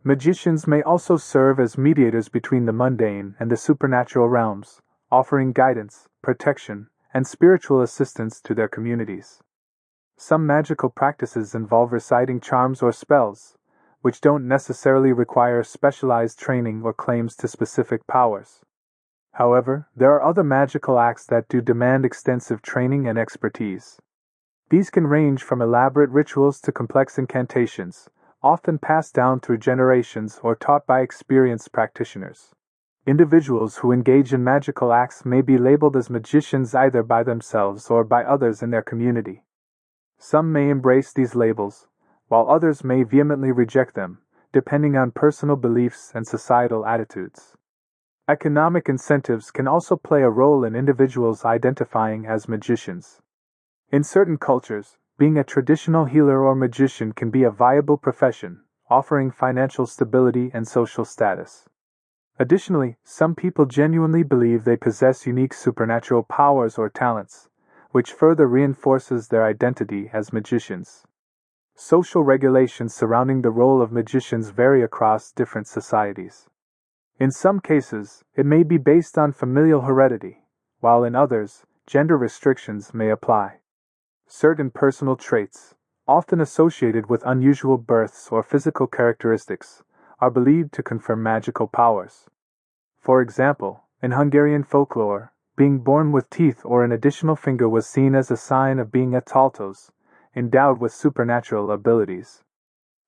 Magicians may also serve as mediators between the mundane and the supernatural realms, offering guidance, protection, and spiritual assistance to their communities. Some magical practices involve reciting charms or spells, which don't necessarily require specialized training or claims to specific powers. However, there are other magical acts that do demand extensive training and expertise. These can range from elaborate rituals to complex incantations, often passed down through generations or taught by experienced practitioners. Individuals who engage in magical acts may be labeled as magicians either by themselves or by others in their community. Some may embrace these labels, while others may vehemently reject them, depending on personal beliefs and societal attitudes. Economic incentives can also play a role in individuals identifying as magicians. In certain cultures, being a traditional healer or magician can be a viable profession, offering financial stability and social status. Additionally, some people genuinely believe they possess unique supernatural powers or talents, which further reinforces their identity as magicians. Social regulations surrounding the role of magicians vary across different societies. In some cases, it may be based on familial heredity, while in others, gender restrictions may apply. Certain personal traits, often associated with unusual births or physical characteristics, are believed to confer magical powers. For example, in Hungarian folklore, being born with teeth or an additional finger was seen as a sign of being a Taltos, endowed with supernatural abilities.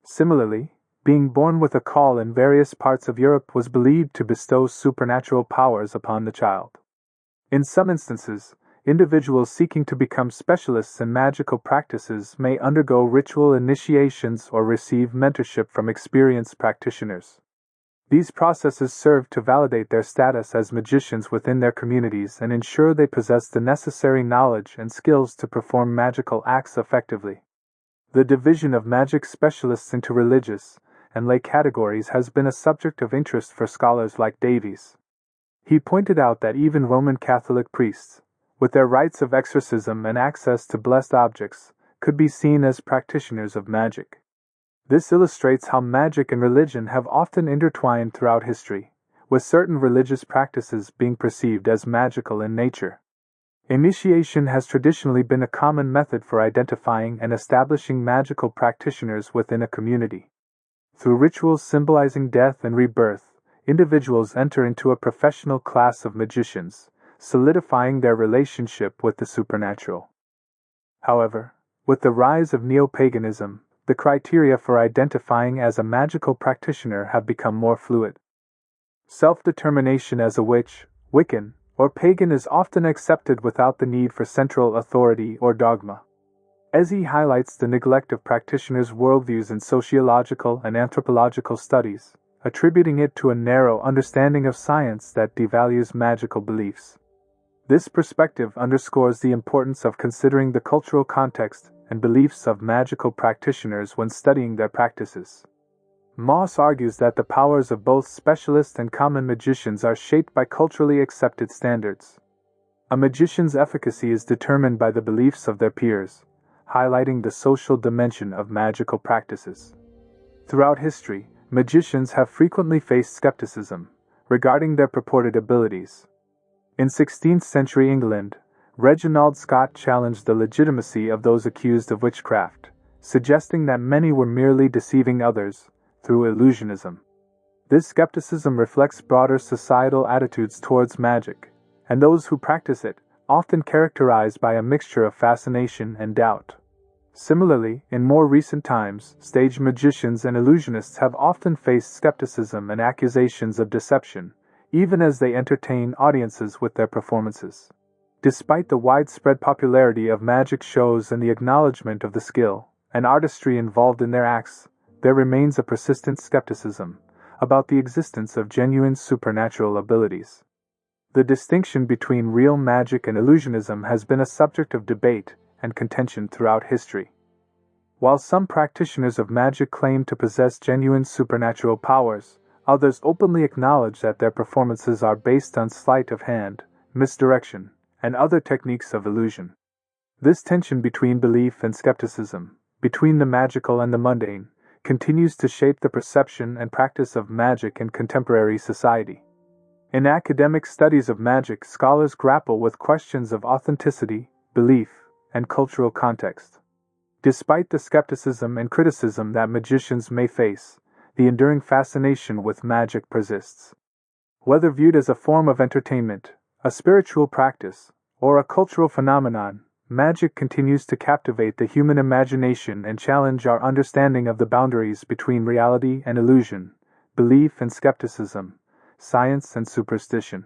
Similarly, being born with a caul in various parts of Europe was believed to bestow supernatural powers upon the child. In some instances, individuals seeking to become specialists in magical practices may undergo ritual initiations or receive mentorship from experienced practitioners. These processes serve to validate their status as magicians within their communities and ensure they possess the necessary knowledge and skills to perform magical acts effectively. The division of magic specialists into religious and lay categories has been a subject of interest for scholars like Davies. He pointed out that even Roman Catholic priests, with their rites of exorcism and access to blessed objects, could be seen as practitioners of magic. This illustrates how magic and religion have often intertwined throughout history, with certain religious practices being perceived as magical in nature. Initiation has traditionally been a common method for identifying and establishing magical practitioners within a community. Through rituals symbolizing death and rebirth, individuals enter into a professional class of magicians, solidifying their relationship with the supernatural. However, with the rise of neo-paganism, the criteria for identifying as a magical practitioner have become more fluid. Self-determination as a witch, Wiccan, or pagan is often accepted without the need for central authority or dogma. As he highlights the neglect of practitioners' worldviews in sociological and anthropological studies, attributing it to a narrow understanding of science that devalues magical beliefs. This perspective underscores the importance of considering the cultural context and beliefs of magical practitioners when studying their practices. Moss argues that the powers of both specialist and common magicians are shaped by culturally accepted standards. A magician's efficacy is determined by the beliefs of their peers, highlighting the social dimension of magical practices. Throughout history, magicians have frequently faced skepticism regarding their purported abilities. In 16th century England, Reginald Scot challenged the legitimacy of those accused of witchcraft, suggesting that many were merely deceiving others through illusionism. This skepticism reflects broader societal attitudes towards magic, and those who practice it, often characterized by a mixture of fascination and doubt. Similarly, in more recent times, stage magicians and illusionists have often faced skepticism and accusations of deception, even as they entertain audiences with their performances. Despite the widespread popularity of magic shows and the acknowledgement of the skill and artistry involved in their acts, there remains a persistent skepticism about the existence of genuine supernatural abilities. The distinction between real magic and illusionism has been a subject of debate and contention throughout history. While some practitioners of magic claim to possess genuine supernatural powers, others openly acknowledge that their performances are based on sleight of hand, misdirection, and other techniques of illusion. This tension between belief and skepticism, between the magical and the mundane, continues to shape the perception and practice of magic in contemporary society. In academic studies of magic, scholars grapple with questions of authenticity, belief, and cultural context. Despite the skepticism and criticism that magicians may face, the enduring fascination with magic persists. Whether viewed as a form of entertainment, a spiritual practice, or a cultural phenomenon, magic continues to captivate the human imagination and challenge our understanding of the boundaries between reality and illusion, belief and skepticism, science and superstition.